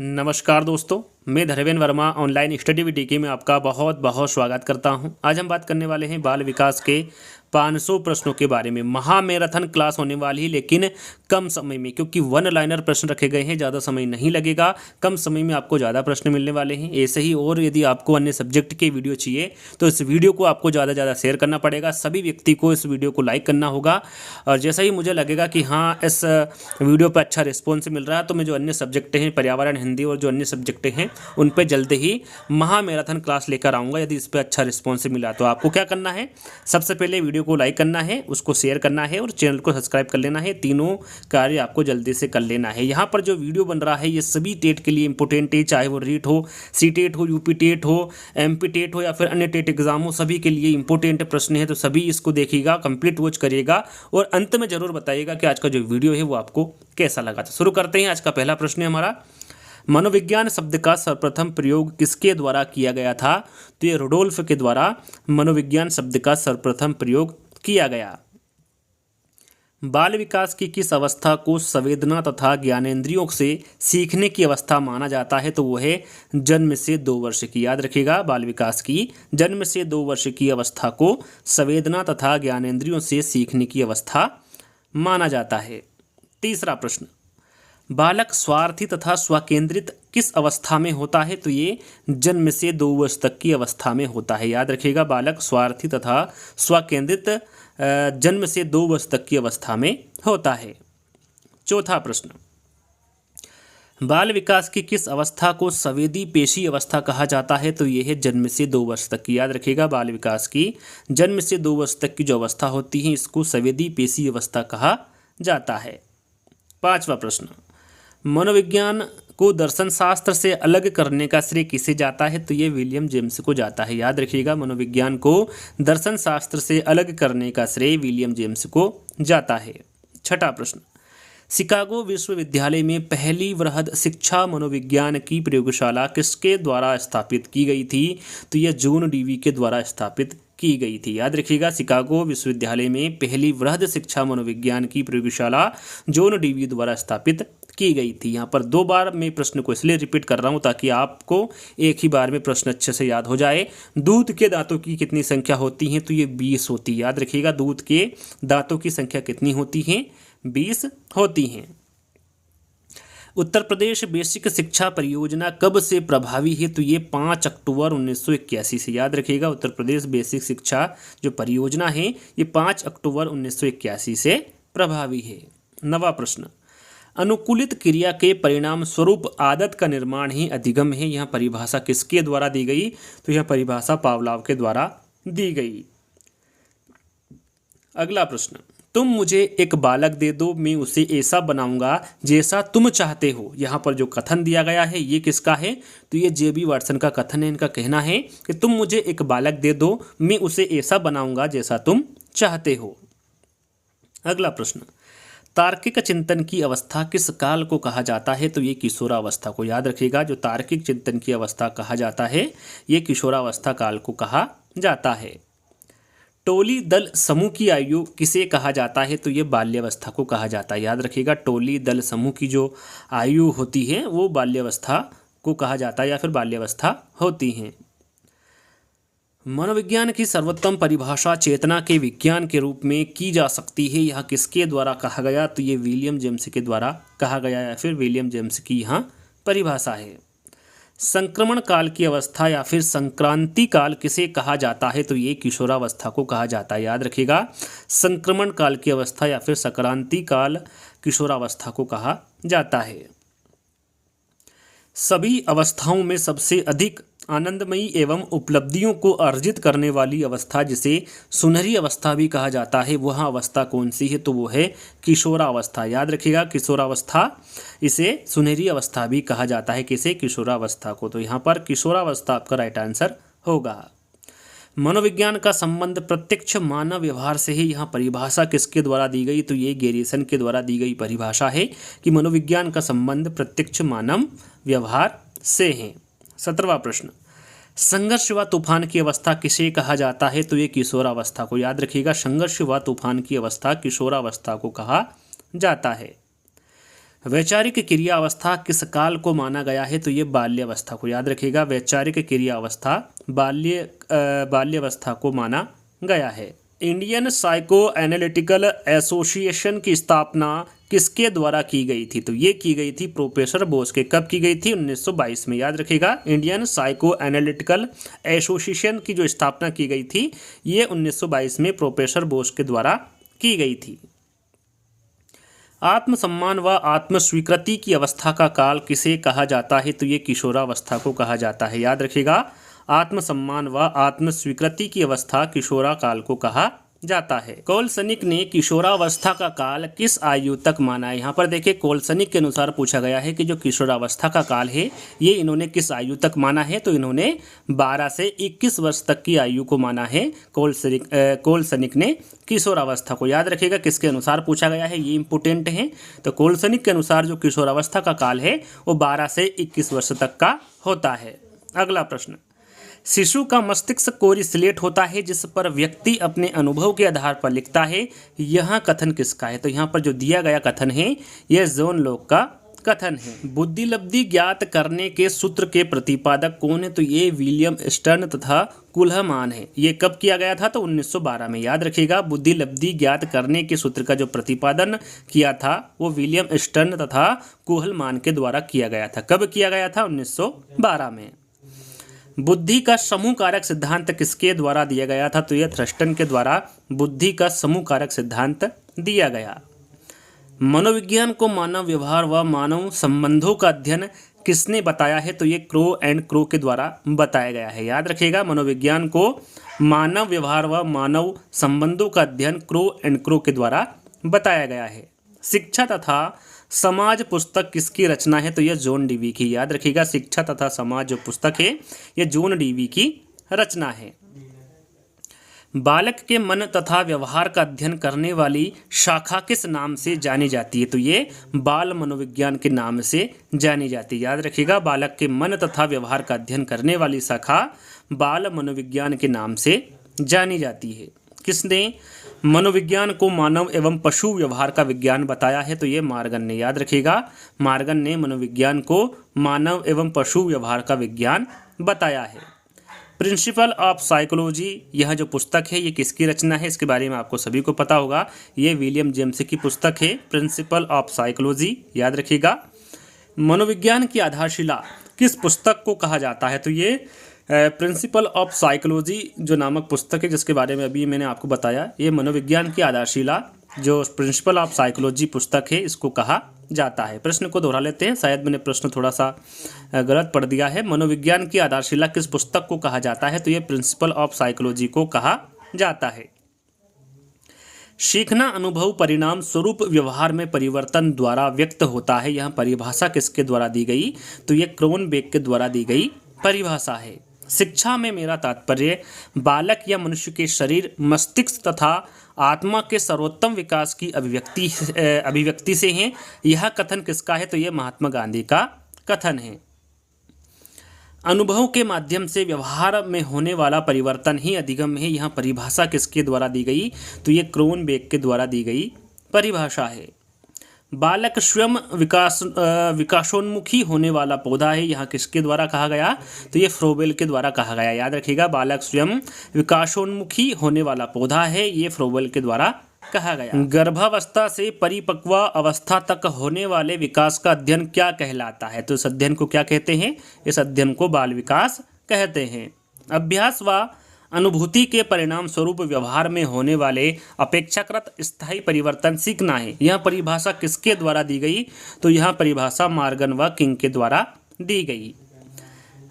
नमस्कार दोस्तों, मैं Dharmendra Verma online study witty में आपका बहुत बहुत स्वागत करता हूं। आज हम बात करने वाले हैं बाल विकास के 500 प्रश्नों के बारे में। महामैराथन क्लास होने वाली है, लेकिन कम समय में, क्योंकि वन लाइनर प्रश्न रखे गए हैं। ज़्यादा समय नहीं लगेगा, कम समय में आपको ज़्यादा प्रश्न मिलने वाले हैं। ऐसे ही और यदि आपको अन्य सब्जेक्ट के वीडियो चाहिए तो इस वीडियो को आपको ज़्यादा ज़्यादा शेयर करना पड़ेगा। सभी व्यक्ति को इस वीडियो को लाइक करना होगा, और जैसा ही मुझे लगेगा कि हाँ इस वीडियो पर अच्छा रिस्पॉन्स मिल रहा है तो मैं जो अन्य सब्जेक्ट हैं, पर्यावरण, हिंदी और जो अन्य सब्जेक्ट हैं, उन पर जल्द ही महामैराथन क्लास लेकर आऊँगा। यदि इस पर अच्छा रिस्पॉन्स मिला तो आपको क्या करना है, सबसे पहले वीडियो को लाइक करना है, उसको शेयर करना है और चैनल को सब्सक्राइब कर लेना है। तीनों कार्य आपको जल्दी से कर लेना है। यहाँ पर जो वीडियो बन रहा है ये सभी टेट के लिए इंपॉर्टेंट है, चाहे वो रीट हो, सी टेट हो, यूपी टेट हो, एमपी टेट हो या फिर अन्य टेट एग्जाम हो, सभी के लिए इंपॉर्टेंट प्रश्न है। तो सभी इसको देखिएगा, कंप्लीट वॉच करिएगा और अंत में जरूर बताइएगा कि आज का जो वीडियो है वो आपको कैसा लगा। तो शुरू करते हैं। आज का पहला प्रश्न है हमारा, मनोविज्ञान शब्द का सर्वप्रथम प्रयोग किसके द्वारा किया गया था? तो ये रुडोल्फ के द्वारा मनोविज्ञान शब्द का सर्वप्रथम प्रयोग किया गया। बाल विकास की किस अवस्था को संवेदना तथा ज्ञानेंद्रियों से सीखने की अवस्था माना जाता है? तो वो है जन्म से 2 वर्ष की। याद रखिएगा, बाल विकास की जन्म से 2 वर्ष की अवस्था को संवेदना तथा ज्ञानेंद्रियों से सीखने की अवस्था माना जाता है। तीसरा प्रश्न, बालक स्वार्थी तथा स्वकेंद्रित किस अवस्था में होता है? तो ये जन्म से 2 वर्ष तक की अवस्था में होता है। याद रखिएगा, बालक स्वार्थी तथा स्वकेंद्रित जन्म से 2 वर्ष तक की अवस्था में होता है। चौथा प्रश्न, बाल विकास की किस अवस्था को संवेदी पेशी अवस्था कहा जाता है? तो यह है जन्म से 2 वर्ष तक की। याद रखिएगा, बाल विकास की जन्म से 2 वर्ष तक की जो अवस्था होती है इसको संवेदी पेशी अवस्था कहा जाता है। पांचवा प्रश्न, मनोविज्ञान को दर्शन शास्त्र से अलग करने का श्रेय किसे जाता है? तो ये विलियम जेम्स को जाता है। याद रखिएगा, मनोविज्ञान को दर्शन शास्त्र से अलग करने का श्रेय विलियम जेम्स को जाता है। छठा प्रश्न, शिकागो विश्वविद्यालय में पहली वृहद शिक्षा मनोविज्ञान की प्रयोगशाला किसके द्वारा स्थापित की गई थी? तो यह जॉन डीवी के द्वारा स्थापित की गई थी। याद रखिएगा, शिकागो विश्वविद्यालय में पहली वृहद शिक्षा मनोविज्ञान की प्रयोगशाला जॉन डीवी द्वारा स्थापित की गई थी। यहाँ पर 2 बार मैं प्रश्न को इसलिए रिपीट कर रहा हूँ ताकि आपको एक ही बार में प्रश्न अच्छे से याद हो जाए। दूध के दांतों की कितनी संख्या होती है? तो ये 20 होती है। याद रखिएगा, दूध के दांतों की संख्या कितनी होती है? 20 होती हैं। उत्तर प्रदेश बेसिक शिक्षा परियोजना कब से प्रभावी है? तो ये 5 अक्टूबर 1981 से। याद रखिएगा, उत्तर प्रदेश बेसिक शिक्षा जो परियोजना है ये 5 अक्टूबर 1981 से प्रभावी है। 9वां प्रश्न, अनुकूलित क्रिया के परिणाम स्वरूप आदत का निर्माण ही अधिगम है। यह परिभाषा किसके द्वारा दी गई? तो यह परिभाषा पावलोव के द्वारा दी गई। अगला प्रश्न, तुम मुझे एक बालक दे दो, मैं उसे ऐसा बनाऊंगा जैसा तुम चाहते हो। यहाँ पर जो कथन दिया गया है ये किसका है? तो ये जे.बी. वाटसन का कथन है। इनका कहना है कि तुम मुझे एक बालक दे दो, मैं उसे ऐसा बनाऊंगा जैसा तुम चाहते हो। अगला प्रश्न, तार्किक चिंतन की अवस्था किस काल को कहा जाता है? तो ये किशोरावस्था को। याद रखिएगा, जो तार्किक चिंतन की अवस्था कहा जाता है ये किशोरावस्था काल को कहा जाता है। टोली दल समूह की आयु किसे कहा जाता है? तो ये बाल्यावस्था को कहा जाता है। याद रखिएगा, टोली दल समूह की जो आयु होती है वो बाल्यावस्था को कहा जाता है या फिर बाल्यावस्था होती है। मनोविज्ञान की सर्वोत्तम परिभाषा चेतना के विज्ञान के रूप में की जा सकती है, यह किसके द्वारा कहा गया? तो ये विलियम जेम्स के द्वारा कहा गया या फिर विलियम जेम्स की यहाँ परिभाषा है। संक्रमण काल की अवस्था या फिर संक्रांति काल किसे कहा जाता है? तो ये किशोरावस्था को कहा जाता है। याद रखिएगा, संक्रमण काल की अवस्था या फिर संक्रांति काल किशोरावस्था को कहा जाता है। सभी अवस्थाओं में सबसे अधिक आनंदमयी एवं उपलब्धियों को अर्जित करने वाली अवस्था जिसे सुनहरी अवस्था भी कहा जाता है, वह अवस्था कौन सी है? तो वो है किशोरावस्था। याद रखिएगा, किशोरावस्था, इसे सुनहरी अवस्था भी कहा जाता है। किसे? किशोरावस्था को। तो यहाँ पर किशोरावस्था आपका राइट आंसर होगा। मनोविज्ञान का संबंध प्रत्यक्ष मानव व्यवहार से ही, यहाँ परिभाषा किसके द्वारा दी गई? तो ये गैरिसन के द्वारा दी गई परिभाषा है कि मनोविज्ञान का संबंध प्रत्यक्ष मानव व्यवहार से है। 17वां प्रश्न, संघर्ष व तूफान की अवस्था किसे कहा जाता है? तो ये किशोरावस्था को। याद रखिएगा, संघर्ष व तूफान की अवस्था किशोरावस्था को कहा जाता है। वैचारिक क्रिया अवस्था किस काल को माना गया है? तो ये बाल्यावस्था को, याद रखिएगा। वैचारिक क्रिया अवस्था बाल्यावस्था को माना गया है। इंडियन साइको एनालिटिकल एसोसिएशन की स्थापना किसके द्वारा की गई थी? तो ये की गई थी प्रोफेसर बोस के। कब की गई थी? 1922 में, याद रखिएगा। इंडियन साइको एनालिटिकल एसोसिएशन की जो स्थापना की गई थी ये 1922 में प्रोफेसर बोस के द्वारा की गई थी। आत्मसम्मान व आत्मस्वीकृति की अवस्था का काल किसे कहा जाता है? तो ये किशोरावस्था को कहा जाता है, याद रखिएगा। आत्मसम्मान व आत्मस्वीकृति की अवस्था किशोरा काल को कहा जाता है। कोलसनिक ने किशोरावस्था का काल किस आयु तक माना है? यहाँ पर देखिए, कोलसनिक के अनुसार पूछा गया है कि जो किशोरावस्था का काल है ये इन्होंने किस आयु तक माना है? तो इन्होंने 12 से 21 वर्ष तक की आयु को माना है कोलसनिक ने किशोरावस्था को। याद रखिएगा किसके अनुसार पूछा गया है, ये इंपोर्टेंट है। तो कोलसनिक के अनुसार जो किशोरावस्था का काल है वो 12 से 21 वर्ष तक का होता है। अगला प्रश्न, शिशु का मस्तिष्क कोरी स्लेट होता है जिस पर व्यक्ति अपने अनुभव के आधार पर लिखता है, यह कथन किसका है? तो यहाँ पर जो दिया गया कथन है यह जॉन लॉक का कथन है। बुद्धिलब्धि ज्ञात करने के सूत्र के प्रतिपादक कौन है? तो ये विलियम स्टर्न तथा कुहलमान है। ये कब किया गया था? तो 1912 में, याद रखिएगा। बुद्धिलब्धि ज्ञात करने के सूत्र का जो प्रतिपादन किया था वो विलियम स्टर्न तथा कुहलमान के द्वारा किया गया था। कब किया गया था? 1912 में। बुद्धि का समूह कारक सिद्धांत किसके द्वारा दिया गया था? तो यह थ्रस्टन के द्वारा बुद्धि का समूह कारक सिद्धांत दिया गया। मनोविज्ञान को मानव व्यवहार व मानव संबंधों का अध्ययन किसने बताया है? तो ये क्रो एंड क्रो के द्वारा बताया गया है। याद रखिएगा, मनोविज्ञान को मानव व्यवहार व मानव संबंधों का अध्ययन क्रो एंड क्रो के द्वारा बताया गया है। शिक्षा तथा समाज पुस्तक किसकी रचना है? तो यह जॉन डीवी की। याद रखिएगा, शिक्षा तथा समाज जो पुस्तक है यह जॉन डीवी की रचना है। बालक के मन तथा व्यवहार का अध्ययन करने वाली शाखा किस नाम से जानी जाती है? तो ये बाल मनोविज्ञान के नाम से जानी जाती है। याद रखिएगा, बालक के मन तथा व्यवहार का अध्ययन करने वाली शाखा बाल मनोविज्ञान के नाम से जानी जाती है। किसने मनोविज्ञान को मानव एवं पशु व्यवहार का विज्ञान बताया है? तो ये मार्गन ने। याद रखिएगा, मार्गन ने मनोविज्ञान को मानव एवं पशु व्यवहार का विज्ञान बताया है। प्रिंसिपल ऑफ साइकोलॉजी, यह जो पुस्तक है ये किसकी रचना है? इसके बारे में आपको सभी को पता होगा, ये विलियम जेम्स की पुस्तक है, प्रिंसिपल ऑफ साइकोलॉजी। याद रखिएगा। मनोविज्ञान की आधारशिला किस पुस्तक को कहा जाता है? तो ये प्रिंसिपल ऑफ साइकोलॉजी जो नामक पुस्तक है जिसके बारे में अभी मैंने आपको बताया, ये मनोविज्ञान की आधारशिला जो प्रिंसिपल ऑफ साइकोलॉजी पुस्तक है इसको कहा जाता है। प्रश्न को दोहरा लेते हैं, शायद मैंने प्रश्न थोड़ा सा गलत पढ़ दिया है। मनोविज्ञान की आधारशिला किस पुस्तक को कहा जाता है? तो ये प्रिंसिपल ऑफ साइकोलॉजी को कहा जाता है। सीखना अनुभव परिणाम स्वरूप व्यवहार में परिवर्तन द्वारा व्यक्त होता है, यह परिभाषा किसके द्वारा दी गई? तो ये क्रोनबेक के द्वारा दी गई परिभाषा है। शिक्षा में मेरा तात्पर्य बालक या मनुष्य के शरीर, मस्तिष्क तथा आत्मा के सर्वोत्तम विकास की अभिव्यक्ति से है। यह कथन किसका है? तो यह महात्मा गांधी का कथन है। अनुभव के माध्यम से व्यवहार में होने वाला परिवर्तन ही अधिगम है, यह परिभाषा किसके द्वारा दी गई? तो ये क्रोनबेक के द्वारा दी गई परिभाषा है। बालक स्वयं विकासोन्मुखी होने वाला पौधा है, यहाँ किसके द्वारा कहा गया? तो ये फ्रोबेल के द्वारा कहा गया। याद रखिएगा, बालक स्वयं विकासोन्मुखी होने वाला पौधा है, ये फ्रोबेल के द्वारा कहा गया। गर्भावस्था से परिपक्व अवस्था तक होने वाले विकास का अध्ययन क्या कहलाता है? तो इस अध्ययन को क्या कहते हैं? इस अध्ययन को बाल विकास कहते हैं। अभ्यास व अनुभूति के परिणाम स्वरूप व्यवहार में होने वाले अपेक्षाकृत स्थायी परिवर्तन सीखना है, यह परिभाषा किसके द्वारा दी गई? तो यह परिभाषा मार्गन व किंग के द्वारा दी गई।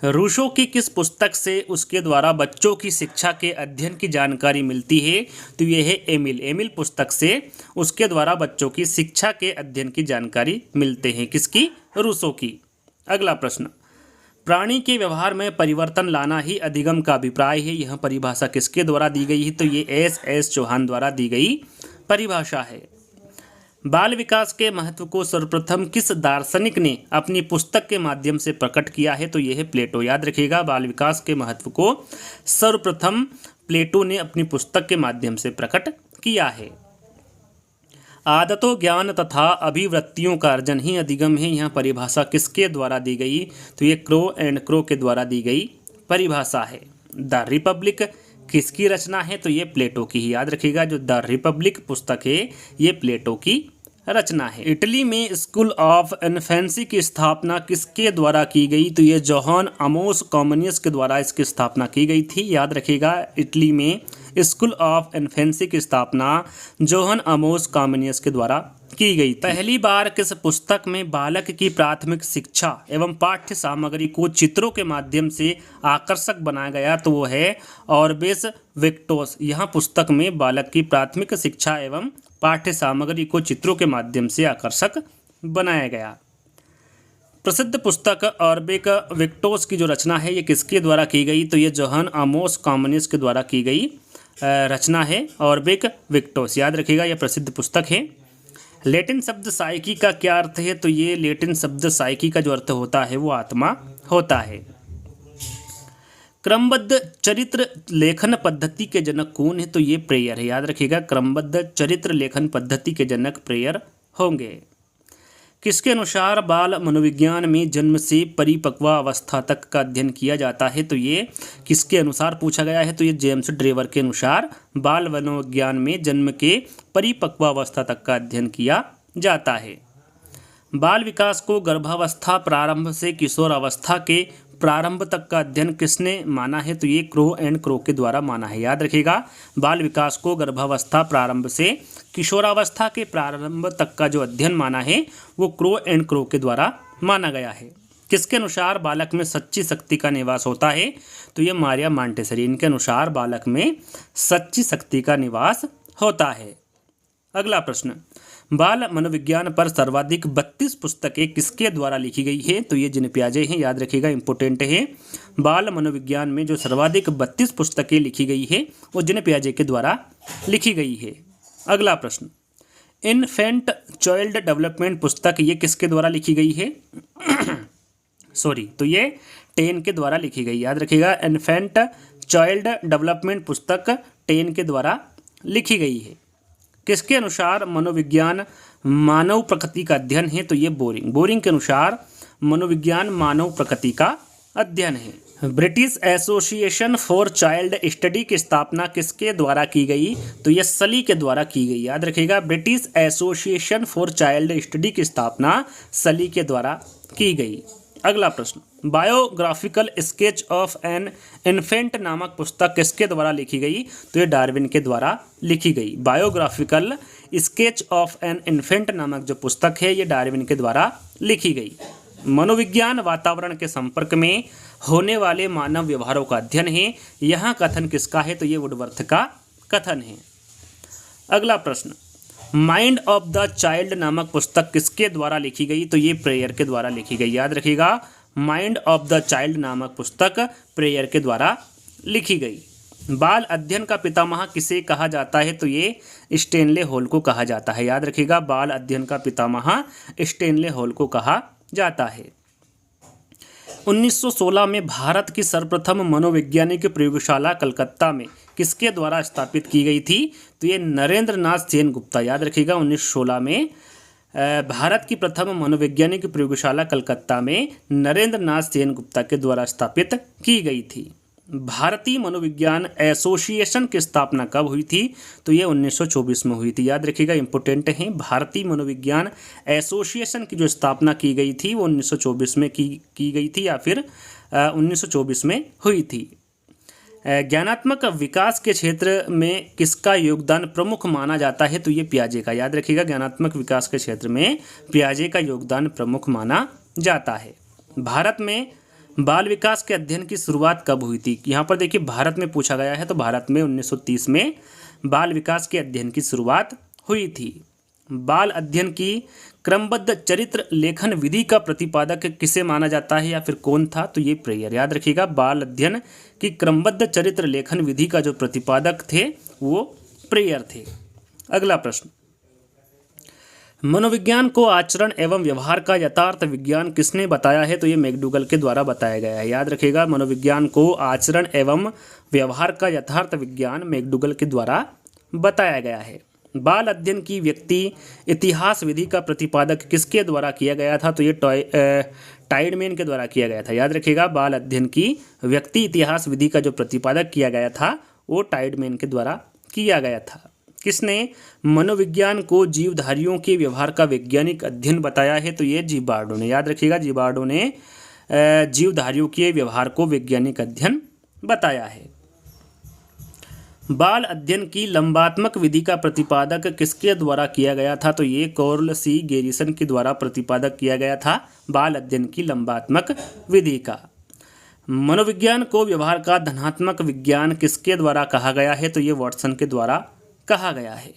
रूसो की किस पुस्तक से उसके द्वारा बच्चों की शिक्षा के अध्ययन की जानकारी मिलती है? तो यह है एमिल पुस्तक से उसके द्वारा बच्चों की शिक्षा के अध्ययन की जानकारी मिलते हैं। किसकी? रूसो की। अगला प्रश्न, प्राणी के व्यवहार में परिवर्तन लाना ही अधिगम का अभिप्राय है, यह परिभाषा किसके द्वारा दी गई है? तो ये एस चौहान द्वारा दी गई परिभाषा है। बाल विकास के महत्व को सर्वप्रथम किस दार्शनिक ने अपनी पुस्तक के माध्यम से प्रकट किया है? तो यह है प्लेटो। याद रखिएगा, बाल विकास के महत्व को सर्वप्रथम प्लेटो ने अपनी पुस्तक के माध्यम से प्रकट किया है। आदतों, ज्ञान तथा अभिवृत्तियों का अर्जन ही अधिगम है। यहाँ परिभाषा किसके द्वारा दी गई? तो ये क्रो एंड क्रो के द्वारा दी गई परिभाषा है। द रिपब्लिक किसकी रचना है? तो ये प्लेटो की ही। याद रखिएगा, जो द रिपब्लिक पुस्तक है ये प्लेटो की रचना है। इटली में स्कूल ऑफ इन्फेंसी की स्थापना किसके द्वारा की गई? तो ये जोहान अमोस कॉमनियस के द्वारा इसकी स्थापना की गई थी। याद रखिएगा, इटली में स्कूल ऑफ इन्फेंसी की स्थापना जोहान अमोस कॉमनियस के द्वारा की गई। पहली बार किस पुस्तक में बालक की प्राथमिक शिक्षा एवं पाठ्य सामग्री को चित्रों के माध्यम से आकर्षक बनाया गया? तो वो है ऑर्बेस विक्टोस। यहाँ पुस्तक में बालक की प्राथमिक शिक्षा एवं पाठ्य सामग्री को चित्रों के माध्यम से आकर्षक बनाया गया। प्रसिद्ध पुस्तक ऑर्बेक विक्टोस की जो रचना है ये किसके द्वारा की गई? तो ये जोहान आमोस कॉमनियस के द्वारा की गई रचना है ऑर्बेक विक्टोस। याद रखिएगा, यह प्रसिद्ध पुस्तक है। लैटिन शब्द साइकी का क्या अर्थ है? तो ये लैटिन शब्द साइकी का जो अर्थ होता है वो आत्मा होता है। क्रमबद्ध चरित्र लेखन पद्धति के जनक कौन है? तो ये प्रेयर है। याद रखिएगा, क्रमबद्ध चरित्र लेखन पद्धति के जनक प्रेयर होंगे। किसके अनुसार बाल मनोविज्ञान में जन्म से परिपक्व अवस्था तक का अध्ययन किया जाता है? तो ये किसके अनुसार पूछा गया है? तो ये जेम्स ड्रेवर के अनुसार बाल मनोविज्ञान में जन्म के परिपक्व अवस्था तक का अध्ययन किया जाता है। बाल विकास को गर्भावस्था प्रारंभ से किशोर अवस्था के प्रारंभ तक का अध्ययन किसने माना है? तो ये क्रो एंड क्रो के द्वारा माना है। याद रखिएगा, बाल विकास को गर्भावस्था प्रारंभ से किशोरावस्था के प्रारंभ तक का जो अध्ययन माना है वो क्रो एंड क्रो के द्वारा माना गया है। किसके अनुसार बालक में सच्ची शक्ति का निवास होता है? तो ये मारिया मॉन्टेसरी। इनके अनुसार बालक में सच्ची शक्ति का निवास होता है। अगला प्रश्न, बाल मनोविज्ञान पर सर्वाधिक 32 पुस्तकें किसके द्वारा लिखी गई है? तो ये जिन पियाजे हैं। याद रखिएगा, इंपोर्टेंट है। बाल मनोविज्ञान में जो सर्वाधिक 32 पुस्तकें लिखी गई है वो जिन पियाजे के द्वारा लिखी गई है। अगला प्रश्न, इन्फेंट चाइल्ड डेवलपमेंट पुस्तक ये किसके द्वारा लिखी गई है? तो ये टेन के द्वारा लिखी गई। याद रखिएगा, इन्फेंट चाइल्ड डेवलपमेंट पुस्तक टेन के द्वारा लिखी गई है। किसके अनुसार मनोविज्ञान मानव प्रकृति का अध्ययन है? तो ये बोरिंग के अनुसार मनोविज्ञान मानव प्रकृति का अध्ययन है। British association for child study की स्थापना किसके द्वारा की गई? तो ये सली के द्वारा की गई। याद रखिएगा, British association for child study की स्थापना सली के द्वारा की गई। अगला प्रश्न, biographical sketch of an infant नामक पुस्तक किसके द्वारा लिखी गई? तो ये डार्विन के द्वारा लिखी गई। Biographical sketch of an infant नामक जो पुस्तक है ये डार्विन के द्वारा लिखी गई। मनोविज्ञान वातावरण के संपर्क में होने वाले मानव व्यवहारों का अध्ययन है। यहाँ कथन किसका है? तो ये वुडवर्थ का कथन है। अगला प्रश्न, माइंड ऑफ द चाइल्ड नामक पुस्तक किसके द्वारा लिखी गई? तो ये प्रेयर के द्वारा लिखी गई। याद रखिएगा, माइंड ऑफ द चाइल्ड नामक पुस्तक प्रेयर के द्वारा लिखी गई। बाल अध्ययन का पितामह किसे कहा जाता है? तो ये स्टेनले हॉल को कहा जाता है। याद रखिएगा, बाल अध्ययन का पितामह स्टेनले हॉल को कहा जाता है। 1916 में भारत की सर्वप्रथम मनोवैज्ञानिक प्रयोगशाला कलकत्ता में किसके द्वारा स्थापित की गई थी? तो ये नरेंद्र नाथ सेन गुप्ता। याद रखिएगा, 1916 में भारत की प्रथम मनोवैज्ञानिक प्रयोगशाला कलकत्ता में नरेंद्र नाथ सेन गुप्ता के द्वारा स्थापित की गई थी। भारतीय मनोविज्ञान एसोसिएशन की स्थापना कब हुई थी? तो ये 1924 में हुई थी। याद रखिएगा, इंपोर्टेंट है। भारतीय मनोविज्ञान एसोसिएशन की जो स्थापना की गई थी वो 1924 में की गई थी या फिर 1924 में हुई थी। ज्ञानात्मक विकास के क्षेत्र में किसका योगदान प्रमुख माना जाता है? तो ये पियाजे का। याद रखिएगा, ज्ञानात्मक विकास के क्षेत्र में पियाजे का योगदान प्रमुख माना जाता है। भारत में बाल विकास के अध्ययन की शुरुआत कब हुई थी? यहाँ पर देखिए, भारत में पूछा गया है तो भारत में 1930 में बाल विकास के अध्ययन की शुरुआत हुई थी। बाल अध्ययन की क्रमबद्ध चरित्र लेखन विधि का प्रतिपादक किसे माना जाता है या फिर कौन था? तो ये प्रेयर। याद रखिएगा, बाल अध्ययन की क्रमबद्ध चरित्र लेखन विधि का जो प्रतिपादक थे वो प्रेयर थे। अगला प्रश्न, मनोविज्ञान को आचरण एवं व्यवहार का यथार्थ विज्ञान किसने बताया है? तो ये मैकडूगल के द्वारा बताया गया है। याद रखिएगा, मनोविज्ञान को आचरण एवं व्यवहार का यथार्थ विज्ञान मैकडूगल के द्वारा बताया गया है। बाल अध्ययन की व्यक्ति इतिहास विधि का प्रतिपादक किसके द्वारा किया गया था? तो ये टाइडमैन के द्वारा किया गया था। याद रखिएगा, बाल अध्ययन की व्यक्ति इतिहास विधि का जो प्रतिपादक किया गया था वो टाइडमैन के द्वारा किया गया था। किसने मनोविज्ञान को जीवधारियों के व्यवहार का वैज्ञानिक अध्ययन बताया है? तो ये जिबार्डो ने। याद रखिएगा, जिबार्डो ने जीवधारियों के व्यवहार को वैज्ञानिक अध्ययन बताया है। बाल अध्ययन की लंबात्मक विधि का प्रतिपादक किसके द्वारा किया गया था? तो ये कार्ल सी गैरिसन के द्वारा प्रतिपादक किया गया था बाल अध्ययन की लंबात्मक विधि का। मनोविज्ञान को व्यवहार का धनात्मक विज्ञान किसके द्वारा कहा गया है? तो ये वाटसन के द्वारा कहा गया है।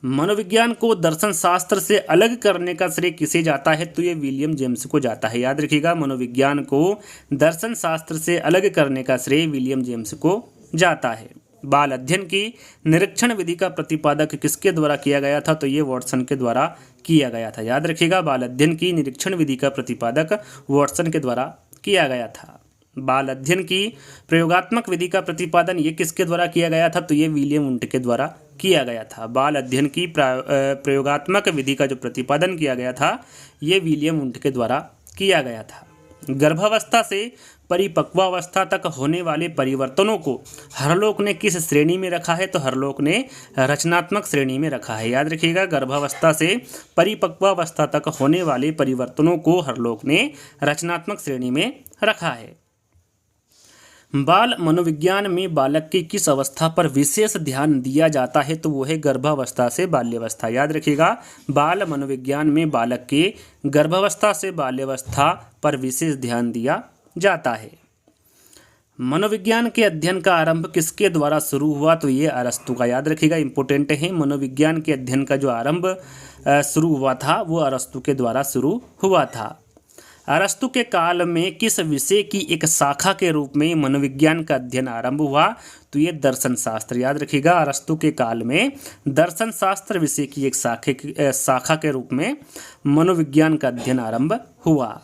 मनोविज्ञान को दर्शन शास्त्र से अलग करने का श्रेय किसे जाता है? तो ये विलियम जेम्स को जाता है। याद रखिएगा, मनोविज्ञान को दर्शन शास्त्र से अलग करने का श्रेय विलियम जेम्स को जाता है। बाल अध्ययन की निरीक्षण विधि का प्रतिपादक किसके द्वारा किया गया था? तो ये वाटसन के द्वारा किया गया था। याद रखिएगा, बाल अध्ययन की निरीक्षण विधि का प्रतिपादक वाटसन के द्वारा किया गया था। बाल अध्ययन की प्रयोगात्मक विधि का प्रतिपादन ये किसके द्वारा किया गया था? तो ये विलियम वुंट के द्वारा किया गया था। बाल अध्ययन की प्रयोगात्मक विधि का जो प्रतिपादन किया गया था ये विलियम वुंट के द्वारा किया गया था। गर्भावस्था से परिपक्वावस्था तक होने वाले परिवर्तनों को हरलोक ने किस श्रेणी में रखा है? तो हरलोक ने रचनात्मक श्रेणी में रखा है। याद रखिएगा, गर्भावस्था से परिपक्वावस्था तक होने वाले परिवर्तनों को हरलोक ने रचनात्मक श्रेणी में रखा है। बाल मनोविज्ञान में बालक की किस अवस्था पर विशेष ध्यान दिया जाता है? तो वो है गर्भावस्था से बाल्यावस्था। याद रखिएगा, बाल मनोविज्ञान में बालक के गर्भावस्था से बाल्यावस्था पर विशेष ध्यान दिया जाता है। मनोविज्ञान के अध्ययन का आरंभ किसके द्वारा शुरू हुआ? तो ये अरस्तु का। याद रखिएगा, इंपॉर्टेंट है। मनोविज्ञान के अध्ययन का जो आरंभ शुरू हुआ था वो अरस्तु के द्वारा शुरू हुआ था। अरस्तु के काल में किस विषय की एक शाखा के रूप में मनोविज्ञान का अध्ययन आरंभ हुआ? तो ये दर्शन शास्त्र। याद रखिएगा, अरस्तु के काल में दर्शन शास्त्र विषय की एक शाखा के रूप में मनोविज्ञान का अध्ययन आरंभ हुआ।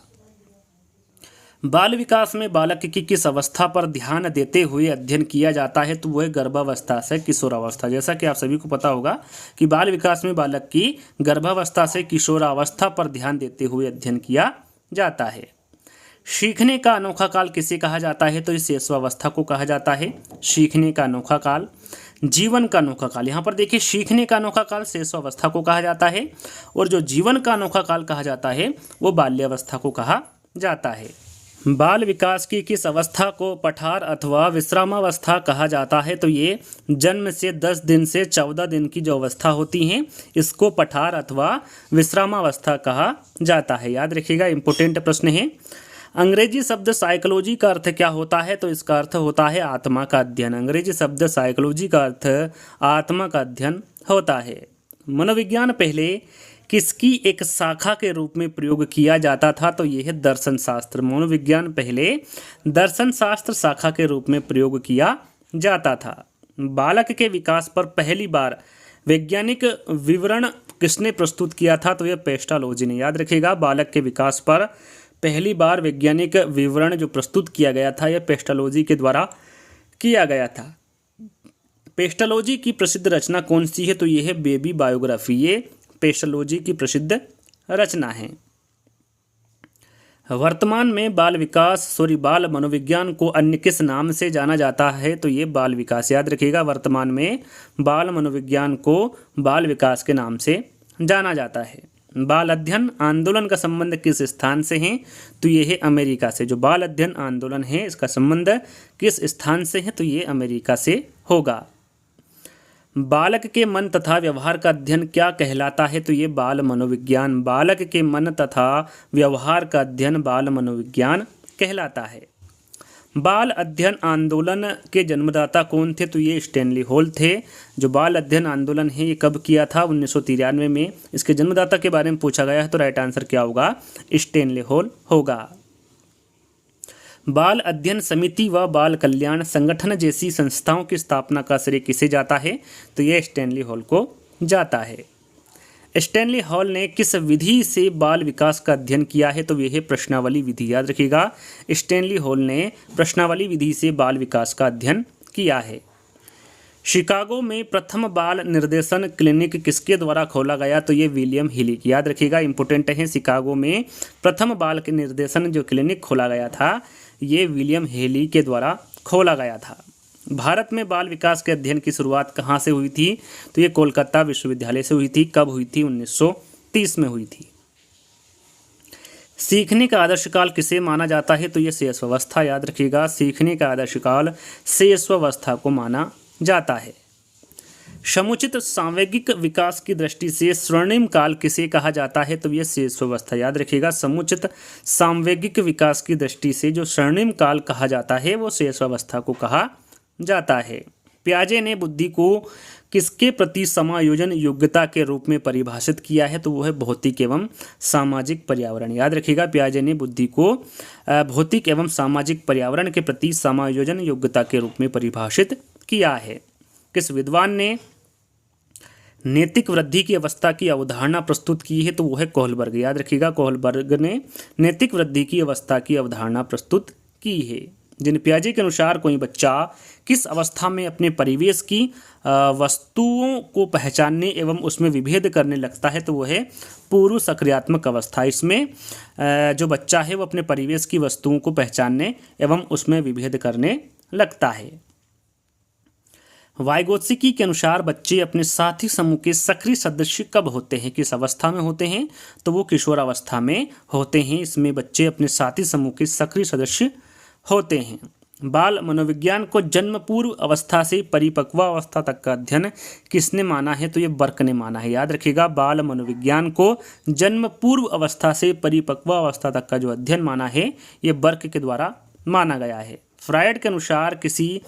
बाल विकास में बालक की किस अवस्था पर ध्यान देते हुए अध्ययन किया जाता है? तो वह गर्भावस्था से किशोरावस्था। जैसा कि आप सभी को पता होगा कि बाल विकास में बालक की गर्भावस्था से किशोरावस्था पर ध्यान देते हुए अध्ययन किया जाता है। सीखने का अनोखा काल किसे कहा जाता है? तो इस शैशवावस्था को कहा जाता है सीखने का अनोखा काल। जीवन का अनोखा काल, यहाँ पर देखिए, सीखने का अनोखा काल शैशवावस्था को कहा जाता है और जो जीवन का अनोखा काल कहा जाता है वो बाल्यावस्था को कहा जाता है। बाल विकास की किस अवस्था को पठार अथवा विश्रामावस्था कहा जाता है? तो ये जन्म से 10 दिन से 14 दिन की जो अवस्था होती हैं इसको पठार अथवा विश्रामावस्था कहा जाता है। याद रखिएगा, इंपॉर्टेंट प्रश्न है। अंग्रेजी शब्द साइकोलॉजी का अर्थ क्या होता है? तो इसका अर्थ होता है आत्मा का अध्ययन। अंग्रेजी शब्द साइकोलॉजी का अर्थ आत्मा का अध्ययन होता है। मनोविज्ञान पहले किसकी एक शाखा के रूप में प्रयोग किया जाता था? तो यह है दर्शन शास्त्र। मनोविज्ञान पहले दर्शन शास्त्र शाखा के रूप में प्रयोग किया जाता था। बालक के विकास पर पहली बार वैज्ञानिक विवरण किसने प्रस्तुत किया था? तो यह पेस्टालोजी ने। याद रखिएगा, बालक के विकास पर पहली बार वैज्ञानिक विवरण जो प्रस्तुत किया गया था यह पेस्टालोजी के द्वारा किया गया था। पेस्टालोजी की प्रसिद्ध रचना कौन सी है? तो यह है बेबी बायोग्राफी। ये पेस्टालोजी की प्रसिद्ध रचना है। वर्तमान में बाल मनोविज्ञान को अन्य किस नाम से जाना जाता है? तो ये बाल विकास। याद रखिएगा, वर्तमान में बाल मनोविज्ञान को बाल विकास के नाम से जाना जाता है। बाल अध्ययन आंदोलन का संबंध किस स्थान से है? तो ये है अमेरिका से। जो बाल अध्ययन आंदोलन है इसका संबंध किस स्थान से है? तो ये अमेरिका से होगा। बालक के मन तथा व्यवहार का अध्ययन क्या कहलाता है? तो ये बाल मनोविज्ञान। बालक के मन तथा व्यवहार का अध्ययन बाल मनोविज्ञान कहलाता है। बाल अध्ययन आंदोलन के जन्मदाता कौन थे? तो ये स्टैनली हॉल थे। जो बाल अध्ययन आंदोलन है ये कब किया था? 1993 में। इसके जन्मदाता के बारे में पूछा गया है तो राइट आंसर क्या होगा? स्टैनली हॉल होगा। बाल अध्ययन समिति व बाल कल्याण संगठन जैसी संस्थाओं की स्थापना का श्रेय किसे जाता है? तो यह स्टैनली हॉल को जाता है। स्टैनली हॉल ने किस विधि से बाल विकास का अध्ययन किया है? तो यह है प्रश्नावली विधि। याद रखिएगा, स्टैनली हॉल ने प्रश्नावली विधि से बाल विकास का अध्ययन किया है। शिकागो में प्रथम बाल निर्देशन क्लिनिक किसके द्वारा खोला गया? तो ये विलियम हेली की, याद रखिएगा, इंपॉर्टेंट है। शिकागो में प्रथम बाल के निर्देशन जो क्लिनिक खोला गया था ये विलियम हेली के द्वारा खोला गया था। भारत में बाल विकास के अध्ययन की शुरुआत कहाँ से हुई थी? तो ये कोलकाता विश्वविद्यालय से हुई थी। कब हुई थी? 1930 में हुई थी। सीखने का आदर्श काल किसे माना जाता है? तो ये शैशवावस्था, याद रखिएगा, सीखने का आदर्श काल शैशवावस्था को माना जाता है। समुचित सांवेगिक विकास की दृष्टि से स्वर्णिम काल किसे कहा जाता है? तो यह शैशवावस्था, याद रखिएगा, समुचित सांवेगिक विकास की दृष्टि से जो स्वर्णिम काल कहा जाता है वो शैशवावस्था को कहा जाता है। पियाजे ने बुद्धि को किसके प्रति समायोजन योग्यता के रूप में परिभाषित किया है? तो वो है भौतिक एवं सामाजिक पर्यावरण, याद रखिएगा, पियाजे ने बुद्धि को भौतिक एवं सामाजिक पर्यावरण के प्रति समायोजन योग्यता के रूप में परिभाषित किया है। किस विद्वान ने नैतिक वृद्धि की अवस्था की अवधारणा प्रस्तुत की है? तो वो है कोहलबर्ग, याद रखिएगा, कोहलबर्ग ने नैतिक वृद्धि की अवस्था की अवधारणा प्रस्तुत की है। जिन पियाजे के अनुसार कोई बच्चा किस अवस्था में अपने परिवेश की वस्तुओं को पहचानने एवं उसमें विभेद करने लगता है? तो वो है पूर्व सक्रियात्मक अवस्था। इसमें जो बच्चा है वो अपने परिवेश की वस्तुओं को पहचानने एवं उसमें विभेद करने लगता है। वाइगोत्स्की के अनुसार बच्चे अपने साथी समूह के सक्रिय सदस्य कब होते हैं? किस अवस्था में होते हैं? तो वो किशोरावस्था में होते हैं। इसमें बच्चे अपने साथी समूह के सक्रिय सदस्य होते हैं। बाल मनोविज्ञान को जन्म पूर्व अवस्था से परिपक्वावस्था तक का अध्ययन किसने माना है? तो ये बर्क ने माना है, याद रखिएगा, बाल मनोविज्ञान को जन्म पूर्व अवस्था से परिपक्वावस्था तक का जो अध्ययन माना है ये बर्क के द्वारा माना गया है। फ्रायड के अनुसार किसी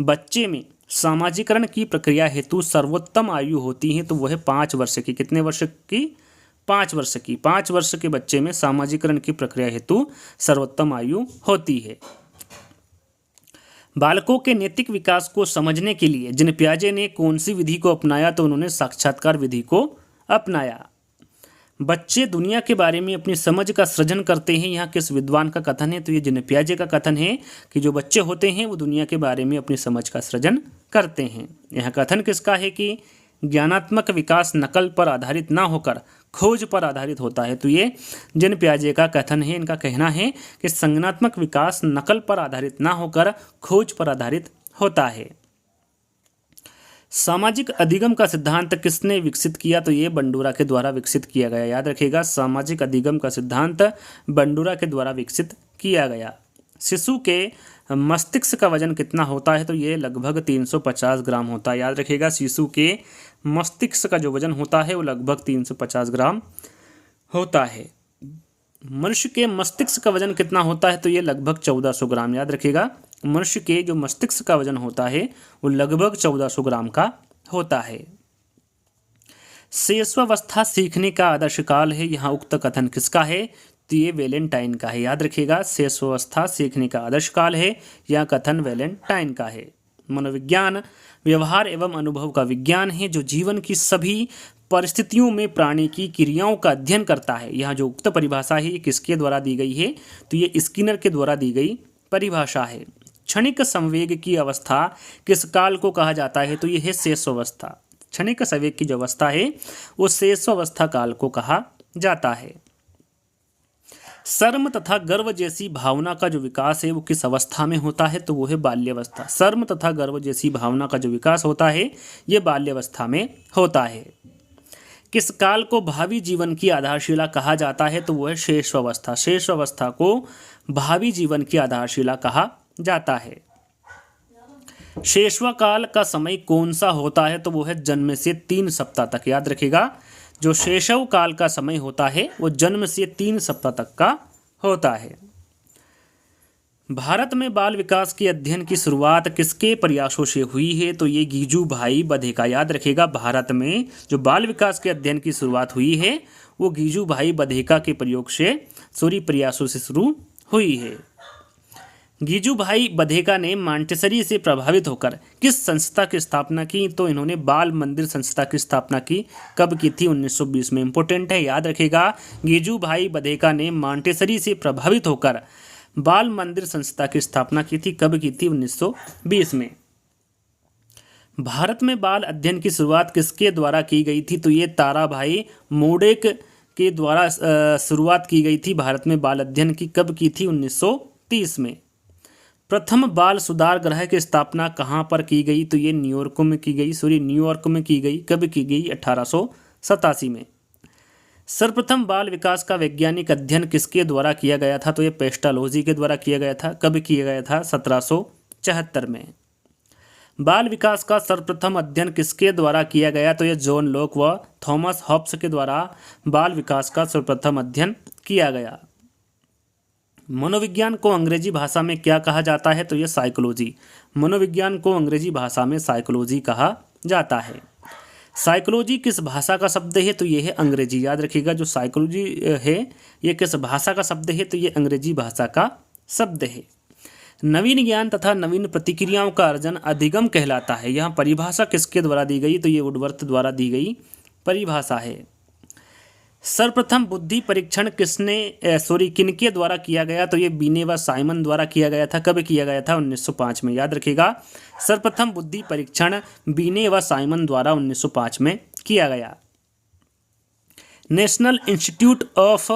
बच्चे में सामाजिकरण की प्रक्रिया हेतु सर्वोत्तम आयु होती है? तो वह है 5 वर्ष की। कितने वर्ष की? 5 वर्ष की। 5 वर्ष के बच्चे में सामाजिकरण की प्रक्रिया हेतु सर्वोत्तम आयु होती है। बालकों के नैतिक विकास को समझने के लिए जिन पियाजे ने कौन सी विधि को अपनाया? तो उन्होंने साक्षात्कार विधि को अपनाया। बच्चे दुनिया के बारे में अपनी समझ का सृजन करते हैं, यहाँ किस विद्वान का कथन है? तो ये जिन पियाजे का कथन है कि जो बच्चे होते हैं वो दुनिया के बारे में अपनी समझ का सृजन करते हैं। यह कथन किसका है कि ज्ञानात्मक विकास नकल पर आधारित ना होकर खोज पर आधारित होता है? तो ये जिन पियाजे का कथन है, इनका कहना है कि संज्ञानात्मक विकास नकल पर आधारित ना होकर खोज पर आधारित होता है। सामाजिक अधिगम का सिद्धांत किसने विकसित किया? तो ये बंडूरा के द्वारा विकसित किया गया, याद रखिएगा, सामाजिक अधिगम का सिद्धांत बंडूरा के द्वारा विकसित किया गया। शिशु के मस्तिष्क का वजन कितना होता है? तो ये लगभग 350 ग्राम होता है, याद रखिएगा, शिशु के मस्तिष्क का जो वजन होता है वो लगभग 350 ग्राम होता है। मनुष्य के मस्तिष्क का वजन कितना होता है? तो ये लगभग 1400 ग्राम, याद रखिएगा, मनुष्य के जो मस्तिष्क का वजन होता है वो लगभग 1400 ग्राम का होता है। शैशवावस्था सीखने का आदर्श काल है, यहाँ उक्त कथन किसका है? तो ये वैलेंटाइन का है, याद रखिएगा, शैशवावस्था सीखने का आदर्श काल है, यह कथन वैलेंटाइन का है। मनोविज्ञान व्यवहार एवं अनुभव का विज्ञान है जो जीवन की सभी परिस्थितियों में प्राणी की क्रियाओं का अध्ययन करता है। यहाँ जो उक्त परिभाषा है ये किसके द्वारा दी गई है? तो ये स्किनर के द्वारा दी गई परिभाषा है। क्षणिक संवेग की अवस्था किस काल को कहा जाता है? तो ये है शैशवावस्था। क्षणिक संवेग की जो अवस्था है वो शैशवावस्था काल को कहा जाता है। शर्म तथा गर्व जैसी भावना का जो विकास है वो किस अवस्था में होता है? तो वो है बाल्यावस्था। शर्म तथा गर्व जैसी भावना का जो विकास होता है ये बाल्यावस्था में होता है। किस काल को भावी जीवन की आधारशिला कहा जाता है? तो वो है शैशवावस्था। शैशवावस्था को भावी जीवन की आधारशिला कहा जाता है। शैशव काल का समय कौन सा होता है? तो वो है जन्म से 3 सप्ताह तक, याद रखिएगा, जो शैशव काल का समय होता है वो जन्म से 3 सप्ताह तक का होता है। भारत में बाल विकास के अध्ययन की शुरुआत किसके प्रयासों से हुई है? तो ये गीजूभाई बधेका, याद रखिएगा, भारत में जो बाल विकास के अध्ययन की शुरुआत हुई है वो गीजूभाई बधेका के प्रयासों से शुरू हुई है। गीजूभाई बधेका ने मॉन्टेसरी से प्रभावित होकर किस संस्था की स्थापना की? तो इन्होंने बाल मंदिर संस्था की स्थापना की। कब की थी? 1920 में। इंपॉर्टेंट है, याद रखिएगा, गीजूभाई बधेका ने मॉन्टेसरी से प्रभावित होकर बाल मंदिर संस्था की स्थापना की थी। कब की थी? 1920 में। भारत में बाल अध्ययन की शुरुआत किसके द्वारा की गई थी? तो ये ताराभाई मोडेक के द्वारा शुरुआत की गई थी। भारत में बाल अध्ययन की कब की थी? 1930 में। प्रथम बाल सुधार गृह की स्थापना कहाँ पर की गई? तो ये न्यूयॉर्क में की गई। कब की गई? 1887 में। सर्वप्रथम बाल विकास का वैज्ञानिक अध्ययन किसके द्वारा किया गया था? तो ये पेस्टालोजी के द्वारा किया गया था। कब किया गया था? 1774 में। बाल विकास का सर्वप्रथम अध्ययन किसके द्वारा किया गया? तो ये जॉन लॉक व थॉमस हॉब्स के द्वारा बाल विकास का सर्वप्रथम अध्ययन किया गया। मनोविज्ञान को अंग्रेजी भाषा में क्या कहा जाता है? तो ये साइकोलॉजी। मनोविज्ञान को अंग्रेजी भाषा में साइकोलॉजी कहा जाता है। साइकोलॉजी किस भाषा का शब्द है? तो ये है अंग्रेजी। याद रखिएगा, जो साइकोलॉजी है ये किस भाषा का शब्द है? तो ये अंग्रेजी भाषा का शब्द है। नवीन ज्ञान तथा नवीन प्रतिक्रियाओं का अर्जन अधिगम कहलाता है। यहाँ परिभाषा किसके द्वारा दी गई? तो ये वुडवर्थ द्वारा दी गई परिभाषा है। सर्वप्रथम बुद्धि परीक्षण किनके द्वारा किया गया? तो ये बीने व साइमन द्वारा किया गया था। कब किया गया था? 1905 में। याद रखिएगा, सर्वप्रथम बुद्धि परीक्षण बीने व साइमन द्वारा 1905 में किया गया। National institute of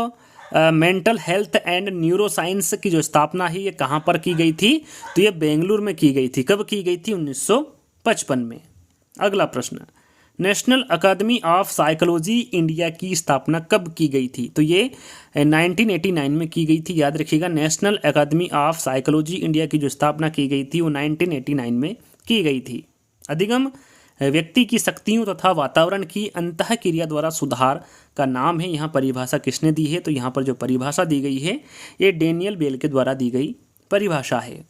mental health and neuroscience की जो स्थापना है ये कहाँ पर की गई थी? तो ये बेंगलुरु में की गई थी। कब की गई थी? 1955 में। अगला प्रश्न, national academy of psychology India की स्थापना कब की गई थी? तो ये 1989 में की गई थी। याद रखिएगा, national academy of psychology India की जो स्थापना की गई थी वो 1989 में की गई थी। अधिगम व्यक्ति की शक्तियों तथा वातावरण की अंतःक्रिया द्वारा सुधार का नाम है। यहाँ परिभाषा किसने दी है? तो यहाँ पर जो परिभाषा दी गई है ये डेनियल बेल के द्वारा दी गई परिभाषा है।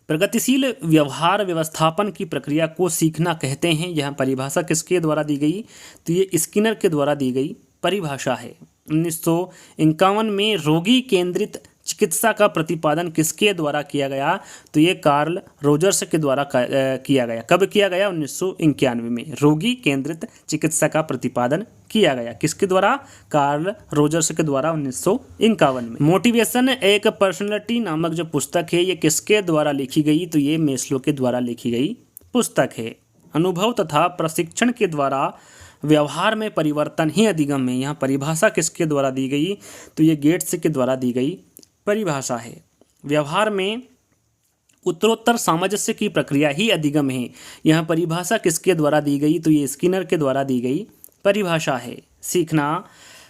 प्रगतिशील व्यवहार व्यवस्थापन की प्रक्रिया को सीखना कहते हैं। यह परिभाषा किसके द्वारा दी गई? तो ये स्किनर के द्वारा दी गई परिभाषा है। 1951 में रोगी केंद्रित चिकित्सा का प्रतिपादन किसके द्वारा किया गया? तो ये कार्ल रोजर्स के द्वारा किया गया। कब किया गया? 1991 में रोगी केंद्रित चिकित्सा का प्रतिपादन किया गया। किसके द्वारा? कार्ल रोजर्स के द्वारा 1951 में। मोटिवेशन एक पर्सनैलिटी नामक जो पुस्तक है ये किसके द्वारा लिखी गई? तो ये मेस्लो के द्वारा लिखी गई पुस्तक है। अनुभव तथा प्रशिक्षण के द्वारा व्यवहार में परिवर्तन ही अधिगम है। यहाँ परिभाषा किसके द्वारा दी गई? तो ये गेट्स के द्वारा दी गई परिभाषा है। व्यवहार में उत्तरोत्तर सामंजस्य की प्रक्रिया ही अधिगम है। यहाँ परिभाषा किसके द्वारा दी गई? तो ये स्किनर के द्वारा दी गई परिभाषा है। सीखना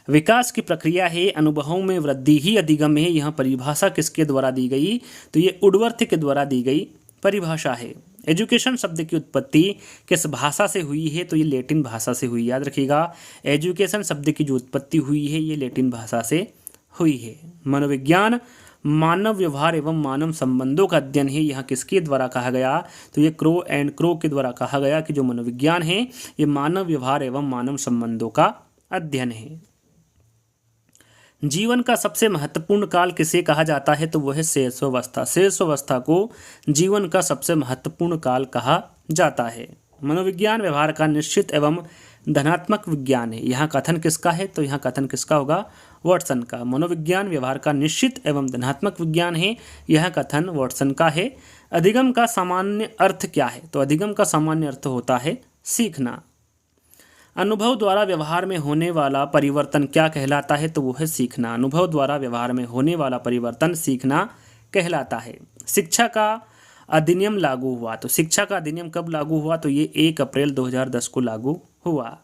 विकास की प्रक्रिया है, अनुभवों में वृद्धि ही अधिगम है। यहाँ परिभाषा किसके द्वारा दी गई? तो ये वुडवर्थ के द्वारा दी गई परिभाषा है। एजुकेशन शब्द की उत्पत्ति किस भाषा से हुई है? तो ये लैटिन भाषा से हुई। याद रखिएगा, एजुकेशन शब्द की जो उत्पत्ति हुई है ये लैटिन भाषा से हुई है। मनोविज्ञान मानव व्यवहार एवं मानव संबंधों का अध्ययन है। यहाँ किसके द्वारा कहा गया? तो ये क्रो एंड क्रो के द्वारा कहा गया कि जो मनोविज्ञान है ये मानव व्यवहार एवं मानव संबंधों का अध्ययन है। जीवन का सबसे महत्वपूर्ण काल किसे कहा जाता है? तो वह है शैशवावस्था। शैशवावस्था को जीवन का सबसे महत्वपूर्ण काल कहा जाता है। मनोविज्ञान व्यवहार का निश्चित एवं धनात्मक विज्ञान है। यहाँ कथन किसका है? तो यहाँ कथन किसका होगा? वाटसन का। मनोविज्ञान व्यवहार का निश्चित एवं धनात्मक विज्ञान है। यह कथन वाटसन का है। अधिगम का सामान्य अर्थ क्या है? तो अधिगम का सामान्य अर्थ होता है सीखना। अनुभव द्वारा व्यवहार में होने वाला परिवर्तन क्या कहलाता है? तो वो है सीखना। अनुभव द्वारा व्यवहार में होने वाला परिवर्तन सीखना कहलाता है। शिक्षा का अधिनियम लागू हुआ। तो शिक्षा का अधिनियम कब लागू हुआ? तो ये 1 अप्रैल 2010 को लागू हुआ।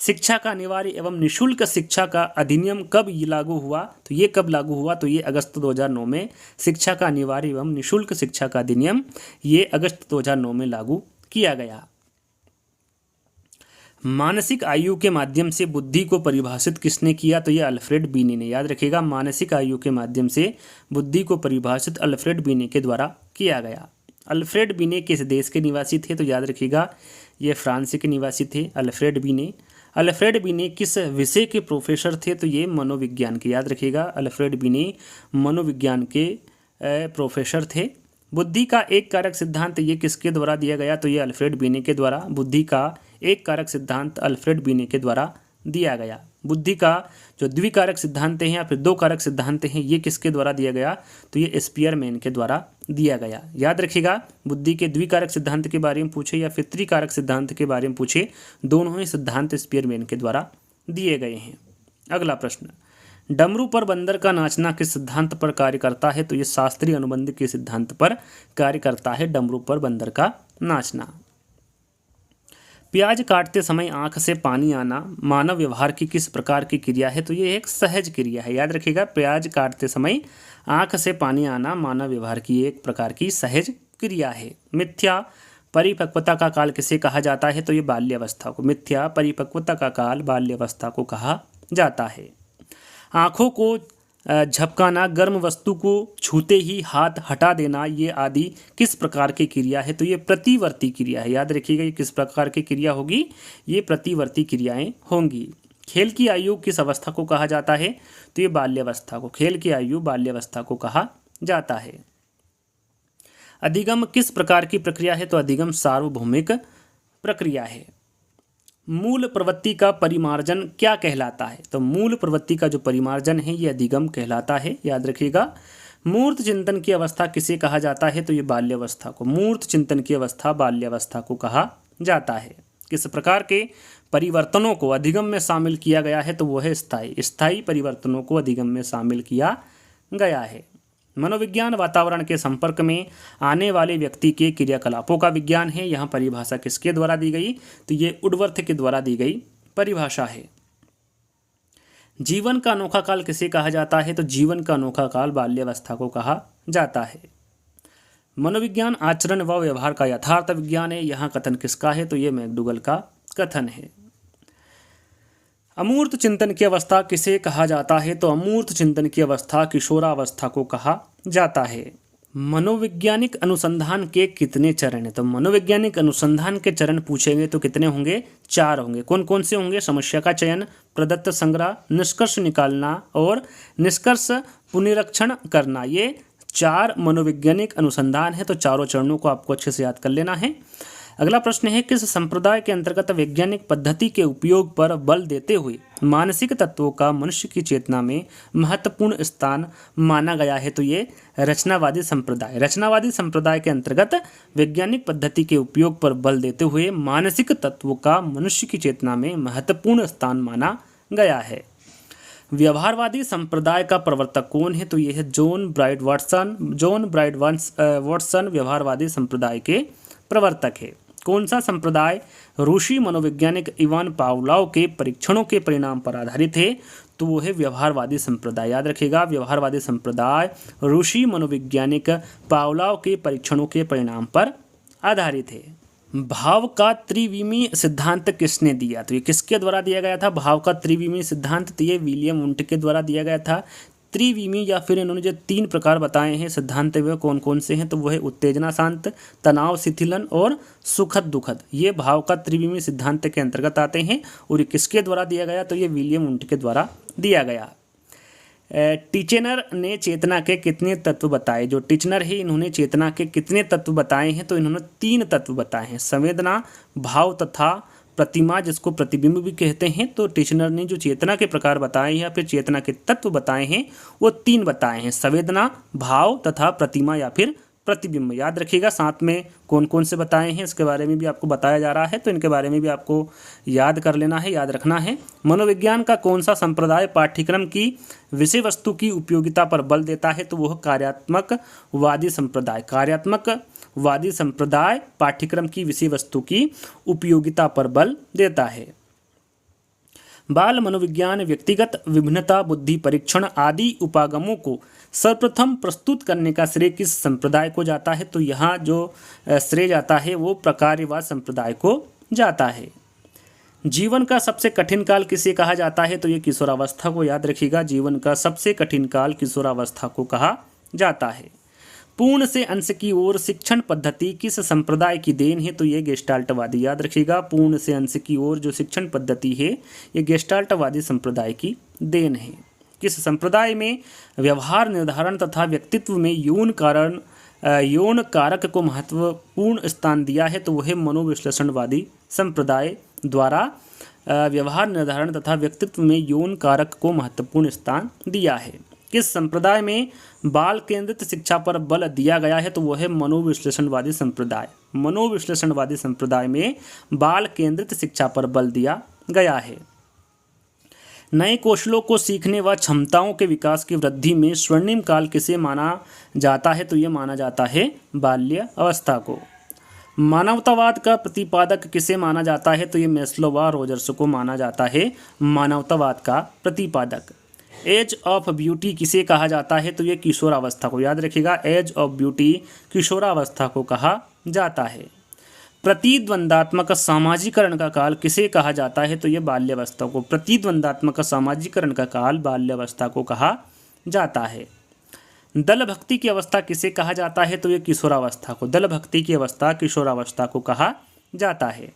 शिक्षा का अनिवार्य एवं निःशुल्क शिक्षा का अधिनियम कब लागू हुआ? तो ये कब लागू हुआ? तो ये अगस्त 2009 में। शिक्षा का अनिवार्य एवं निःशुल्क शिक्षा का अधिनियम ये अगस्त 2009 में लागू किया गया। मानसिक आयु के माध्यम से बुद्धि को परिभाषित किसने किया? तो ये अल्फ्रेड बीने ने। याद रखिएगा, मानसिक आयु के माध्यम से बुद्धि को परिभाषित अल्फ्रेड बीने के द्वारा किया गया। अल्फ्रेड बीने किस देश के निवासी थे? तो याद रखिएगा ये फ्रांस के निवासी थे अल्फ्रेड बीने। अल्फ्रेड बीने किस विषय के प्रोफेसर थे? तो ये मनोविज्ञान के। याद रखिएगा, अल्फ्रेड बीने मनोविज्ञान के प्रोफेसर थे। बुद्धि का एक कारक सिद्धांत ये किसके द्वारा दिया गया? तो ये अल्फ्रेड बीने के द्वारा। बुद्धि का एक कारक सिद्धांत अल्फ्रेड बीने के द्वारा दिया गया। बुद्धि का जो द्विकारक सिद्धांत हैं या फिर 2 कारक सिद्धांत हैं ये किसके द्वारा दिया गया? तो ये स्पीयरमैन के द्वारा दिया गया। याद रखिएगा, बुद्धि के द्विकारक सिद्धांत के बारे में पूछे या फिर त्रिकारक सिद्धांत के बारे में पूछे, दोनों ही सिद्धांत स्पीयरमैन के द्वारा दिए गए हैं। अगला प्रश्न, डमरू पर बंदर का नाचना किस सिद्धांत पर कार्य करता है? तो ये शास्त्रीय अनुबंध के सिद्धांत पर कार्य करता है, डमरू पर बंदर का नाचना। प्याज काटते समय आंख से पानी आना मानव व्यवहार की किस प्रकार की क्रिया है? तो ये एक सहज क्रिया है। याद रखिएगा, प्याज काटते समय आंख से पानी आना मानव व्यवहार की एक प्रकार की सहज क्रिया है। मिथ्या परिपक्वता का काल किसे कहा जाता है? तो ये बाल्यावस्था को, मिथ्या परिपक्वता का काल बाल्यावस्था को कहा जाता है। आँखों को झपकाना, गर्म वस्तु को छूते ही हाथ हटा देना, ये आदि किस प्रकार की क्रिया है? तो ये प्रतिवर्ती क्रिया है। याद रखिएगा, ये किस प्रकार की क्रिया होगी? ये प्रतिवर्ती क्रियाएं होंगी। खेल की आयु किस अवस्था को कहा जाता है? तो ये बाल्यावस्था को, खेल की आयु बाल्यावस्था को कहा जाता है। अधिगम किस प्रकार की प्रक्रिया है? तो अधिगम सार्वभौमिक प्रक्रिया है। मूल प्रवृत्ति का परिमार्जन क्या कहलाता है? तो मूल प्रवृत्ति का जो परिमार्जन है ये अधिगम कहलाता है। याद रखिएगा, मूर्त चिंतन की अवस्था किसे कहा जाता है? तो ये बाल्यावस्था को, मूर्त चिंतन की अवस्था बाल्यावस्था को कहा जाता है। किस प्रकार के परिवर्तनों को अधिगम में शामिल किया गया है? तो वो है स्थायी, स्थायी परिवर्तनों को अधिगम में शामिल किया गया है। मनोविज्ञान वातावरण के संपर्क में आने वाले व्यक्ति के क्रियाकलापों का विज्ञान है। यहाँ परिभाषा किसके द्वारा दी गई? तो ये वुडवर्थ के द्वारा दी गई परिभाषा है। जीवन का अनोखा काल किसे कहा जाता है? तो जीवन का अनोखा काल बाल्यावस्था को कहा जाता है। मनोविज्ञान आचरण व व्यवहार का यथार्थ विज्ञान है। यहाँ कथन किसका है? तो ये मैकडूगल का कथन है। अमूर्त चिंतन की अवस्था किसे कहा जाता है? तो अमूर्त चिंतन की अवस्था किशोरावस्था को कहा जाता है। मनोवैज्ञानिक अनुसंधान के कितने चरण हैं? तो मनोवैज्ञानिक अनुसंधान के चरण पूछेंगे तो कितने होंगे? 4 होंगे। कौन कौन से होंगे? समस्या का चयन, प्रदत्त संग्रह, निष्कर्ष निकालना और निष्कर्ष पुनरीक्षण करना। ये 4 मनोवैज्ञानिक अनुसंधान है। तो चारों चरणों को आपको अच्छे से याद कर लेना है। अगला प्रश्न है, किस संप्रदाय के अंतर्गत वैज्ञानिक पद्धति के उपयोग पर बल देते हुए मानसिक तत्वों का मनुष्य की चेतना में महत्वपूर्ण स्थान माना गया है? तो ये रचनावादी संप्रदाय, रचनावादी संप्रदाय के अंतर्गत वैज्ञानिक पद्धति के उपयोग पर बल देते हुए मानसिक तत्वों का मनुष्य की चेतना में महत्वपूर्ण स्थान माना गया है। व्यवहारवादी संप्रदाय का प्रवर्तक कौन है? तो ये है John Broadus Watson. John Broadus Watson व्यवहारवादी संप्रदाय के प्रवर्तक है। कौन सा संप्रदाय रूसी मनोवैज्ञानिक इवान पावलोव के परीक्षणों के परिणाम पर आधारित है? तो वो है व्यवहारवादी संप्रदाय। याद रखिएगा, व्यवहारवादी संप्रदाय रूसी मनोवैज्ञानिक पावलोव के परीक्षणों के परिणाम पर आधारित है। भाव का त्रिविमीय सिद्धांत किसने दिया? तो ये किसके द्वारा दिया गया था? भाव का त्रिविमीय सिद्धांत तो ये विलियम वुंट के द्वारा दिया गया था। त्रिविमी या फिर इन्होंने जो 3 प्रकार बताए हैं सिद्धांत, वे कौन कौन से हैं? तो वो है उत्तेजना शांत, तनाव शिथिलन और सुखद दुखद। ये भाव का त्रिविमी सिद्धांत के अंतर्गत आते हैं। और ये किसके द्वारा दिया गया? तो ये विलियम वुंट के द्वारा दिया गया। टिचनर ने चेतना के कितने तत्व बताए? जो टिचनर है इन्होंने चेतना के कितने तत्व बताए हैं? तो इन्होंने 3 तत्व बताए हैं, संवेदना, भाव तथा प्रतिमा, जिसको प्रतिबिंब भी कहते हैं। तो टिचनर ने जो चेतना के प्रकार बताए हैं या फिर चेतना के तत्व बताए हैं वो 3 बताए हैं, संवेदना, भाव तथा प्रतिमा या फिर प्रतिबिंब। याद रखिएगा, साथ में कौन कौन से बताए हैं इसके बारे में भी आपको बताया जा रहा है, तो इनके बारे में भी आपको याद कर लेना है, याद रखना है। मनोविज्ञान का कौन सा संप्रदाय पाठ्यक्रम की विषय वस्तु की उपयोगिता पर बल देता है? तो वह कार्यात्मकवादी संप्रदाय। कार्यात्मकवादी संप्रदाय पाठ्यक्रम की विषय वस्तु की उपयोगिता पर बल देता है। बाल मनोविज्ञान व्यक्तिगत विभिन्नता, बुद्धि परीक्षण आदि उपागमों को सर्वप्रथम प्रस्तुत करने का श्रेय किस संप्रदाय को जाता है? तो यहाँ जो श्रेय जाता है वो प्रकार्यवाद संप्रदाय को जाता है। जीवन का सबसे कठिन काल किसे कहा जाता है? तो ये किशोरावस्था को। याद रखिएगा, जीवन का सबसे कठिन काल किशोरावस्था को कहा जाता है। पूर्ण से अंश की ओर शिक्षण पद्धति किस संप्रदाय की देन है? तो ये गेस्टाल्टवादी। याद रखिएगा, पूर्ण से अंश की ओर जो शिक्षण पद्धति है ये गेस्टाल्टवादी संप्रदाय की देन है। किस संप्रदाय में व्यवहार निर्धारण तथा व्यक्तित्व में यौन कारक को महत्वपूर्ण स्थान दिया है? तो वह मनोविश्लेषणवादी संप्रदाय द्वारा व्यवहार निर्धारण तथा व्यक्तित्व में यौन कारक को महत्वपूर्ण स्थान दिया है। किस संप्रदाय में बाल केंद्रित शिक्षा पर बल दिया गया है? तो वो है मनोविश्लेषणवादी संप्रदाय। मनोविश्लेषणवादी संप्रदाय में बाल केंद्रित शिक्षा पर बल दिया गया है। नए कौशलों को सीखने व क्षमताओं के विकास की वृद्धि में स्वर्णिम काल किसे माना जाता है? तो ये माना जाता है बाल्य अवस्था को। मानवतावाद का प्रतिपादक किसे माना जाता है? तो ये मैस्लो व रोजर्स को माना जाता है मानवतावाद का प्रतिपादक। एज ऑफ ब्यूटी किसे कहा जाता है? तो ये किशोरावस्था को। याद रखिएगा, एज ऑफ ब्यूटी किशोरावस्था को कहा जाता है। प्रतिद्वंदात्मक सामाजिकरण का काल किसे कहा जाता है? तो ये बाल्यावस्था को। प्रतिद्वंदात्मक सामाजिकरण का काल बाल्यावस्था को कहा जाता है। दल भक्ति की अवस्था किसे कहा जाता है? तो ये किशोरावस्था को। दल भक्ति की अवस्था किशोरावस्था को कहा जाता है।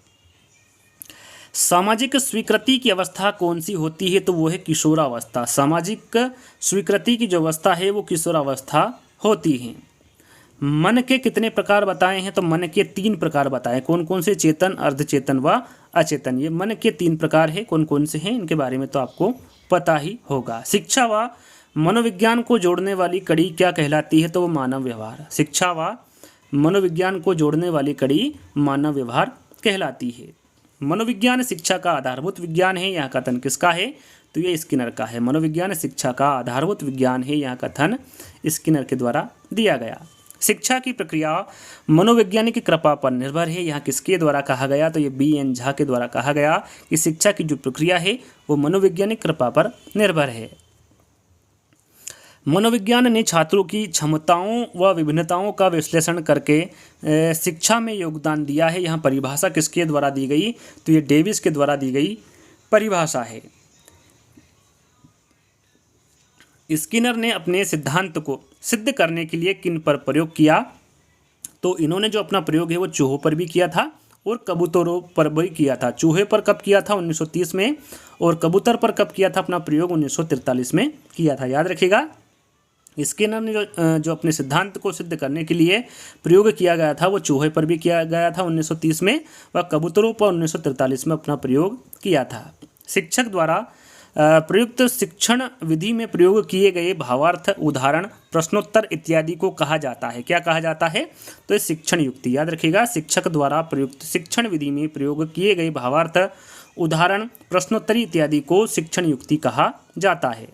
सामाजिक स्वीकृति की अवस्था कौन सी होती है? तो वो है किशोरावस्था। सामाजिक स्वीकृति की जो अवस्था है वो किशोरावस्था होती है। मन के कितने प्रकार बताए हैं? तो मन के 3 प्रकार बताए। कौन कौन से? चेतन, अर्धचेतन व अचेतन। ये मन के 3 प्रकार है। कौन कौन से हैं इनके बारे में तो आपको पता ही होगा। शिक्षा व मनोविज्ञान को जोड़ने वाली कड़ी क्या कहलाती है? तो वो मानव व्यवहार। शिक्षा व मनोविज्ञान को जोड़ने वाली कड़ी मानव व्यवहार कहलाती है। मनोविज्ञान शिक्षा का आधारभूत विज्ञान है, यह कथन किसका है? तो ये स्किनर का है। मनोविज्ञान शिक्षा का आधारभूत विज्ञान है, यह कथन स्किनर के द्वारा दिया गया। शिक्षा की प्रक्रिया मनोवैज्ञानिक की कृपा पर निर्भर है, यहाँ किसके द्वारा कहा गया? तो ये B.N. झा के द्वारा कहा गया कि शिक्षा की जो प्रक्रिया है वो मनोवैज्ञानिक कृपा पर निर्भर है। मनोविज्ञान ने छात्रों की क्षमताओं व विभिन्नताओं का विश्लेषण करके शिक्षा में योगदान दिया है। यहाँ परिभाषा किसके द्वारा दी गई? तो ये डेविस के द्वारा दी गई परिभाषा है। स्किनर ने अपने सिद्धांत को सिद्ध करने के लिए किन पर प्रयोग किया? तो इन्होंने जो अपना प्रयोग है वो चूहों पर भी किया था और कबूतरों पर भी किया था। चूहे पर कब किया था? 1930 में। और कबूतर पर कब किया था अपना प्रयोग? 1943 में किया था। याद रखिएगा, स्किनर ने जो अपने सिद्धांत को सिद्ध करने के लिए प्रयोग किया गया था वो चूहे पर भी किया गया था 1930 में, व कबूतरों पर 1943 में अपना प्रयोग किया था। शिक्षक द्वारा प्रयुक्त शिक्षण विधि में प्रयोग किए गए भावार्थ, उदाहरण, प्रश्नोत्तर इत्यादि को कहा जाता है। क्या कहा जाता है? तो ये शिक्षण युक्ति। याद रखिएगा, शिक्षक द्वारा प्रयुक्त शिक्षण विधि में प्रयोग किए गए भावार्थ, उदाहरण, प्रश्नोत्तरी इत्यादि को शिक्षण युक्ति कहा जाता है।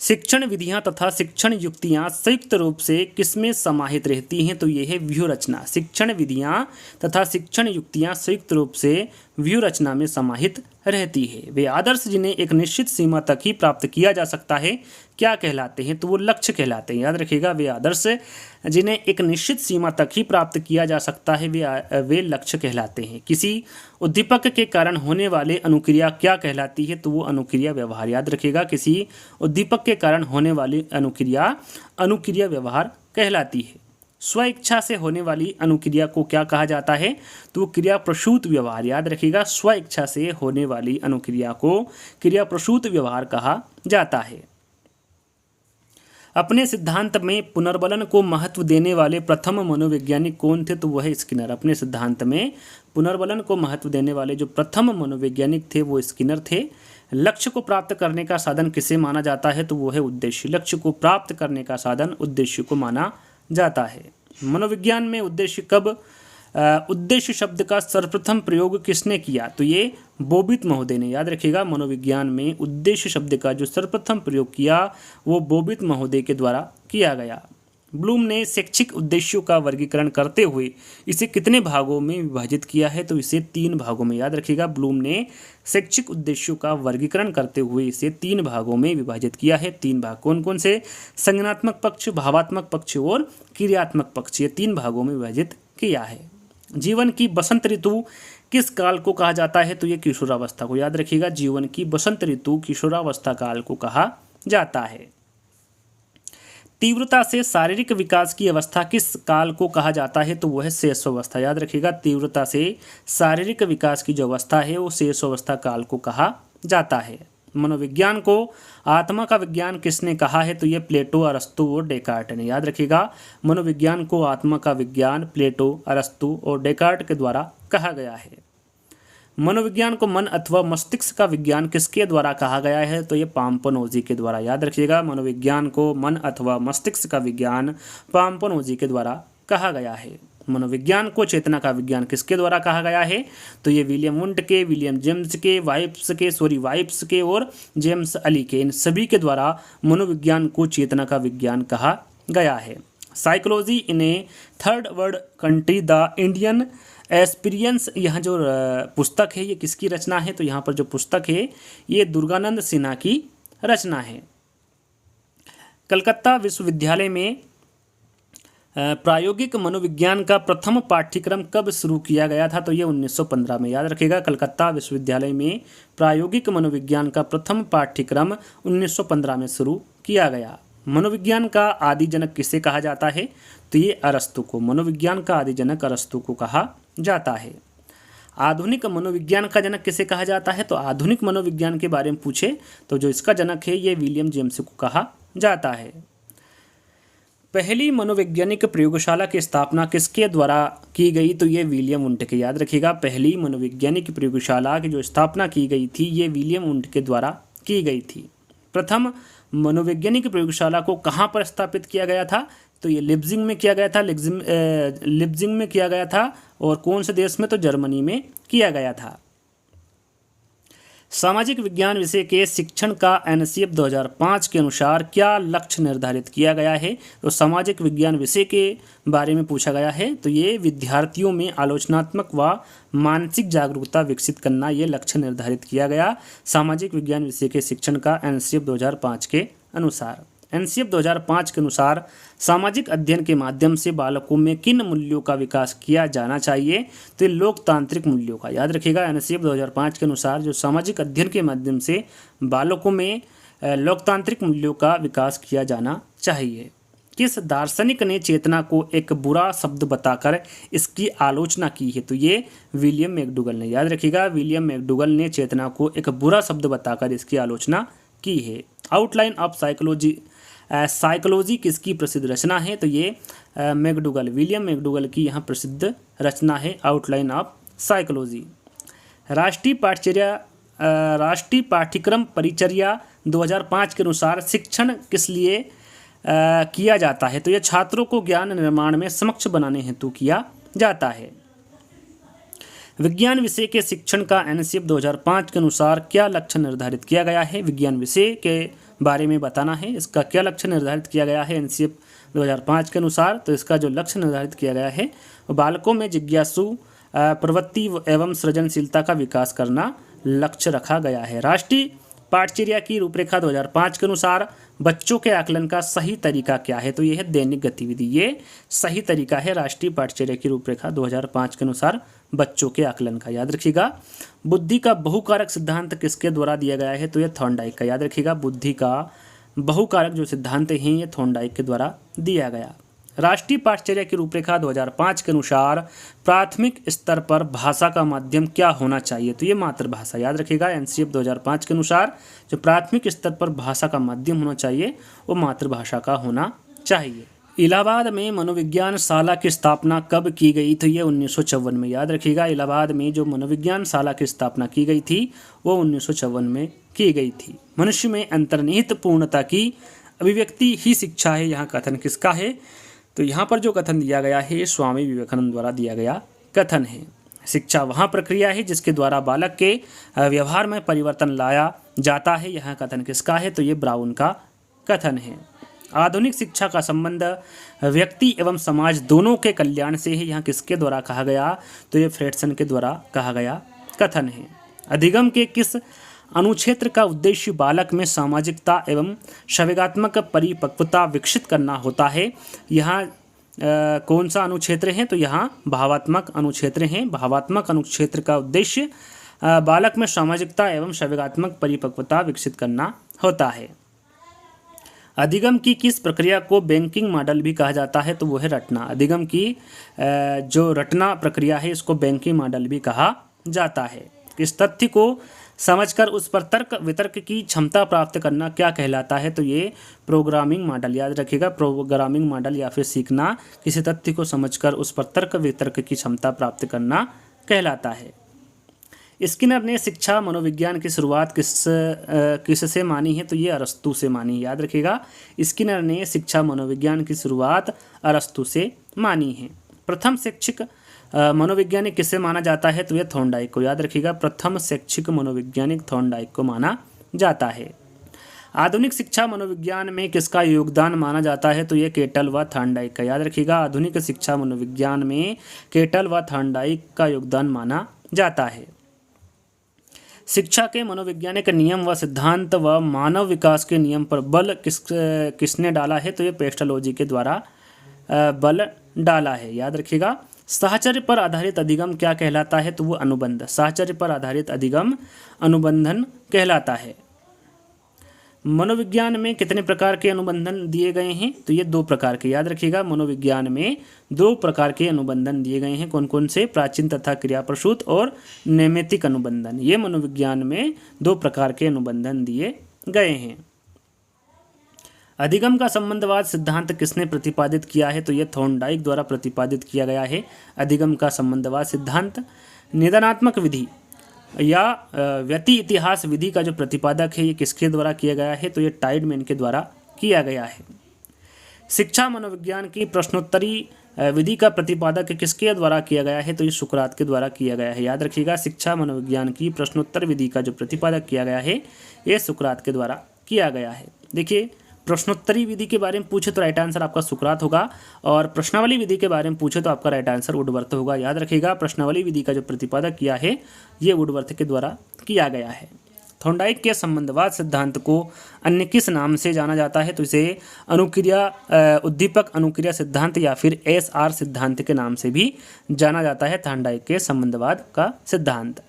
शिक्षण विधियां तथा शिक्षण युक्तियां संयुक्त रूप से किसमें समाहित रहती हैं? तो ये है व्यूह रचना। शिक्षण विधियां तथा शिक्षण युक्तियां संयुक्त रूप से व्यूह रचना में समाहित रहती है। वे आदर्श जिन्हें एक निश्चित सीमा तक ही प्राप्त किया जा सकता है क्या कहलाते हैं? तो वो लक्ष्य कहलाते हैं। याद रखिएगा, वे आदर्श जिन्हें एक निश्चित सीमा तक ही प्राप्त किया जा सकता है वे लक्ष्य कहलाते हैं। किसी उद्दीपक के कारण होने वाले अनुक्रिया क्या कहलाती है? तो वो अनुक्रिया व्यवहार। याद रखिएगा, किसी उद्दीपक के कारण होने वाली अनुक्रिया व्यवहार कहलाती है। स्व इच्छा से होने वाली अनुक्रिया को क्या कहा जाता है? तो क्रिया प्रसूत व्यवहार। याद रखिएगा, स्व इच्छा से होने वाली अनुक्रिया को क्रिया प्रसूत व्यवहार कहा जाता है। अपने सिद्धांत में पुनर्बलन को महत्व देने वाले प्रथम मनोवैज्ञानिक कौन थे? तो वह स्किनर। अपने सिद्धांत में पुनर्बलन को महत्व देने वाले जो प्रथम मनोवैज्ञानिक थे वो स्किनर थे। लक्ष्य को प्राप्त करने का साधन किसे माना जाता है? तो वो है उद्देश्य। लक्ष्य को प्राप्त करने का साधन उद्देश्य को माना जाता है। मनोविज्ञान में उद्देश्य शब्द का सर्वप्रथम प्रयोग किसने किया? तो ये बोबित महोदय ने। याद रखिएगा, मनोविज्ञान में उद्देश्य शब्द का जो सर्वप्रथम प्रयोग किया वो बोबित महोदय के द्वारा किया गया। ब्लूम ने शैक्षिक उद्देश्यों का वर्गीकरण करते हुए इसे कितने भागों में विभाजित किया है? तो इसे 3 भागों में। याद रखिएगा, ब्लूम ने शैक्षिक उद्देश्यों का वर्गीकरण करते हुए इसे 3 भागों में विभाजित किया है। 3 भाग कौन कौन से? संज्ञानात्मक पक्ष, भावात्मक पक्ष और क्रियात्मक पक्ष। ये 3 भागों में विभाजित किया है। जीवन की बसंत ऋतु किस काल को कहा जाता है? तो ये किशोरावस्था को। याद रखिएगा, जीवन की बसंत ऋतु किशोरावस्था काल को कहा जाता है। तीव्रता से शारीरिक विकास की अवस्था किस काल को कहा जाता है? तो वह है शैशवावस्था। याद रखिएगा, तीव्रता से शारीरिक विकास की जो अवस्था है वो शैशवावस्था काल को कहा जाता है। मनोविज्ञान को आत्मा का विज्ञान किसने कहा है? तो ये प्लेटो, अरस्तु और डेकार्ट ने। याद रखिएगा, मनोविज्ञान को आत्मा का विज्ञान प्लेटो, अरस्तु और डेकार्ट के द्वारा कहा गया है। मनोविज्ञान को मन अथवा मस्तिष्क का विज्ञान किसके द्वारा कहा गया है? तो ये पाम्पनोजी के द्वारा। याद रखिएगा, मनोविज्ञान को मन अथवा मस्तिष्क का विज्ञान पाम्पनोजी के द्वारा कहा गया है। मनोविज्ञान को चेतना का विज्ञान किसके द्वारा कहा गया है? तो ये विलियम वुंट के, विलियम जेम्स के, वाइप्स के और जेम्स अली के, इन सभी के द्वारा मनोविज्ञान को चेतना का विज्ञान कहा गया है। Psychology in A third world country the Indian experience, यह जो पुस्तक है ये किसकी रचना है? तो यहाँ पर जो पुस्तक है ये दुर्गानंद सिन्हा की रचना है। कलकत्ता विश्वविद्यालय में प्रायोगिक मनोविज्ञान का प्रथम पाठ्यक्रम कब शुरू किया गया था? तो ये 1915 में। याद रखिएगा, कलकत्ता विश्वविद्यालय में प्रायोगिक मनोविज्ञान का प्रथम पाठ्यक्रम 1915 में शुरू किया गया। मनोविज्ञान का आदि जनक किसे कहा जाता है? तो ये अरस्तु को, मनोविज्ञान का आदि जनक अरस्तु को कहा जाता है। आधुनिक मनोविज्ञान का जनक किसे कहा जाता है? तो आधुनिक मनोविज्ञान के बारे में पूछे तो जो इसका जनक है ये विलियम जेम्स को कहा जाता है। पहली मनोवैज्ञानिक प्रयोगशाला की स्थापना किसके द्वारा की गई? तो ये विलियम वुंट के। याद रखिएगा, पहली मनोवैज्ञानिक प्रयोगशाला की जो स्थापना की गई थी ये विलियम वुंट के द्वारा की गई थी। प्रथम मनोवैज्ञानिक प्रयोगशाला को कहाँ पर स्थापित किया गया था? तो ये लिप्जिंग में किया गया था, लिप्जिंग में किया गया था। और कौन से देश में? तो जर्मनी में किया गया था। सामाजिक विज्ञान विषय के शिक्षण का एनसीएफ 2005 के अनुसार क्या लक्ष्य निर्धारित किया गया है? तो सामाजिक विज्ञान विषय के बारे में पूछा गया है तो ये विद्यार्थियों में आलोचनात्मक व मानसिक जागरूकता विकसित करना, ये लक्ष्य निर्धारित किया गया सामाजिक विज्ञान विषय के शिक्षण का एनसीएफ 2005 के अनुसार। एनसीएफ 2005 के अनुसार सामाजिक अध्ययन के माध्यम से बालकों में किन मूल्यों का विकास किया जाना चाहिए? तो लोकतांत्रिक मूल्यों का। याद रखिएगा, एनसीएफ 2005 के अनुसार जो सामाजिक अध्ययन के माध्यम से बालकों में लोकतांत्रिक मूल्यों का विकास किया जाना चाहिए। किस दार्शनिक ने चेतना को एक बुरा शब्द बताकर इसकी आलोचना की है? तो ये विलियम मैकडूगल ने। याद रखिएगा, विलियम मैकडूगल ने चेतना को एक बुरा शब्द बताकर इसकी आलोचना की है। आउटलाइन ऑफ साइकोलॉजी किसकी प्रसिद्ध रचना है? तो ये मैकडूगल, विलियम मैकडूगल की यहाँ प्रसिद्ध रचना है आउटलाइन ऑफ साइकोलॉजी। राष्ट्रीय पाठ्यक्रम परिचर्या 2005 के अनुसार शिक्षण किस लिए किया जाता है? तो यह छात्रों को ज्ञान निर्माण में सक्षम बनाने हेतु किया जाता है। विज्ञान विषय के शिक्षण का एनसीएफ 2005 के अनुसार क्या लक्ष्य निर्धारित किया गया है? विज्ञान विषय के बारे में बताना है, इसका क्या लक्ष्य निर्धारित किया गया है एनसीएफ 2005 के अनुसार। तो इसका जो लक्ष्य निर्धारित किया गया है बालकों में जिज्ञासु प्रवृत्ति एवं सृजनशीलता का विकास करना लक्ष्य रखा गया है। राष्ट्रीय पाठचर्या की रूपरेखा 2005 के अनुसार बच्चों के आकलन का सही तरीका क्या है? तो ये है दैनिक गतिविधि, ये सही तरीका है राष्ट्रीय पाठचर्या की रूपरेखा 2005 के अनुसार बच्चों के आकलन का। याद रखिएगा, बुद्धि का बहुकारक सिद्धांत किसके द्वारा दिया गया है? तो ये थॉर्नडाइक का। याद रखिएगा, बुद्धि का बहुकारक जो सिद्धांत हैं ये थॉर्नडाइक के द्वारा दिया गया। राष्ट्रीय पाठचर्या की रूपरेखा 2005 के अनुसार प्राथमिक स्तर पर भाषा का माध्यम क्या होना चाहिए? तो ये मातृभाषा। याद रखिएगा, एनसीएफ 2005 के अनुसार जो प्राथमिक स्तर पर भाषा का माध्यम होना चाहिए वो मातृभाषा का होना चाहिए। इलाहाबाद में मनोविज्ञान शाला की स्थापना कब की गई? तो ये 1954 में। याद रखिएगा, इलाहाबाद में जो मनोविज्ञान शाला की स्थापना की गई थी वो 1954 में की गई थी। मनुष्य में अंतर्निहित पूर्णता की अभिव्यक्ति ही शिक्षा है, यहाँ कथन किसका है? तो यहाँ पर जो कथन दिया गया है स्वामी विवेकानंद द्वारा दिया गया कथन है। शिक्षा वहाँ प्रक्रिया है जिसके द्वारा बालक के व्यवहार में परिवर्तन लाया जाता है, यहाँ कथन किसका है? तो ये ब्राउन का कथन है। आधुनिक शिक्षा का संबंध व्यक्ति एवं समाज दोनों के कल्याण से है, यहाँ किसके द्वारा कहा गया? तो ये फ्रेडसन के द्वारा कहा गया कथन है। अधिगम के किस अनुक्षेत्र का उद्देश्य बालक में सामाजिकता एवं संवेगात्मक परिपक्वता विकसित करना होता है? यहाँ कौन सा अनुक्षेत्र है? तो यहाँ भावात्मक अनुक्षेत्र हैं। भावात्मक अनुक्षेत्र का उद्देश्य बालक में सामाजिकता एवं संवेगात्मक परिपक्वता विकसित करना होता है। अधिगम की किस प्रक्रिया को बैंकिंग मॉडल भी कहा जाता है? तो वो है रटना। अधिगम की जो रटना प्रक्रिया है इसको बैंकिंग मॉडल भी कहा जाता है। इस तथ्य को समझकर उस पर तर्क वितर्क की क्षमता प्राप्त करना क्या कहलाता है? तो ये प्रोग्रामिंग मॉडल। याद रखिएगा, प्रोग्रामिंग मॉडल या फिर सीखना किसी तथ्य को समझकर उस पर तर्क वितर्क की क्षमता प्राप्त करना कहलाता है। स्किनर ने शिक्षा मनोविज्ञान की शुरुआत किससे मानी है? तो ये अरस्तू से मानी है, याद रखिएगा। स्किनर ने शिक्षा मनोविज्ञान की शुरुआत अरस्तू से मानी है। प्रथम शैक्षिक मनोवैज्ञानिक किससे माना जाता है? तो यह थॉर्नडाइक को, याद रखिएगा। प्रथम शैक्षिक मनोवैज्ञानिक थॉर्नडाइक को माना जाता है। आधुनिक शिक्षा मनोविज्ञान में किसका योगदान माना जाता है? तो यह केटल व थॉर्नडाइक का, याद रखिएगा। आधुनिक शिक्षा मनोविज्ञान में केटल व थॉर्नडाइक का योगदान माना जाता है। शिक्षा के मनोवैज्ञानिक नियम व सिद्धांत व मानव विकास के नियम पर बल किसने डाला है? तो ये पेस्टोलॉजी के द्वारा बल डाला है, याद रखिएगा। साहचर्य पर आधारित अधिगम क्या कहलाता है? तो वो अनुबंध। साहचर्य पर आधारित अधिगम अनुबंधन कहलाता है। मनोविज्ञान में कितने प्रकार के अनुबंधन दिए गए हैं? तो ये 2 प्रकार के, याद रखिएगा। मनोविज्ञान में 2 प्रकार के अनुबंधन दिए गए हैं। कौन कौन से? प्राचीन तथा क्रियाप्रसूत और नैमित्तिक अनुबंधन। ये मनोविज्ञान में 2 प्रकार के अनुबंधन दिए गए हैं। अधिगम का संबंधवाद सिद्धांत किसने प्रतिपादित किया है? तो यह थॉर्नडाइक द्वारा प्रतिपादित किया गया है। अधिगम का संबंधवाद सिद्धांत। निदानात्मक विधि या व्यति इतिहास विधि का जो प्रतिपादक है ये किसके द्वारा किया गया है? तो ये टाइडमैन के द्वारा किया गया है। शिक्षा मनोविज्ञान की प्रश्नोत्तरी विधि का प्रतिपादक किसके द्वारा किया गया है? तो ये सुकरात के द्वारा किया गया है, याद रखिएगा। शिक्षा मनोविज्ञान की प्रश्नोत्तर विधि का जो प्रतिपादक किया गया है ये सुकरात के द्वारा किया गया है। देखिए, प्रश्नोत्तरी विधि के बारे में पूछे तो राइट आंसर आपका सुकरात होगा, और प्रश्नावली विधि के बारे में पूछे तो आपका राइट आंसर वुडवर्थ होगा, याद रखिएगा। प्रश्नावली विधि का जो प्रतिपादक किया है ये वुडवर्थ के द्वारा किया गया है। थॉर्नडाइक के संबंधवाद सिद्धांत को अन्य किस नाम से जाना जाता है? तो इसे अनुक्रिया उद्दीपक अनुक्रिया सिद्धांत या फिर SR सिद्धांत के नाम से भी जाना जाता है। थॉर्नडाइक के संबंधवाद का सिद्धांत।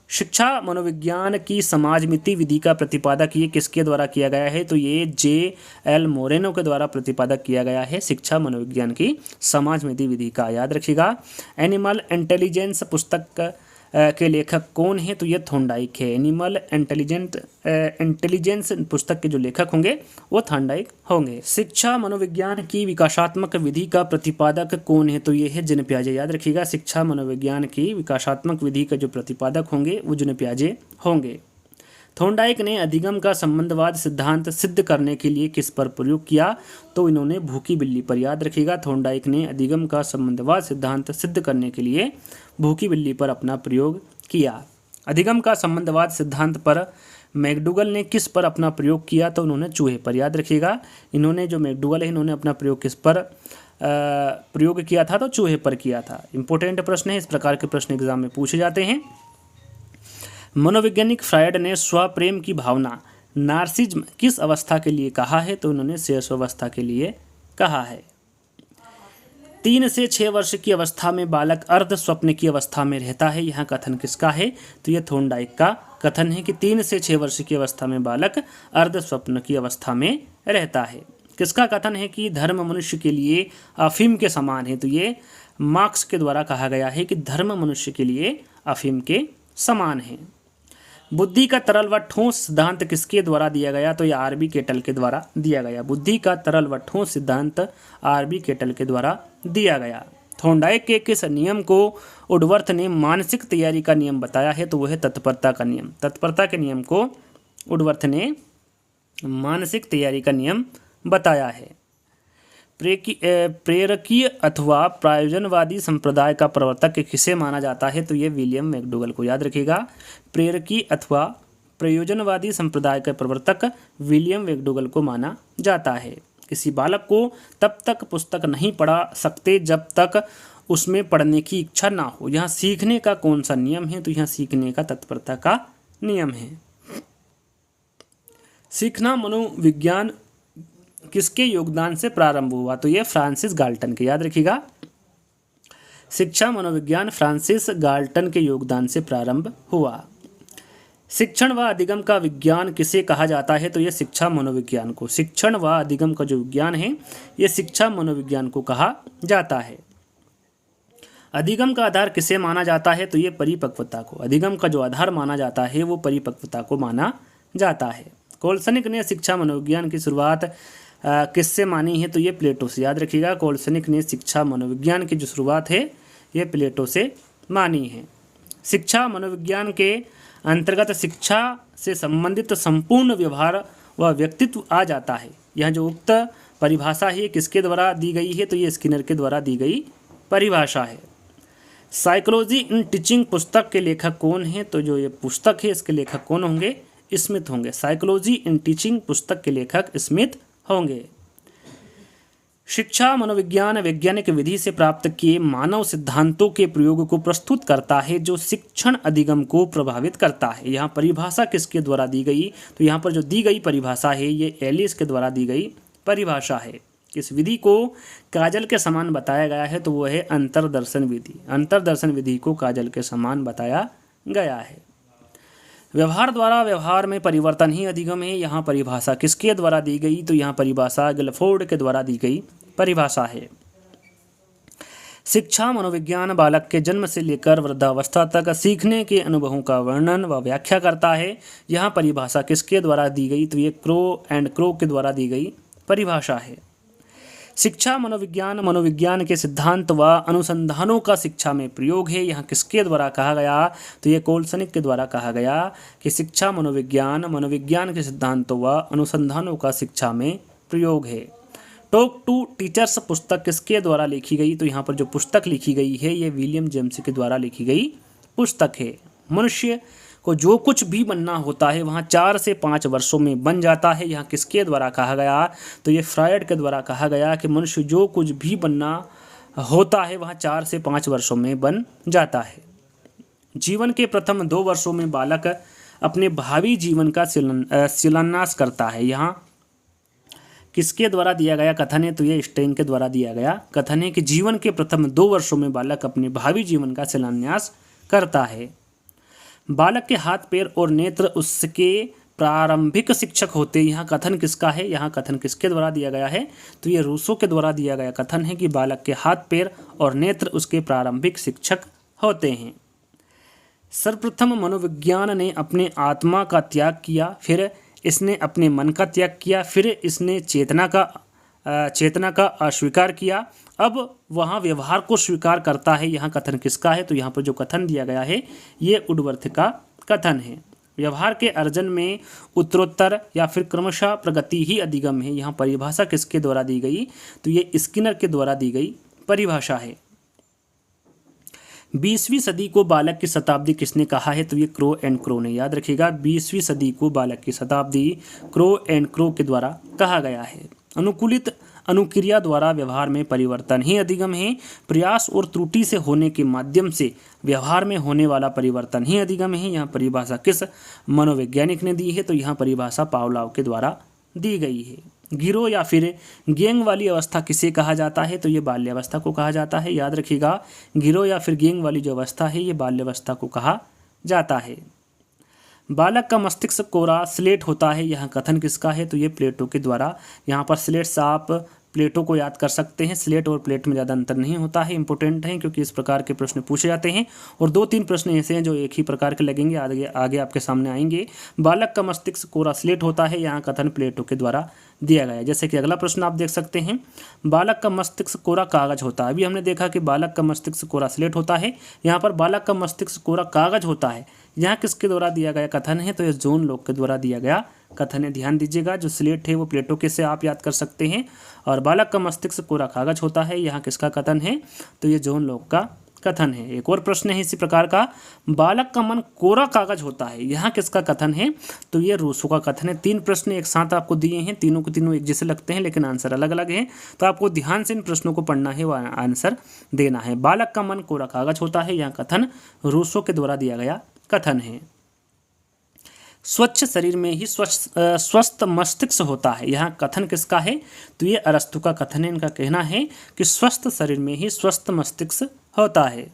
शिक्षा मनोविज्ञान की समाजमिति विधि का प्रतिपादक ये किसके द्वारा किया गया है? तो ये J.L. मोरेनो के द्वारा प्रतिपादक किया गया है शिक्षा मनोविज्ञान की समाजमिति विधि का, याद रखिएगा। एनिमल इंटेलिजेंस पुस्तक के लेखक कौन है? तो ये थॉर्नडाइक है। एनिमल इंटेलिजेंस पुस्तक के जो लेखक होंगे वो थॉर्नडाइक होंगे। शिक्षा मनोविज्ञान की विकासात्मक विधि का प्रतिपादक कौन है? तो ये है जीन पियाजे, याद रखिएगा। शिक्षा मनोविज्ञान की विकासात्मक विधि का जो प्रतिपादक होंगे वो जीन पियाजे होंगे। थॉर्नडाइक ने अधिगम का संबंधवाद सिद्धांत सिद्ध करने के लिए किस पर प्रयोग किया? तो इन्होंने भूखी बिल्ली पर, याद रखिएगा। थॉर्नडाइक ने अधिगम का संबंधवाद सिद्धांत सिद्ध करने के लिए भूखी बिल्ली पर अपना प्रयोग किया। अधिगम का संबंधवाद सिद्धांत पर मैकडूगल ने किस पर अपना प्रयोग किया? तो उन्होंने चूहे पर, याद रखिएगा। इन्होंने जो मैकडूगल है इन्होंने अपना प्रयोग किस पर प्रयोग किया था? तो चूहे पर किया था। इंपॉर्टेंट प्रश्न है, इस प्रकार के प्रश्न एग्जाम में पूछे जाते हैं। मनोवैज्ञानिक फ्रायड ने स्वप्रेम की भावना नार्सिज्म किस अवस्था के लिए कहा है? तो उन्होंने शैशवावस्था के लिए कहा है। 3 से 6 वर्ष की अवस्था में बालक अर्ध स्वप्न की अवस्था में रहता है, यह कथन किसका है? तो यह थॉर्नडाइक का कथन है कि 3 से 6 वर्ष की अवस्था में बालक अर्ध स्वप्न की अवस्था में रहता है। किसका कथन है कि धर्म मनुष्य के लिए अफीम के समान है? तो ये मार्क्स के द्वारा कहा गया है कि धर्म मनुष्य के लिए अफीम के समान है। बुद्धि का तरल व ठोस सिद्धांत किसके द्वारा दिया गया? तो यह R.B. केटल के द्वारा दिया गया। बुद्धि का तरल व ठोस सिद्धांत R.B. केटल के द्वारा दिया गया। थॉर्नडाइक के किस नियम को वुडवर्थ ने मानसिक तैयारी का नियम बताया है? तो वह है तत्परता का नियम। तत्परता के नियम को वुडवर्थ ने मानसिक तैयारी का नियम बताया है। प्रेरकीय अथवा प्रयोजनवादी संप्रदाय का प्रवर्तक किसे माना जाता है? तो ये विलियम मैकडूगल को, याद रखिएगा। प्रेरकीय अथवा प्रयोजनवादी संप्रदाय का प्रवर्तक विलियम मैकडूगल को माना जाता है। किसी बालक को तब तक पुस्तक नहीं पढ़ा सकते जब तक उसमें पढ़ने की इच्छा ना हो। यहाँ सीखने का कौन सा नियम है? तो यहाँ सीखने का तत्परता का नियम है। सीखना मनोविज्ञान किसके योगदान से प्रारंभ हुआ? तो यह फ्रांसिस गाल्टन के, याद रखिएगा। शिक्षा मनोविज्ञान फ्रांसिस गाल्टन के योगदान से प्रारंभ हुआ। शिक्षण व अधिगम का विज्ञान किसे कहा जाता है? तो यह शिक्षा मनोविज्ञान को। शिक्षण व अधिगम का जो विज्ञान है यह शिक्षा मनोविज्ञान को कहा जाता है। अधिगम का आधार किसे माना जाता है? तो यह परिपक्वता को। अधिगम का जो आधार माना जाता है वो परिपक्वता को माना जाता है। कोलसनिक ने शिक्षा मनोविज्ञान की शुरुआत किससे मानी है? तो ये प्लेटो से, याद रखिएगा। कोलसनिक ने शिक्षा मनोविज्ञान की जो शुरुआत है ये प्लेटो से मानी है। शिक्षा मनोविज्ञान के अंतर्गत शिक्षा से संबंधित संपूर्ण व्यवहार व व्यक्तित्व आ जाता है। यह जो उक्त परिभाषा है किसके द्वारा दी गई है, तो ये स्किनर के द्वारा दी गई परिभाषा है। साइकोलॉजी इन टीचिंग पुस्तक के लेखक कौन हैं, तो जो ये पुस्तक है इसके लेखक कौन होंगे, स्मिथ होंगे। साइकोलॉजी इन टीचिंग पुस्तक के लेखक स्मिथ होंगे। शिक्षा मनोविज्ञान वैज्ञानिक विधि से प्राप्त किए मानव सिद्धांतों के प्रयोग को प्रस्तुत करता है जो शिक्षण अधिगम को प्रभावित करता है। यहाँ परिभाषा किसके द्वारा दी गई, तो यहाँ पर जो दी गई परिभाषा है ये एलिस के द्वारा दी गई परिभाषा है। इस विधि को काजल के समान बताया गया है, तो वो है अंतरदर्शन विधि। अंतरदर्शन विधि को काजल के समान बताया गया है। व्यवहार द्वारा व्यवहार में परिवर्तन ही अधिगम है। यहाँ परिभाषा किसके द्वारा दी गई, तो यहाँ परिभाषा गिलफोर्ड के द्वारा दी गई परिभाषा है। शिक्षा मनोविज्ञान बालक के जन्म से लेकर वृद्धावस्था तक सीखने के अनुभवों का वर्णन व व्याख्या करता है। यहाँ परिभाषा किसके द्वारा दी गई, तो ये क्रो एंड क्रो के द्वारा दी गई परिभाषा है। शिक्षा मनोविज्ञान मनोविज्ञान के सिद्धांत व अनुसंधानों का शिक्षा में प्रयोग है। यहाँ किसके द्वारा कहा गया, तो ये कोल्सनिक के द्वारा कहा गया कि शिक्षा मनोविज्ञान मनोविज्ञान के सिद्धांतों व अनुसंधानों का शिक्षा में प्रयोग है। टॉक टू टीचर्स पुस्तक किसके द्वारा लिखी गई, तो यहाँ पर जो पुस्तक लिखी गई है ये विलियम जेम्स के द्वारा लिखी गई पुस्तक है। मनुष्य को जो कुछ भी बनना होता है वहाँ 4 से 5 वर्षों में बन जाता है। यहाँ किसके द्वारा कहा गया, तो ये फ्रायड के द्वारा कहा गया कि मनुष्य जो कुछ भी बनना होता है वहाँ 4 से 5 वर्षों में बन जाता है। जीवन के प्रथम 2 वर्षों में बालक अपने भावी जीवन का शिलान्यास करता है। यहाँ किसके द्वारा दिया गया कथन है, तो ये स्टेन के द्वारा दिया गया कथन है कि जीवन के प्रथम 2 वर्षों में बालक अपने भावी जीवन का शिलान्यास करता है। बालक के हाथ पैर और नेत्र उसके प्रारंभिक शिक्षक होते हैं। यहाँ कथन किसका है, यहाँ कथन किसके द्वारा दिया गया है, तो ये रूसो के द्वारा दिया गया कथन है कि बालक के हाथ पैर और नेत्र उसके प्रारंभिक शिक्षक होते हैं। सर्वप्रथम मनोविज्ञान ने अपने आत्मा का त्याग किया, फिर इसने अपने मन का त्याग किया, फिर इसने चेतना का अस्वीकार किया, अब वहाँ व्यवहार को स्वीकार करता है। यहाँ कथन किसका है, तो यहाँ पर जो कथन दिया गया है ये वुडवर्थ का कथन है। व्यवहार के अर्जन में उत्तरोत्तर या फिर क्रमशः प्रगति ही अधिगम है। यहाँ परिभाषा किसके द्वारा दी गई, तो ये स्किनर के द्वारा दी गई परिभाषा है। 20वीं सदी को बालक की शताब्दी किसने कहा है, तो ये क्रो एंड क्रो ने। याद रखिएगा 20वीं सदी को बालक की शताब्दी क्रो एंड क्रो के द्वारा कहा गया है। अनुकूलित अनुक्रिया द्वारा व्यवहार में परिवर्तन ही अधिगम है। प्रयास और त्रुटि से होने के माध्यम से व्यवहार में होने वाला परिवर्तन ही अधिगम है। यहाँ परिभाषा किस मनोवैज्ञानिक ने दी है, तो यहाँ परिभाषा पावलोव के द्वारा दी गई है। गिरो या फिर गेंग वाली अवस्था किसे कहा जाता है, तो ये बाल्यावस्था को कहा जाता है। याद रखिएगा गिरो या फिर गेंग वाली जो अवस्था है ये बाल्यावस्था को कहा जाता है। बालक का मस्तिष्क कोरा स्लेट होता है। यहाँ कथन किसका है, तो ये प्लेटो के द्वारा। यहाँ पर स्लेट से आप प्लेटो को याद कर सकते हैं। स्लेट और प्लेट में ज़्यादा अंतर नहीं होता है। इंपॉर्टेंट हैं क्योंकि इस प्रकार के प्रश्न पूछे जाते हैं और 2-3 प्रश्न ऐसे हैं जो एक ही प्रकार के लगेंगे, आगे आपके सामने आएंगे। बालक का मस्तिष्क कोरा स्लेट होता है, यहाँ कथन प्लेटो के द्वारा दिया गया है। जैसे कि अगला प्रश्न आप देख सकते हैं, बालक का मस्तिष्क कोरा कागज होता है। अभी हमने देखा कि बालक का मस्तिष्क कोरा स्लेट होता है, यहाँ पर बालक का मस्तिष्क कोरा कागज होता है। यहाँ किसके द्वारा दिया गया कथन है, तो ये जॉन लॉक के द्वारा दिया गया कथन है। ध्यान दीजिएगा जो स्लेट है वो प्लेटो के से आप याद कर सकते हैं और बालक का मस्तिष्क कोरा कागज होता है, यहाँ किसका कथन है, तो ये जॉन लॉक का कथन है। एक और प्रश्न है इसी प्रकार का, बालक का मन कोरा कागज होता है, यहाँ किसका कथन है, तो ये रूसो का कथन है। 3 प्रश्न एक साथ आपको दिए हैं, तीनों को तीनों एक जैसे लगते हैं लेकिन आंसर अलग अलग है, तो आपको ध्यान से इन प्रश्नों को पढ़ना है व आंसर देना है। बालक का मन कोरा कागज होता है, यहाँ कथन रूसो के द्वारा दिया गया कथन है। स्वच्छ शरीर में ही स्वस्थ मस्तिष्क होता है, यहाँ कथन किसका है, तो ये अरस्तु का कथन है। इनका कहना है कि स्वस्थ शरीर में ही स्वस्थ मस्तिष्क होता है।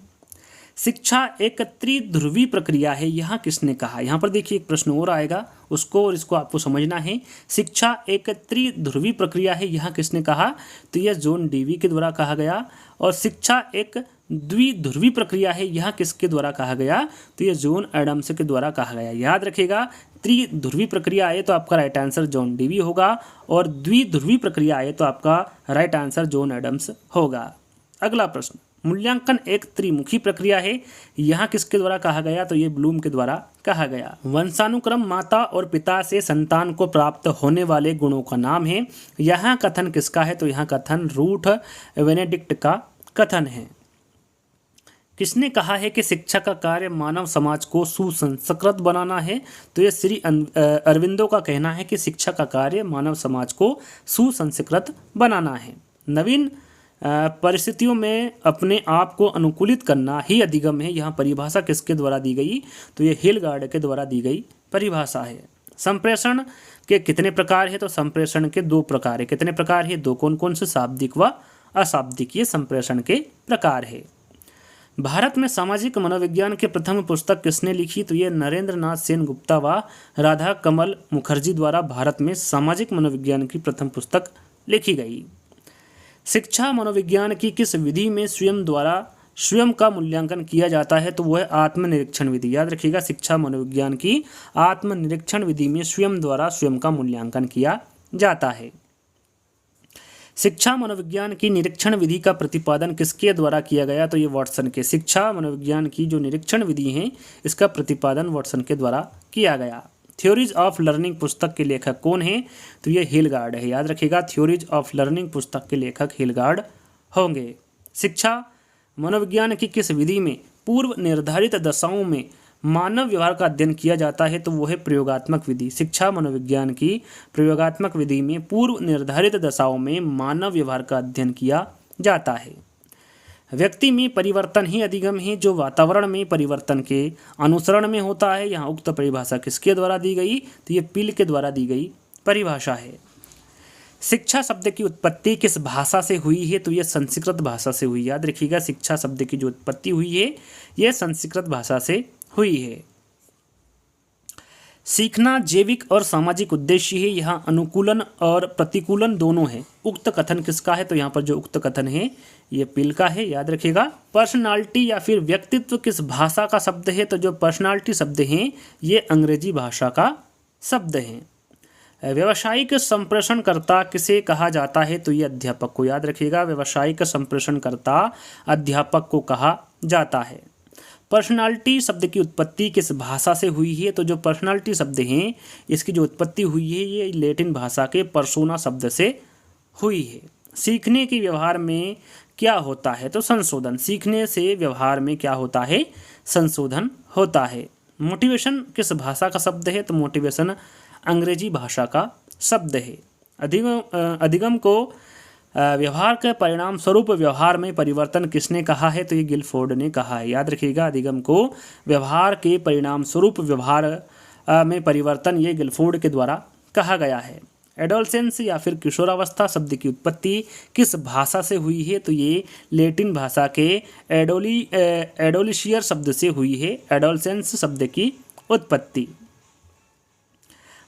शिक्षा एक त्रिध्रुवी प्रक्रिया है, यहाँ किसने कहा। यहाँ पर देखिए एक प्रश्न और आएगा उसको और इसको आपको समझना है। शिक्षा एक त्रिध्रुवी प्रक्रिया है, यहाँ किसने कहा, तो यह जॉन डेवी के द्वारा कहा गया। और शिक्षा एक द्विध्रुवी प्रक्रिया है, यहाँ किसके द्वारा कहा गया, तो यह जॉन एडम्स के द्वारा कहा गया। याद रखिएगा त्रिध्रुवी प्रक्रिया आए तो आपका राइट आंसर जॉन डेवी होगा और द्विध्रुवी प्रक्रिया आए तो आपका राइट आंसर जॉन एडम्स होगा। अगला प्रश्न, मूल्यांकन एक त्रिमुखी प्रक्रिया है। यहाँ किसके द्वारा कहा गया, तो ये ब्लूम के द्वारा कहा गया। वंशानुक्रम माता और पिता से संतान को प्राप्त होने वाले गुणों का नाम है। यहाँ कथन किसका है, तो यहाँ कथन रूथ बेनेडिक्ट का कथन है। किसने कहा है कि शिक्षा का कार्य मानव समाज को सुसंस्कृत बनाना है, तो ये श्री अरविंदो का कहना है कि शिक्षा का कार्य मानव समाज को सुसंस्कृत बनाना है। नवीन परिस्थितियों में अपने आप को अनुकूलित करना ही अधिगम है। यहाँ परिभाषा किसके द्वारा दी गई, तो ये हिलगार्ड के द्वारा दी गई परिभाषा है। संप्रेषण के कितने प्रकार है, तो संप्रेषण के 2 प्रकार है। कितने प्रकार है, 2। कौन कौन से, शाब्दिक व अशाब्दिक, ये संप्रेषण के प्रकार है। भारत में सामाजिक मनोविज्ञान के प्रथम पुस्तक किसने लिखी, तो ये नरेंद्र नाथ सेन गुप्ता व राधा कमल मुखर्जी द्वारा भारत में सामाजिक मनोविज्ञान की प्रथम पुस्तक लिखी गई। शिक्षा मनोविज्ञान की किस विधि में स्वयं का मूल्यांकन किया जाता है, तो वह है आत्मनिरीक्षण विधि। याद रखिएगा, शिक्षा मनोविज्ञान की आत्मनिरीक्षण विधि में स्वयं का मूल्यांकन किया जाता है। शिक्षा मनोविज्ञान की निरीक्षण विधि का प्रतिपादन किसके द्वारा किया गया, तो ये वाटसन के। शिक्षा मनोविज्ञान की जो निरीक्षण विधि है इसका प्रतिपादन वाटसन के द्वारा किया गया। थ्योरीज ऑफ लर्निंग पुस्तक के लेखक कौन है, तो ये हिलगार्ड है। याद रखिएगा, थ्योरीज ऑफ लर्निंग पुस्तक के लेखक हिलगार्ड होंगे। शिक्षा मनोविज्ञान की किस विधि में पूर्व निर्धारित दशाओं में मानव व्यवहार का अध्ययन किया जाता है, तो वो है प्रयोगात्मक विधि। शिक्षा मनोविज्ञान की प्रयोगात्मक विधि में पूर्व निर्धारित दशाओं में मानव व्यवहार का अध्ययन किया जाता है। व्यक्ति में परिवर्तन ही अधिगम है, जो वातावरण में परिवर्तन के अनुसरण में होता है। यहाँ उक्त परिभाषा किसके द्वारा दी गई, तो ये पिल के द्वारा दी गई परिभाषा है। शिक्षा शब्द की उत्पत्ति किस भाषा से हुई है, तो ये संस्कृत भाषा से हुई। याद रखिएगा, शिक्षा शब्द की जो उत्पत्ति हुई है यह संस्कृत भाषा से हुई है। सीखना जैविक और सामाजिक उद्देश्य है। यहाँ अनुकूलन और प्रतिकूलन दोनों है। उक्त कथन किसका है, तो यहाँ पर जो उक्त कथन है ये पिल का है। याद रखिएगा। पर्सनालिटी या फिर व्यक्तित्व किस भाषा का शब्द है, तो जो पर्सनालिटी शब्द है ये अंग्रेजी भाषा का शब्द है। व्यावसायिक संप्रेषणकर्ता किसे कहा जाता है, तो ये अध्यापक को। याद रखिएगा, व्यावसायिक संप्रेषणकर्ता अध्यापक को कहा जाता है। पर्सनालिटी शब्द की उत्पत्ति किस भाषा से हुई है, तो जो पर्सनालिटी शब्द हैं इसकी जो उत्पत्ति हुई है ये लैटिन भाषा के पर्सोना शब्द से हुई है। सीखने के व्यवहार में क्या होता है, तो संशोधन। सीखने से व्यवहार में क्या होता है, संशोधन होता है। मोटिवेशन किस भाषा का शब्द है, तो मोटिवेशन अंग्रेजी भाषा का शब्द है। अधिगम को व्यवहार के परिणाम स्वरूप व्यवहार में परिवर्तन किसने कहा है, तो ये गिलफोर्ड ने कहा है। याद रखिएगा, अधिगम को व्यवहार के परिणाम स्वरूप व्यवहार में परिवर्तन ये गिलफोर्ड के द्वारा कहा गया है। एडोलसेंस या फिर किशोरावस्था शब्द की उत्पत्ति किस भाषा से हुई है, तो ये लैटिन भाषा के एडोलिशियर शब्द से हुई है। एडोलसेंस शब्द की उत्पत्ति।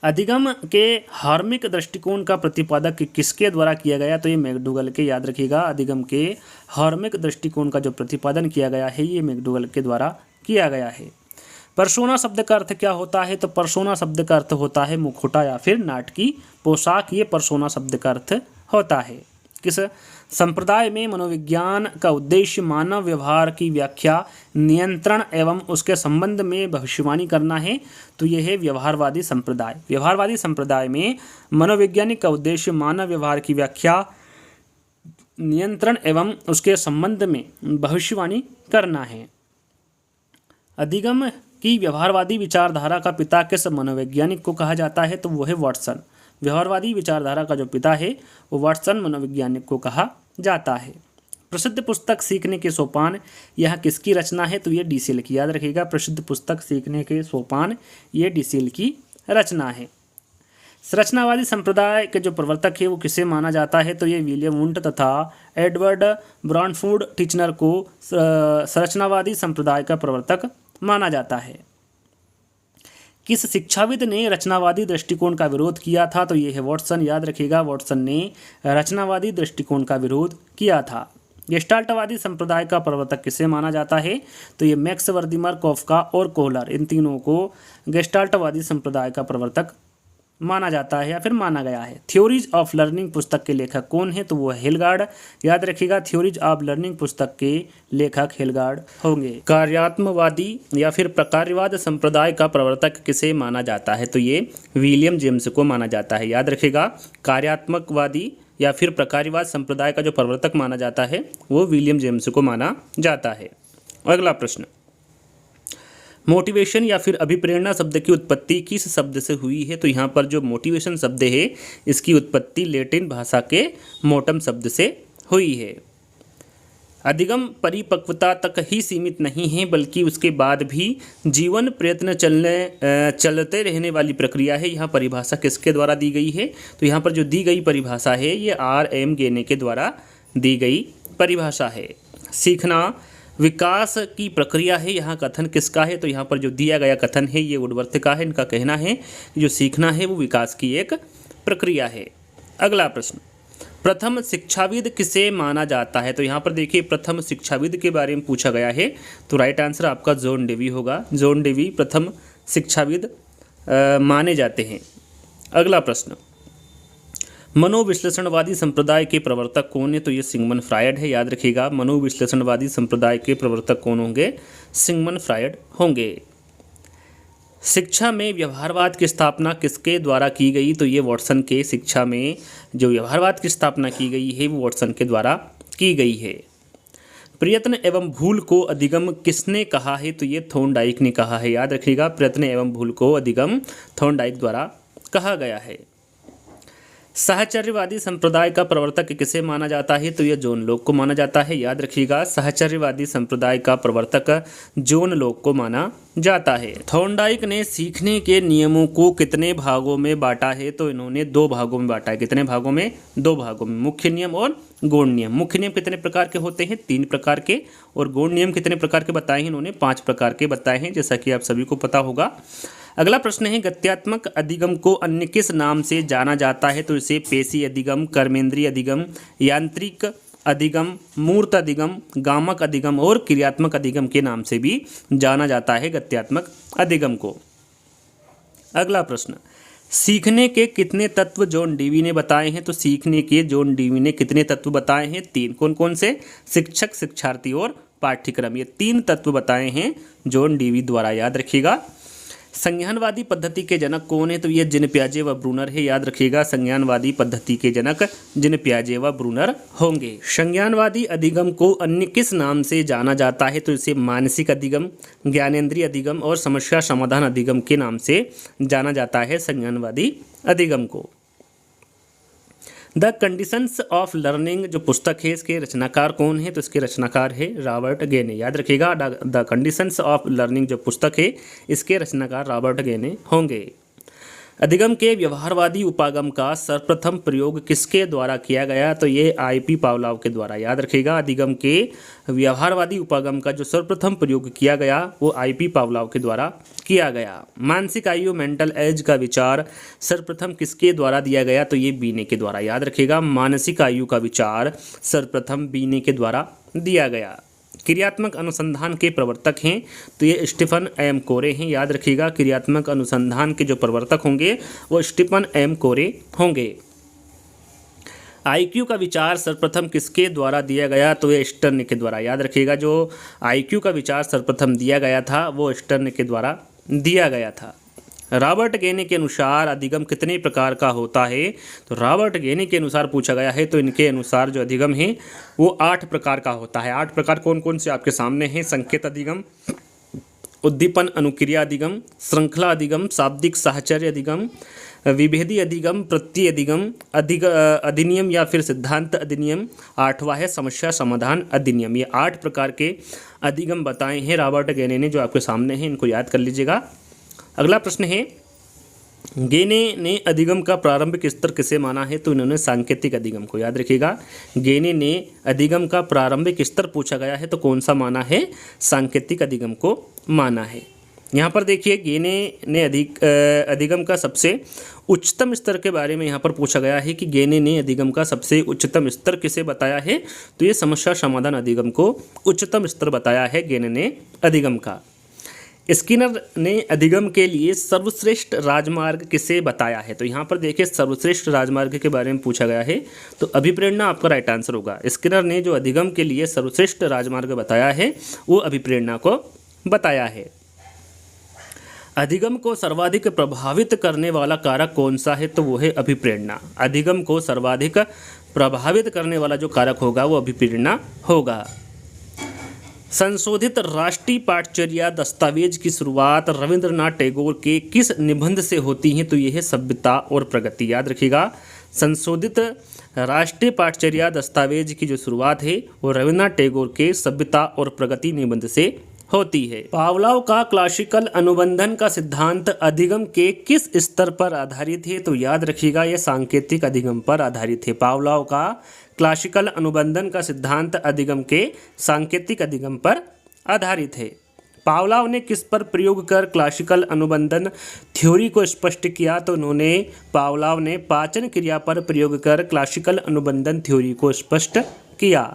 अधिगम के हार्मिक दृष्टिकोण का प्रतिपादक किसके द्वारा किया गया, तो ये मैकडूगल के। याद रखिएगा, अधिगम के हार्मिक दृष्टिकोण का जो प्रतिपादन किया गया है ये मैकडूगल के द्वारा किया गया है। पर्सोना शब्द का अर्थ क्या होता है, तो पर्सोना शब्द का अर्थ होता है मुखौटा या फिर नाटकी पोशाक। ये पर्सोना शब्द का अर्थ होता है। किस संप्रदाय में मनोविज्ञान का उद्देश्य मानव व्यवहार की व्याख्या, नियंत्रण एवं उसके संबंध में भविष्यवाणी करना है, तो यह है व्यवहारवादी संप्रदाय। व्यवहारवादी संप्रदाय में मनोवैज्ञानिक का उद्देश्य मानव व्यवहार की व्याख्या, नियंत्रण एवं उसके संबंध में भविष्यवाणी करना है। अधिगम की व्यवहारवादी विचारधारा का पिता किस मनोवैज्ञानिक को कहा जाता है, तो वो है वाटसन। व्यवहारवादी विचारधारा का जो पिता है वो वाटसन मनोवैज्ञानिक को कहा जाता है। प्रसिद्ध पुस्तक सीखने के सोपान यह किसकी रचना है, तो ये डीसेल की। याद रखिएगा, प्रसिद्ध पुस्तक सीखने के सोपान ये डीसेल की रचना है। संरचनावादी संप्रदाय के जो प्रवर्तक है वो किसे माना जाता है, तो ये विलियम वुंट तथा एडवर्ड ब्रांडफूड टिचनर को संरचनावादी संप्रदाय का प्रवर्तक माना जाता है। किस शिक्षाविद ने रचनावादी दृष्टिकोण का विरोध किया था, तो ये है वाटसन। याद रखिएगा, वाटसन ने रचनावादी दृष्टिकोण का विरोध किया था। गेस्टाल्टवादी संप्रदाय का प्रवर्तक किसे माना जाता है, तो ये मैक्स वर्दिमर, कॉफका और कोहलर, इन तीनों को गेस्टाल्टवादी संप्रदाय का प्रवर्तक माना जाता है या फिर माना गया है। थ्योरीज ऑफ लर्निंग पुस्तक के लेखक कौन है? तो वो है हिलगार्ड। याद रखिएगा, थ्योरीज ऑफ लर्निंग पुस्तक के लेखक हिलगार्ड होंगे। कार्यात्मवादी या फिर प्रकार्यवाद संप्रदाय का प्रवर्तक किसे माना जाता है? तो ये विलियम जेम्स को माना जाता है। याद रखिएगा, कार्यात्मकवादी या फिर प्रकार्यवाद संप्रदाय का जो प्रवर्तक माना जाता है वो विलियम जेम्स को माना जाता है। अगला प्रश्न, मोटिवेशन या फिर अभिप्रेरणा शब्द की उत्पत्ति किस शब्द से हुई है? तो यहाँ पर जो मोटिवेशन शब्द है इसकी उत्पत्ति लैटिन भाषा के मोटम शब्द से हुई है। अधिगम परिपक्वता तक ही सीमित नहीं है बल्कि उसके बाद भी जीवन प्रयत्न चलते रहने वाली प्रक्रिया है। यहाँ परिभाषा किसके द्वारा दी गई है? तो यहाँ पर जो दी गई परिभाषा है ये R.M. गेने के द्वारा दी गई परिभाषा है। सीखना विकास की प्रक्रिया है, यहाँ कथन किसका है? तो यहाँ पर जो दिया गया कथन है ये वुडवर्थ का है। इनका कहना है कि जो सीखना है वो विकास की एक प्रक्रिया है। अगला प्रश्न, प्रथम शिक्षाविद किसे माना जाता है? तो यहाँ पर देखिए प्रथम शिक्षाविद के बारे में पूछा गया है, तो राइट आंसर आपका जॉन डेवी होगा। जॉन डेवी प्रथम शिक्षाविद माने जाते हैं। अगला प्रश्न, मनोविश्लेषणवादी संप्रदाय के प्रवर्तक कौन है? तो ये सिगमंड फ्रायड है। याद रखिएगा, मनोविश्लेषणवादी संप्रदाय के प्रवर्तक कौन होंगे? सिगमंड फ्रायड होंगे। शिक्षा में व्यवहारवाद की स्थापना किसके द्वारा की गई? तो ये वॉटसन के, शिक्षा में जो व्यवहारवाद की स्थापना की गई है वो वॉटसन के द्वारा की गई है। प्रयत्न एवं भूल को अधिगम किसने कहा है? तो ये थॉर्नडाइक ने कहा है। याद रखिएगा, प्रयत्न एवं भूल को अधिगम थॉर्नडाइक द्वारा कहा गया है। साहचर्यवादी संप्रदाय का प्रवर्तक किसे माना जाता है? तो यह जॉन लॉक को माना जाता है। याद रखिएगा, साहचर्यवादी संप्रदाय का प्रवर्तक जॉन लॉक को माना जाता है। थॉर्नडाइक ने सीखने के नियमों को कितने भागों में बांटा है? तो इन्होंने 2 भागों में बांटा है। कितने भागों में? 2 भागों में, मुख्य नियम और गौण नियम। मुख्य नियम कितने प्रकार के होते हैं? 3 प्रकार के। और गौण नियम कितने प्रकार के बताए हैं? इन्होंने 5 प्रकार के बताए हैं, जैसा कि आप सभी को पता होगा। अगला प्रश्न है, गत्यात्मक अधिगम को अन्य किस नाम से जाना जाता है? तो इसे पेशी अधिगम, कर्मेंद्रीय अधिगम, यांत्रिक अधिगम, मूर्त अधिगम, गामक अधिगम और क्रियात्मक अधिगम के नाम से भी जाना जाता है गत्यात्मक अधिगम को। अगला प्रश्न, सीखने के कितने तत्व जॉन डेवी ने बताए हैं? तो सीखने के जॉन डेवी ने कितने तत्व बताए हैं? 3। कौन कौन से? शिक्षक, शिक्षार्थी और पाठ्यक्रम। ये 3 तत्व बताए हैं जॉन डेवी द्वारा। याद रखिएगा। संज्ञानवादी पद्धति के जनक कौन है? तो ये जीन पियाजे व ब्रूनर है। याद रखिएगा, संज्ञानवादी पद्धति के जनक जीन पियाजे व ब्रूनर होंगे। संज्ञानवादी अधिगम को अन्य किस नाम से जाना जाता है? तो इसे मानसिक अधिगम, ज्ञानेंद्रीय अधिगम और समस्या समाधान अधिगम के नाम से जाना जाता है संज्ञानवादी अधिगम को। द कंडीशंस ऑफ लर्निंग जो पुस्तक है इसके रचनाकार कौन है? तो इसके रचनाकार है रॉबर्ट गेने। याद रखिएगा, द कंडीशंस ऑफ लर्निंग जो पुस्तक है इसके रचनाकार रॉबर्ट गेने होंगे। अधिगम के व्यवहारवादी उपागम का सर्वप्रथम प्रयोग किसके द्वारा किया गया? तो ये I.P. पावलोव के द्वारा। याद रखिएगा, अधिगम के व्यवहारवादी उपागम का जो सर्वप्रथम प्रयोग किया गया वो I.P. पावलोव के द्वारा किया गया। मानसिक आयु, मेंटल एज का विचार सर्वप्रथम किसके द्वारा दिया गया? तो ये बीने के द्वारा। याद रखिएगा, मानसिक आयु का विचार सर्वप्रथम बीने के द्वारा दिया गया। क्रियात्मक अनुसंधान के प्रवर्तक हैं तो ये स्टीफन एम कोरे हैं। याद रखिएगा, क्रियात्मक अनुसंधान के जो प्रवर्तक होंगे वो स्टीफन एम कोरे होंगे। IQ का विचार सर्वप्रथम किसके द्वारा दिया गया? तो ये स्टर्न के द्वारा। याद रखिएगा, जो IQ का विचार सर्वप्रथम दिया गया था वो स्टर्न के द्वारा दिया गया था। रॉबर्ट गेने के अनुसार अधिगम कितने प्रकार का होता है? तो रॉबर्ट गेने के अनुसार पूछा गया है तो इनके अनुसार जो अधिगम है वो 8 प्रकार का होता है। 8 प्रकार कौन कौन से आपके सामने हैं? संकेत अधिगम, उद्दीपन अनुक्रिया अधिगम, श्रृंखला अधिगम, शाब्दिक साहचर्य अधिगम, विभेदी अधिगम, प्रत्यय अधिगम, अधिनियम या फिर सिद्धांत अधिनियम, 8वां है समस्या समाधान अधिनियम। ये 8 प्रकार के अधिगम बताए हैं रॉबर्ट गेने ने, जो आपके सामने हैं, इनको याद कर लीजिएगा। अगला प्रश्न है, गेने ने अधिगम का प्रारंभिक स्तर किसे माना है? तो इन्होंने सांकेतिक अधिगम को। याद रखिएगा, गेने ने अधिगम का प्रारंभिक स्तर पूछा गया है तो कौन सा माना है? सांकेतिक अधिगम को माना है। यहाँ पर देखिए, गेने ने अधिगम का सबसे उच्चतम स्तर के बारे में यहाँ पर पूछा गया है कि गेने ने अधिगम का सबसे उच्चतम स्तर किसे बताया है? तो ये समस्या समाधान अधिगम को उच्चतम स्तर बताया है गेने ने अधिगम का। स्किनर ने अधिगम के लिए सर्वश्रेष्ठ राजमार्ग किसे बताया है? तो यहाँ पर देखिए सर्वश्रेष्ठ राजमार्ग के बारे में पूछा गया है, तो अभिप्रेरणा आपका राइट आंसर होगा। स्किनर ने जो अधिगम के लिए सर्वश्रेष्ठ राजमार्ग बताया है वो अभिप्रेरणा को बताया है। अधिगम को सर्वाधिक प्रभावित करने वाला कारक कौन सा है? तो वो है अभिप्रेरणा। अधिगम को सर्वाधिक प्रभावित करने वाला जो कारक होगा वो अभिप्रेरणा होगा। संशोधित राष्ट्रीय पाठचर्या दस्तावेज की शुरुआत रविंद्रनाथ टैगोर के किस निबंध से होती है? तो ये है सभ्यता और प्रगति। याद रखिएगा, संशोधित राष्ट्रीय पाठचर्या दस्तावेज की जो शुरुआत है वो रविंद्रनाथ टैगोर के सभ्यता और प्रगति निबंध से होती है। पावलोव का क्लासिकल अनुबंधन का सिद्धांत अधिगम के किस स्तर पर आधारित है? तो याद रखिएगा ये सांकेतिक अधिगम पर आधारित है। पावलोव का क्लासिकल अनुबंधन का सिद्धांत अधिगम के सांकेतिक अधिगम पर आधारित है। पावलोव ने किस पर प्रयोग कर क्लासिकल अनुबंधन थ्योरी को स्पष्ट किया? तो पावलोव ने पाचन क्रिया पर प्रयोग कर क्लासिकल अनुबंधन थ्योरी को स्पष्ट किया।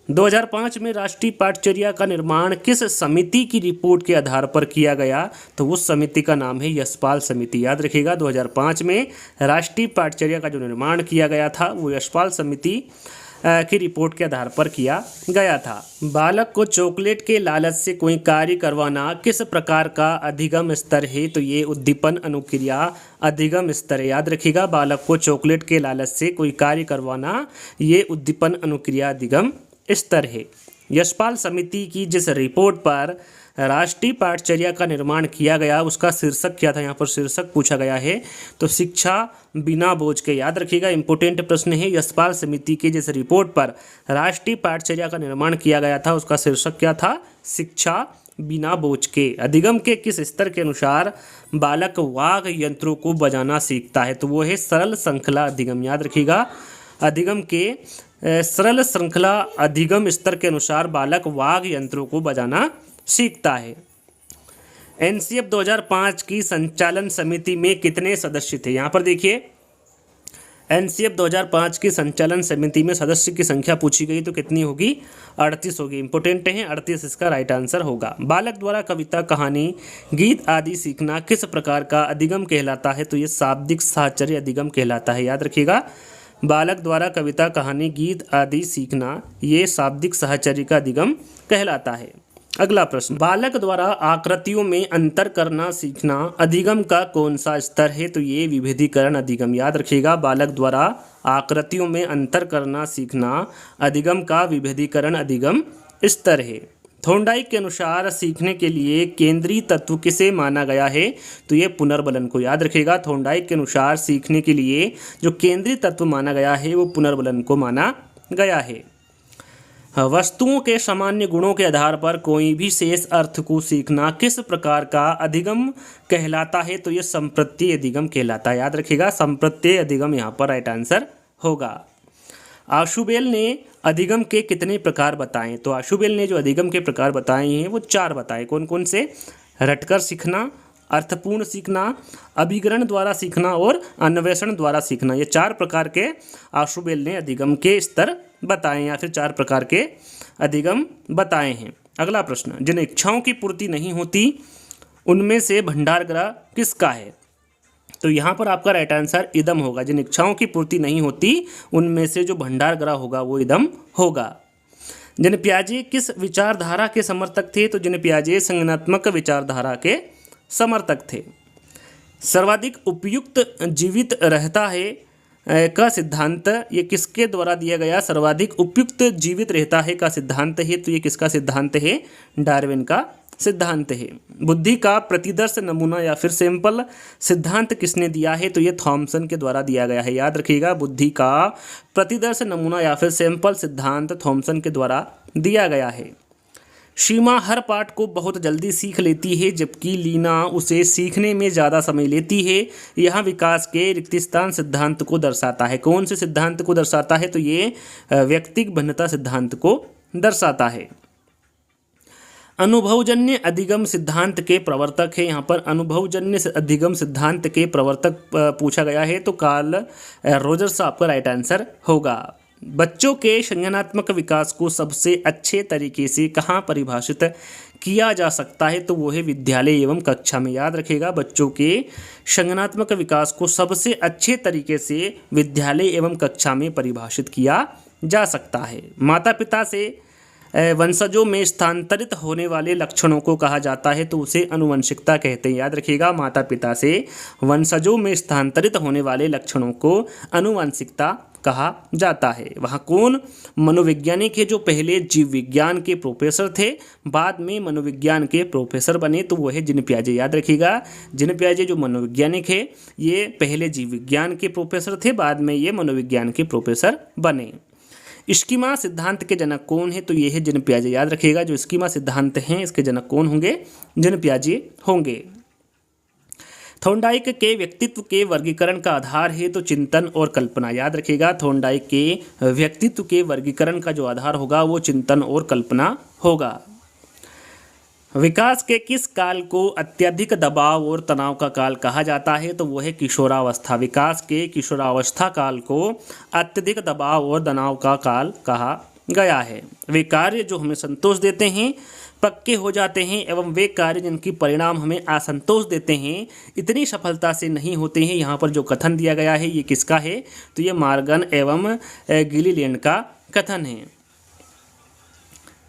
2005 में राष्ट्रीय पाठचर्या का निर्माण किस समिति की रिपोर्ट के आधार पर किया गया? तो उस समिति का नाम है यशपाल समिति। याद रखिएगा 2005 में राष्ट्रीय पाठचर्या का जो निर्माण किया गया था वो यशपाल समिति की रिपोर्ट के आधार पर किया गया था। बालक को चॉकलेट के लालच से कोई कार्य करवाना किस प्रकार का अधिगम स्तर है? तो ये उद्दीपन अनुक्रिया अधिगम स्तर है। याद रखिएगा बालक को चॉकलेट के लालच से कोई कार्य करवाना ये उद्दीपन अनुक्रिया अधिगम स्तर है। यशपाल समिति की जिस रिपोर्ट पर राष्ट्रीय पाठचर्या का निर्माण किया गया उसका शीर्षक क्या था? यहाँ पर शीर्षक पूछा गया है तो शिक्षा बिना बोझ के। याद रखिएगा इंपॉर्टेंट प्रश्न है। यशपाल समिति की जिस रिपोर्ट पर राष्ट्रीय पाठचर्या का निर्माण किया गया था उसका शीर्षक क्या था? शिक्षा बिना बोझ के। अधिगम के किस स्तर के अनुसार बालक वाद्य यंत्रों को बजाना सीखता है? तो वो है सरल श्रृंखला अधिगम। याद रखिएगा अधिगम के सरल श्रृंखला अधिगम स्तर के अनुसार बालक वाद्य यंत्रों को बजाना सीखता है। एनसीएफ 2005 की संचालन समिति में कितने सदस्य थे? यहाँ पर देखिए एनसीएफ 2005 की संचालन समिति में सदस्य की संख्या पूछी गई तो कितनी होगी? 38 होगी। इंपोर्टेंट है 38 इसका राइट आंसर होगा। बालक द्वारा कविता कहानी गीत आदि सीखना किस प्रकार का अधिगम कहलाता है? तो ये शाब्दिक साहचर्य अधिगम कहलाता है। याद रखिएगा बालक द्वारा कविता कहानी गीत आदि सीखना ये शाब्दिक साहचर्य का अधिगम कहलाता है। अगला प्रश्न, बालक द्वारा आकृतियों में अंतर करना सीखना अधिगम का कौन सा स्तर है? तो ये विभेदीकरण अधिगम। याद रखिएगा बालक द्वारा आकृतियों में अंतर करना सीखना अधिगम का विभेदीकरण अधिगम स्तर है। थॉर्नडाइक के अनुसार सीखने के लिए केंद्रीय तत्व किसे माना गया है? तो ये पुनर्बलन को। याद रखिएगा थॉर्नडाइक के अनुसार सीखने के लिए जो केंद्रीय तत्व माना गया है वो पुनर्बलन को माना गया है। वस्तुओं के सामान्य गुणों के आधार पर कोई भी शेष अर्थ को सीखना किस प्रकार का अधिगम कहलाता है? तो ये संप्रत्यय अधिगम कहलाता है। याद रखिएगा संप्रत्यय अधिगम यहाँ पर राइट आंसर होगा। आशुबेल ने अधिगम के कितने प्रकार बताएं? तो आशुबेल ने जो अधिगम के प्रकार बताए हैं वो 4 बताए। कौन कौन से? रटकर सीखना, अर्थपूर्ण सीखना, अभिग्रहण द्वारा सीखना और अन्वेषण द्वारा सीखना। ये 4 प्रकार के आशुबेल ने अधिगम के स्तर बताए या फिर 4 प्रकार के अधिगम बताए हैं। अगला प्रश्न, जिन इच्छाओं की पूर्ति नहीं होती उनमें से भंडारगृह किसका है? तो यहाँ पर आपका राइट आंसर इदम होगा। जिन इच्छाओं की पूर्ति नहीं होती उनमें से जो भंडारगृह होगा वो इदम होगा। जिन पियाजे किस विचारधारा के समर्थक थे? तो जिन पियाजे संज्ञानात्मक विचारधारा के समर्थक थे। सर्वाधिक उपयुक्त जीवित रहता है का सिद्धांत ये किसके द्वारा दिया गया? सर्वाधिक उपयुक्त जीवित रहता है का सिद्धांत है तो ये किसका सिद्धांत है? डार्विन का सिद्धांत है। बुद्धि का प्रतिदर्श नमूना या फिर सैंपल सिद्धांत किसने दिया है? तो ये थॉमसन के द्वारा दिया गया है। याद रखिएगा बुद्धि का प्रतिदर्श नमूना या फिर सैंपल सिद्धांत थॉमसन के द्वारा दिया गया है। सीमा हर पाठ को बहुत जल्दी सीख लेती है जबकि लीना उसे सीखने में ज़्यादा समय लेती है। यह विकास के रिक्तिस्थान सिद्धांत को दर्शाता है। कौन से सिद्धांत को दर्शाता है? तो ये व्यक्तिक भिन्नता सिद्धांत को दर्शाता है। अनुभवजन्य अधिगम सिद्धांत के प्रवर्तक है। यहाँ पर अनुभवजन्य अधिगम सिद्धांत के प्रवर्तक पूछा गया है तो कार्ल रोजर्स आपका राइट आंसर होगा। बच्चों के संज्ञानात्मक विकास को सबसे अच्छे तरीके से कहाँ परिभाषित किया जा सकता है, तो वो है विद्यालय एवं कक्षा में। याद रखिएगा, बच्चों के संज्ञानात्मक विकास को सबसे अच्छे तरीके से विद्यालय एवं कक्षा में परिभाषित किया जा सकता है। माता पिता से वंशजों में स्थानांतरित होने वाले लक्षणों को कहा जाता है, तो उसे अनुवंशिकता कहते हैं। याद रखिएगा, माता पिता से वंशजों में स्थानांतरित होने वाले लक्षणों को अनुवंशिकता कहा जाता है। वहाँ कौन मनोवैज्ञानिक है जो पहले जीव विज्ञान के प्रोफेसर थे, बाद में मनोविज्ञान के प्रोफेसर बने, तो वो है जीन पियाजे। याद रखिएगा, जीन पियाजे जो मनोवैज्ञानिक है ये पहले जीव विज्ञान के प्रोफेसर थे, बाद में ये मनोविज्ञान के प्रोफेसर बने। स्कीमा सिद्धांत के जनक कौन है, तो ये है जीन पियाजे। याद रखिएगा, जो स्कीमा सिद्धांत हैं इसके जनक कौन होंगे, जीन पियाजे होंगे। थॉर्नडाइक के व्यक्तित्व के वर्गीकरण का आधार है, तो चिंतन और कल्पना। याद रखिएगा, थॉर्नडाइक के व्यक्तित्व के वर्गीकरण का जो आधार होगा वो चिंतन और कल्पना होगा। विकास के किस काल को अत्यधिक दबाव और तनाव का काल कहा जाता है, तो वो है किशोरावस्था। विकास के किशोरावस्था काल को अत्यधिक दबाव और तनाव का काल कहा गया है। वे कार्य जो हमें संतोष देते हैं पक्के हो जाते हैं एवं वे कार्य जिनकी परिणाम हमें असंतोष देते हैं इतनी सफलता से नहीं होते हैं। यहाँ पर जो कथन दिया गया है ये किसका है, तो ये मॉर्गन एवं गिलीलैंड का कथन है।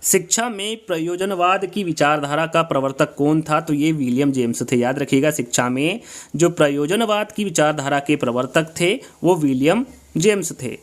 शिक्षा में प्रयोजनवाद की विचारधारा का प्रवर्तक कौन था, तो ये विलियम जेम्स थे। याद रखिएगा, शिक्षा में जो प्रयोजनवाद की विचारधारा के प्रवर्तक थे वो विलियम जेम्स थे।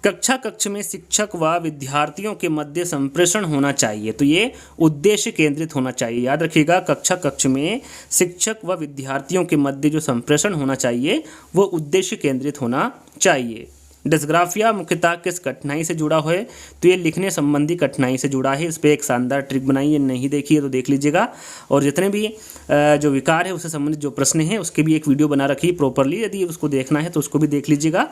कक्षा कक्ष में शिक्षक व विद्यार्थियों के मध्य संप्रेषण होना चाहिए, तो ये उद्देश्य केंद्रित होना चाहिए। याद रखिएगा, कक्षा कक्ष में शिक्षक व विद्यार्थियों के मध्य जो संप्रेषण होना चाहिए वो उद्देश्य केंद्रित होना चाहिए। डिस्ग्राफिया मुख्यतः किस कठिनाई से जुड़ा है, तो ये लिखने संबंधी कठिनाई से जुड़ा है। इस पर एक शानदार ट्रिक बनाई है, नहीं देखी है तो देख लीजिएगा। और जितने भी जो विकार है उससे संबंधित जो प्रश्न हैं उसके भी एक वीडियो बना रखी है प्रॉपरली, यदि उसको देखना है तो उसको भी देख लीजिएगा।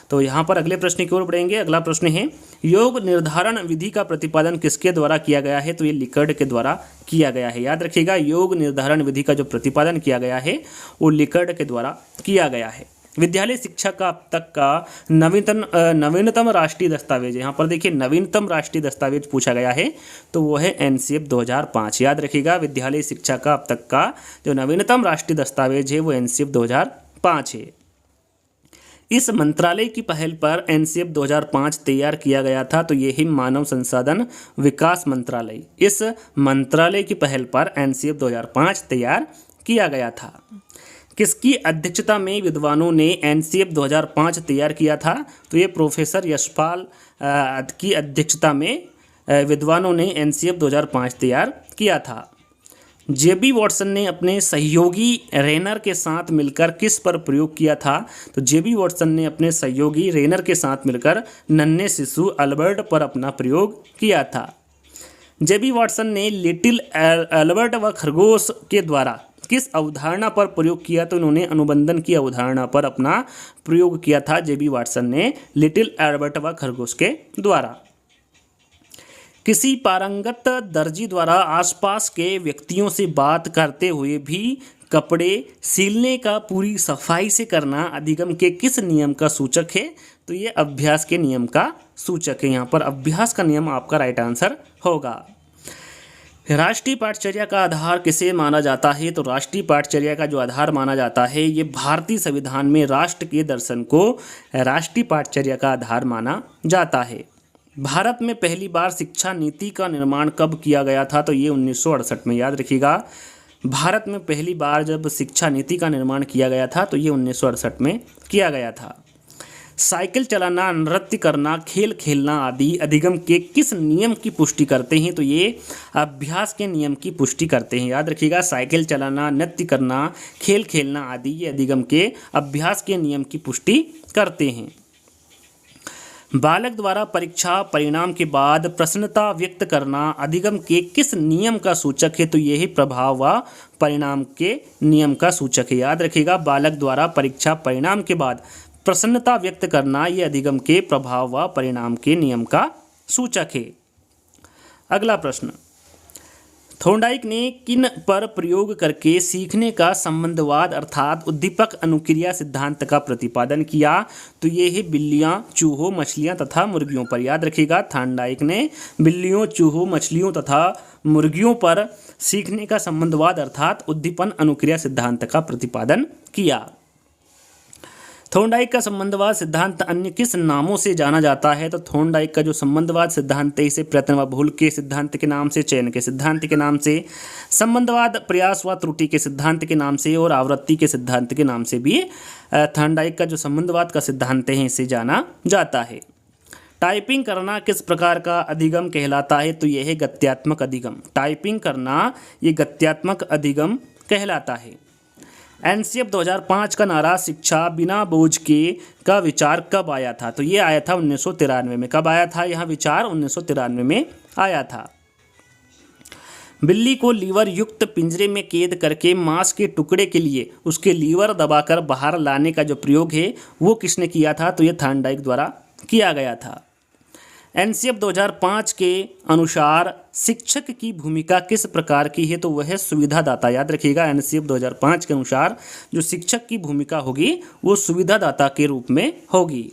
तो यहाँ पर अगले प्रश्न की ओर बढ़ेंगे। अगला प्रश्न है, योग निर्धारण विधि का प्रतिपादन किसके द्वारा किया गया है, तो ये लिकर्ट के द्वारा किया गया है। याद रखिएगा, योग निर्धारण विधि का जो प्रतिपादन किया गया है वो लिकर्ट के द्वारा किया गया है। विद्यालय शिक्षा का अब तक का नवीनतम राष्ट्रीय दस्तावेज, यहाँ पर देखिए नवीनतम राष्ट्रीय दस्तावेज पूछा गया है, तो वो है एनसीएफ 2005। याद रखिएगा, विद्यालय शिक्षा का अब तक का जो नवीनतम राष्ट्रीय दस्तावेज है वो एनसीएफ 2005 है। इस मंत्रालय की पहल पर एनसीएफ 2005 तैयार किया गया था, तो ये ही मानव संसाधन विकास मंत्रालय। इस मंत्रालय की पहल पर एनसीएफ 2005 तैयार किया गया था। किसकी अध्यक्षता में विद्वानों ने एनसीएफ 2005 तैयार किया था, तो ये प्रोफेसर यशपाल की अध्यक्षता में विद्वानों ने एनसीएफ 2005 तैयार किया था। जेबी वॉटसन ने अपने सहयोगी रेनर के साथ मिलकर किस पर प्रयोग किया था, तो जेबी वॉटसन ने अपने सहयोगी रेनर के साथ मिलकर नन्हे शिशु अल्बर्ट पर अपना प्रयोग किया था। जेबी वॉटसन ने लिटिल अल्बर्ट व खरगोश के द्वारा किस अवधारणा पर प्रयोग किया, तो उन्होंने अनुबंधन की अवधारणा पर अपना प्रयोग किया था जेबी वॉटसन ने लिटिल अल्बर्ट व खरगोश के द्वारा। किसी पारंगत दर्जी द्वारा आसपास के व्यक्तियों से बात करते हुए भी कपड़े सिलने का पूरी सफाई से करना अधिगम के किस नियम का सूचक है, तो ये अभ्यास के नियम का सूचक है। यहाँ पर अभ्यास का नियम आपका राइट आंसर होगा। राष्ट्रीय पाठचर्या का आधार किसे माना जाता है, तो राष्ट्रीय पाठचर्या का जो आधार माना जाता है ये भारतीय संविधान में राष्ट्र के दर्शन को राष्ट्रीय पाठचर्या का आधार माना जाता है। भारत में पहली बार शिक्षा नीति का निर्माण कब किया गया था, तो ये 1968 में। याद रखिएगा, भारत में पहली बार जब शिक्षा नीति का निर्माण किया गया था तो ये 1968 में किया गया था। साइकिल चलाना, नृत्य करना, खेल खेलना आदि अधिगम के किस नियम की पुष्टि करते हैं, तो ये अभ्यास के नियम की पुष्टि करते हैं। याद रखिएगा, साइकिल चलाना, नृत्य करना, खेल खेलना आदि ये अधिगम के अभ्यास के नियम की पुष्टि करते हैं। बालक द्वारा परीक्षा परिणाम के बाद प्रसन्नता व्यक्त करना अधिगम के किस नियम का सूचक है, तो ये है प्रभाव व परिणाम के नियम का सूचक है। याद रखिएगा, बालक द्वारा परीक्षा परिणाम के बाद प्रसन्नता व्यक्त करना ये अधिगम के प्रभाव व परिणाम के नियम का सूचक है। अगला प्रश्न, थॉर्नडाइक ने किन पर प्रयोग करके सीखने का संबंधवाद अर्थात उद्दीपक अनुक्रिया सिद्धांत का प्रतिपादन किया? तो ये है बिल्लियां, चूहों, मछलियां तथा मुर्गियों पर। याद रखिएगा, थॉर्नडाइक ने बिल्लियों, चूहों, मछलियों तथा मुर्गियों पर सीखने का संबंधवाद अर्थात उद्दीपन अनुक्रिया सिद्धांत का प्रतिपादन किया। थॉर्नडाइक का संबंधवाद सिद्धांत अन्य किस नामों से जाना जाता है? तो थॉर्नडाइक का जो संबंधवाद सिद्धांत है इसे प्रयत्न व भूल के सिद्धांत के नाम से, चयन के सिद्धांत के नाम से, संबंधवाद प्रयास व त्रुटि के सिद्धांत के नाम से और आवृत्ति के सिद्धांत के नाम से भी थॉर्नडाइक का जो संबंधवाद का सिद्धांत है इसे जाना जाता है। टाइपिंग करना किस प्रकार का अधिगम कहलाता है? तो यह है गत्यात्मक अधिगम। टाइपिंग करना ये गत्यात्मक अधिगम कहलाता है। एनसीएफ 2005 का नारा शिक्षा बिना बोझ के का विचार कब आया था? तो ये आया था 1993 में। कब आया था यह विचार? 1993 में आया था। बिल्ली को लीवर युक्त पिंजरे में कैद करके मांस के टुकड़े के लिए उसके लीवर दबाकर बाहर लाने का जो प्रयोग है वो किसने किया था? तो ये थॉर्नडाइक द्वारा किया गया था। एनसीएफ 2005 के अनुसार शिक्षक की भूमिका किस प्रकार की है? तो वह है सुविधादाता। याद रखिएगा, एनसीएफ 2005 के अनुसार जो शिक्षक की भूमिका होगी वो सुविधादाता के रूप में होगी।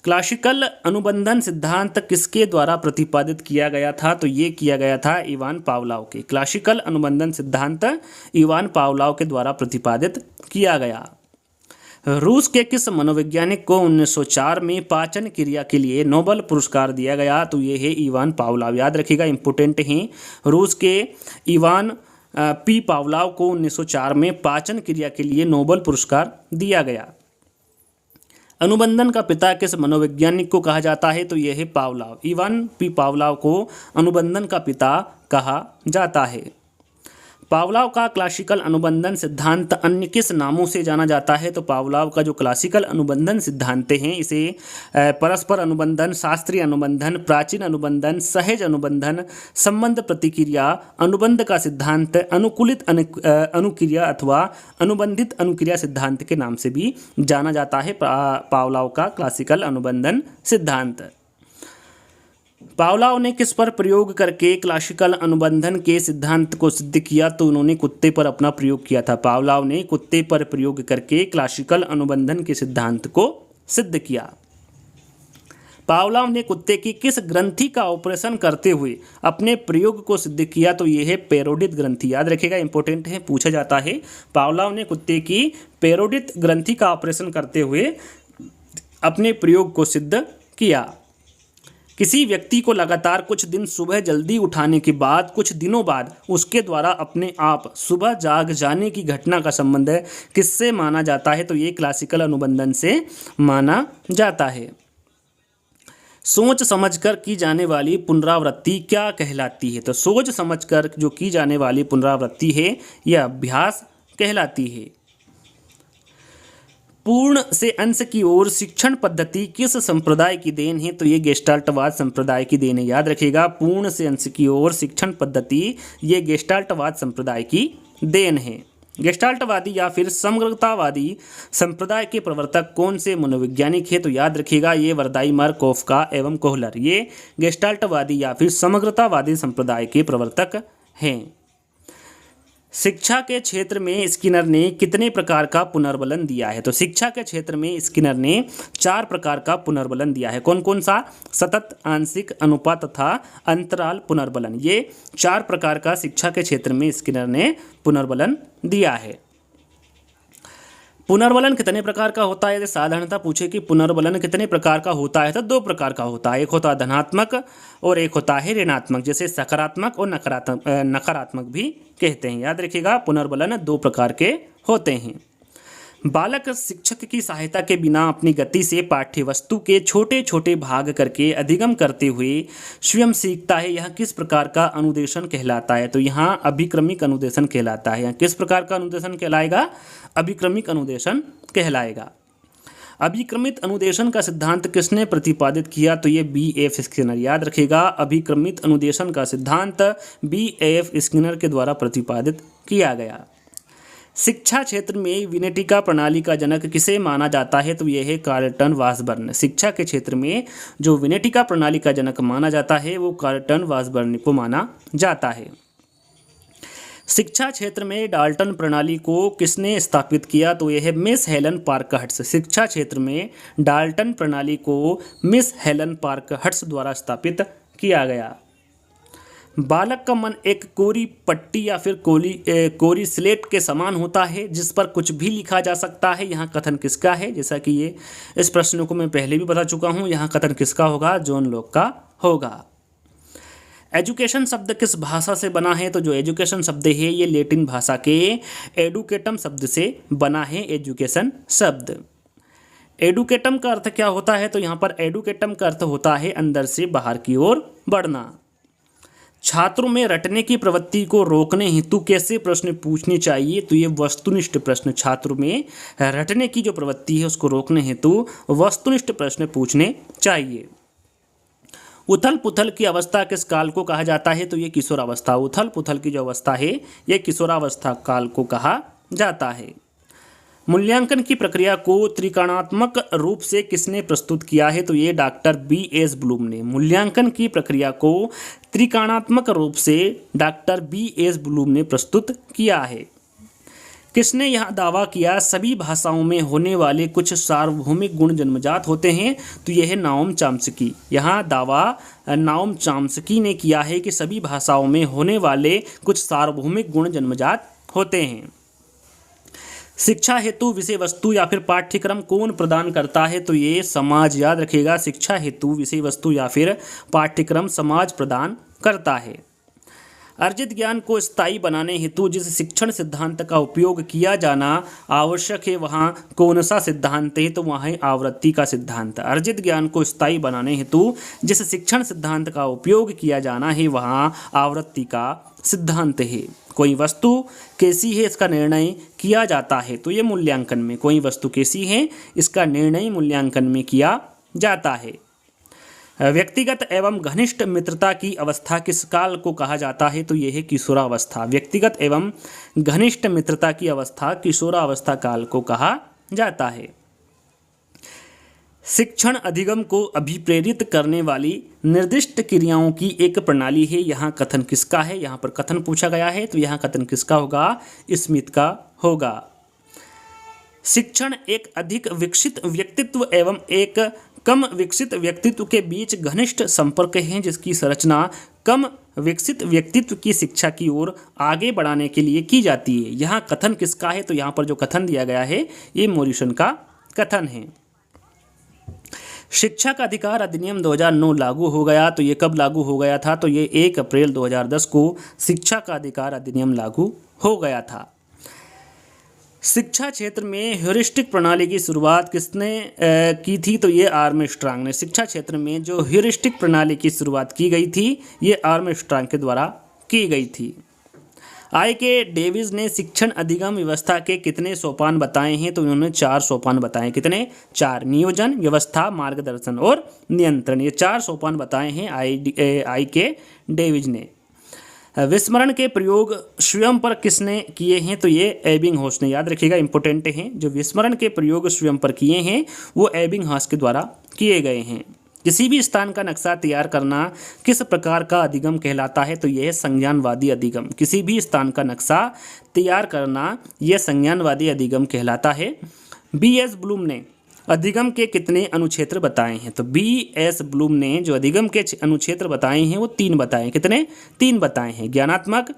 क्लासिकल अनुबंधन सिद्धांत किसके द्वारा प्रतिपादित किया गया था? तो ये किया गया था इवान पावलोव के। क्लासिकल अनुबंधन सिद्धांत इवान पावलोव के द्वारा प्रतिपादित किया गया। रूस के किस मनोवैज्ञानिक को 1904 में पाचन क्रिया के लिए नोबेल पुरस्कार दिया गया? तो ये है इवान पावलोव। याद रखिएगा, इंपोर्टेंट हैं। रूस के इवान पी पावलोव को 1904 में पाचन क्रिया के लिए नोबेल पुरस्कार दिया गया। अनुबंधन का पिता किस मनोवैज्ञानिक को कहा जाता है? तो यह है पावलोव। इवान पी पावलोव को अनुबंधन का पिता कहा जाता है। पावलोव का क्लासिकल अनुबंधन सिद्धांत अन्य किस नामों से जाना जाता है? तो पावलोव का जो क्लासिकल अनुबंधन सिद्धांत हैं इसे परस्पर अनुबंधन, शास्त्रीय अनुबंधन, प्राचीन अनुबंधन, सहज अनुबंधन, संबंध प्रतिक्रिया अनुबंध का सिद्धांत, अनुकूलित अनुक्रिया अथवा अनुबंधित अनुक्रिया सिद्धांत के नाम से भी जाना जाता है पावलोव का क्लासिकल अनुबंधन सिद्धांत। पावलोव ने किस पर प्रयोग करके क्लासिकल अनुबंधन के सिद्धांत को सिद्ध किया? तो उन्होंने कुत्ते पर अपना प्रयोग किया था। पावलोव ने कुत्ते पर प्रयोग करके क्लासिकल अनुबंधन के सिद्धांत को सिद्ध किया। पावलोव ने कुत्ते की किस ग्रंथि का ऑपरेशन करते हुए अपने प्रयोग को सिद्ध किया? तो यह है पेरोडिड ग्रंथि। याद रखिएगा, इंपॉर्टेंट है, पूछा जाता है। पावलोव ने कुत्ते की पेरोडिड ग्रंथि का ऑपरेशन करते हुए अपने प्रयोग को सिद्ध किया। किसी व्यक्ति को लगातार कुछ दिन सुबह जल्दी उठाने के बाद कुछ दिनों बाद उसके द्वारा अपने आप सुबह जाग जाने की घटना का संबंध किससे माना जाता है? तो ये क्लासिकल अनुबंधन से माना जाता है। सोच समझकर की जाने वाली पुनरावृत्ति क्या कहलाती है? तो सोच समझकर जो की जाने वाली पुनरावृत्ति है यह अभ्यास कहलाती है। पूर्ण से अंश की ओर शिक्षण पद्धति किस संप्रदाय की देन है? तो ये गेस्टाल्टवाद संप्रदाय की देन है। याद रखिएगा, पूर्ण से अंश की ओर शिक्षण पद्धति ये गेस्टाल्टवाद संप्रदाय की देन है। गेस्टाल्टवादी या फिर समग्रतावादी संप्रदाय के प्रवर्तक कौन से मनोवैज्ञानिक है? तो याद रखिएगा, ये वर्दाइमर, कोफका एवं कोहलर ये गेस्टाल्टवादी या फिर समग्रतावादी संप्रदाय के प्रवर्तक हैं। शिक्षा के क्षेत्र में स्किनर ने कितने प्रकार का पुनर्बलन दिया है? तो शिक्षा के क्षेत्र में स्किनर ने 4 प्रकार का पुनर्बलन दिया है। कौन कौन सा? सतत, आंशिक, अनुपात तथा अंतराल पुनर्बलन। ये 4 प्रकार का शिक्षा के क्षेत्र में स्किनर ने पुनर्बलन दिया है। पुनर्बलन कितने प्रकार का होता है? यदि साधारणतः पूछे कि पुनर्बलन कितने प्रकार का होता है तो 2 प्रकार का होता है। एक होता है धनात्मक और एक होता है ऋणात्मक, जैसे सकारात्मक और नकारात्मक भी कहते हैं। याद रखिएगा, पुनर्बलन 2 प्रकार के होते हैं। बालक शिक्षक की सहायता के बिना अपनी गति से पाठ्य वस्तु के छोटे छोटे भाग करके अधिगम करते हुए स्वयं सीखता है। यह किस प्रकार का अनुदेशन कहलाता है? तो यहाँ अभिक्रमिक अनुदेशन कहलाता है। यहाँ किस प्रकार का अनुदेशन कहलाएगा? अभिक्रमिक अनुदेशन कहलाएगा। अभिक्रमित अनुदेशन का सिद्धांत किसने प्रतिपादित किया? तो ये B.F. स्किनर। याद रखिएगा, अभिक्रमित अनुदेशन का सिद्धांत B.F. स्किनर के द्वारा प्रतिपादित किया गया। शिक्षा क्षेत्र में विनेटिका प्रणाली का जनक किसे माना जाता है? तो यह है कार्लटन वासबर्न। शिक्षा के क्षेत्र में जो विनेटिका प्रणाली का जनक माना जाता है वो कार्लटन वासबर्न को माना जाता है। शिक्षा क्षेत्र में डाल्टन प्रणाली को किसने स्थापित किया? तो यह है मिस हेलन पार्कहट्स। शिक्षा क्षेत्र में डाल्टन प्रणाली को मिस हेलन पार्कहट्स द्वारा स्थापित किया गया। बालक का मन एक कोरी पट्टी या फिर कोरी स्लेट के समान होता है जिस पर कुछ भी लिखा जा सकता है। यहाँ कथन किसका है? जैसा कि ये इस प्रश्न को मैं पहले भी बता चुका हूँ। यहाँ कथन किसका होगा? जॉन लॉक का होगा। एजुकेशन शब्द किस भाषा से बना है? तो जो एजुकेशन शब्द है ये लैटिन भाषा के एडुकेटम शब्द से बना है। एजुकेशन शब्द, एडुकेटम का अर्थ क्या होता है? तो यहाँ पर एडुकेटम का अर्थ होता है अंदर से बाहर की ओर बढ़ना। छात्रों में रटने की प्रवृत्ति को रोकने हेतु कैसे प्रश्न पूछने चाहिए? तो ये वस्तुनिष्ठ प्रश्न, छात्रों में रटने की जो प्रवृत्ति है उसको रोकने हेतु वस्तुनिष्ठ प्रश्न पूछने चाहिए। उथल पुथल की अवस्था किस काल को कहा जाता है? तो ये किशोरावस्था। उथल पुथल की जो अवस्था है ये किशोरावस्था काल को कहा जाता है। मूल्यांकन की प्रक्रिया को त्रिकोणात्मक रूप से किसने प्रस्तुत किया है? तो ये डॉक्टर B.S. ब्लूम ने। मूल्यांकन की प्रक्रिया को त्रिकोणात्मक रूप से डॉक्टर B.S. ब्लूम ने प्रस्तुत किया है। किसने यह दावा किया सभी भाषाओं में होने वाले कुछ सार्वभौमिक गुण जन्मजात होते हैं? तो यह है नाओम चॉम्स्की। यहाँ दावा नाओम चॉम्स्की ने किया है कि सभी भाषाओं में होने वाले कुछ सार्वभौमिक गुण जन्मजात होते हैं। शिक्षा हेतु विषय वस्तु या फिर पाठ्यक्रम कौन प्रदान करता है? तो ये समाज, याद रखिएगा। शिक्षा हेतु विषय वस्तु या फिर पाठ्यक्रम समाज प्रदान करता है। अर्जित ज्ञान को स्थायी बनाने हेतु जिस शिक्षण सिद्धांत का उपयोग किया जाना आवश्यक है वहाँ कौन सा सिद्धांत है? तो वहाँ है आवृत्ति का सिद्धांत। अर्जित ज्ञान को स्थायी बनाने हेतु जिस शिक्षण सिद्धांत का उपयोग किया जाना है वहाँ आवृत्ति का सिद्धांत है। कोई वस्तु कैसी है इसका निर्णय किया जाता है? तो ये मूल्यांकन में। कोई वस्तु कैसी है इसका निर्णय मूल्यांकन में किया जाता है। व्यक्तिगत एवं घनिष्ठ मित्रता की अवस्था किस काल को कहा जाता है? तो यह है किशोरावस्था। व्यक्तिगत एवं घनिष्ठ मित्रता की अवस्था किशोरावस्था काल को कहा जाता है। शिक्षण अधिगम को अभिप्रेरित करने वाली निर्दिष्ट क्रियाओं की एक प्रणाली है। यहाँ कथन किसका है? यहाँ पर कथन पूछा गया है तो यहाँ कथन किसका होगा? स्मिथ का होगा। शिक्षण एक अधिक विकसित व्यक्तित्व एवं एक कम विकसित व्यक्तित्व के बीच घनिष्ठ संपर्क है जिसकी संरचना कम विकसित व्यक्तित्व की शिक्षा की ओर आगे बढ़ाने के लिए की जाती है। यहाँ कथन किसका है? तो यहाँ पर जो कथन दिया गया है ये मॉरिसन का कथन है। शिक्षा का अधिकार अधिनियम 2009 लागू हो गया। तो ये कब लागू हो गया था? तो ये 1 अप्रैल 2010 को शिक्षा का अधिकार अधिनियम लागू हो गया था। शिक्षा क्षेत्र में ह्यूरिस्टिक प्रणाली की शुरुआत किसने की थी? तो ये आर्मस्ट्रांग ने। शिक्षा क्षेत्र में जो ह्यूरिस्टिक प्रणाली की शुरुआत की गई थी ये आर्मस्ट्रांग के द्वारा की गई थी। I.K. डेविस ने शिक्षण अधिगम व्यवस्था के कितने सोपान बताए हैं? तो उन्होंने 4 सोपान बताए। कितने? 4। नियोजन, व्यवस्था, मार्गदर्शन और नियंत्रण। ये 4 सोपान बताए हैं I.K. डेविस ने। विस्मरण के प्रयोग स्वयं पर किसने किए हैं? तो ये एबिंगहॉस ने। याद रखिएगा, इंपॉर्टेंट हैं। जो विस्मरण के प्रयोग स्वयं पर किए हैं वो एबिंगहॉस के द्वारा किए गए हैं। किसी भी स्थान का नक्शा तैयार करना किस प्रकार का अधिगम कहलाता है? तो यह संज्ञानवादी अधिगम। किसी भी स्थान का नक्शा तैयार करना यह संज्ञानवादी अधिगम कहलाता है। B.S. ब्लूम ने अधिगम के कितने अनुक्षेत्र बताए हैं? तो B.S. ब्लूम ने जो अधिगम के अनुक्षेत्र बताए हैं वो 3 बताए। कितने? 3 बताए हैं। ज्ञानात्मक,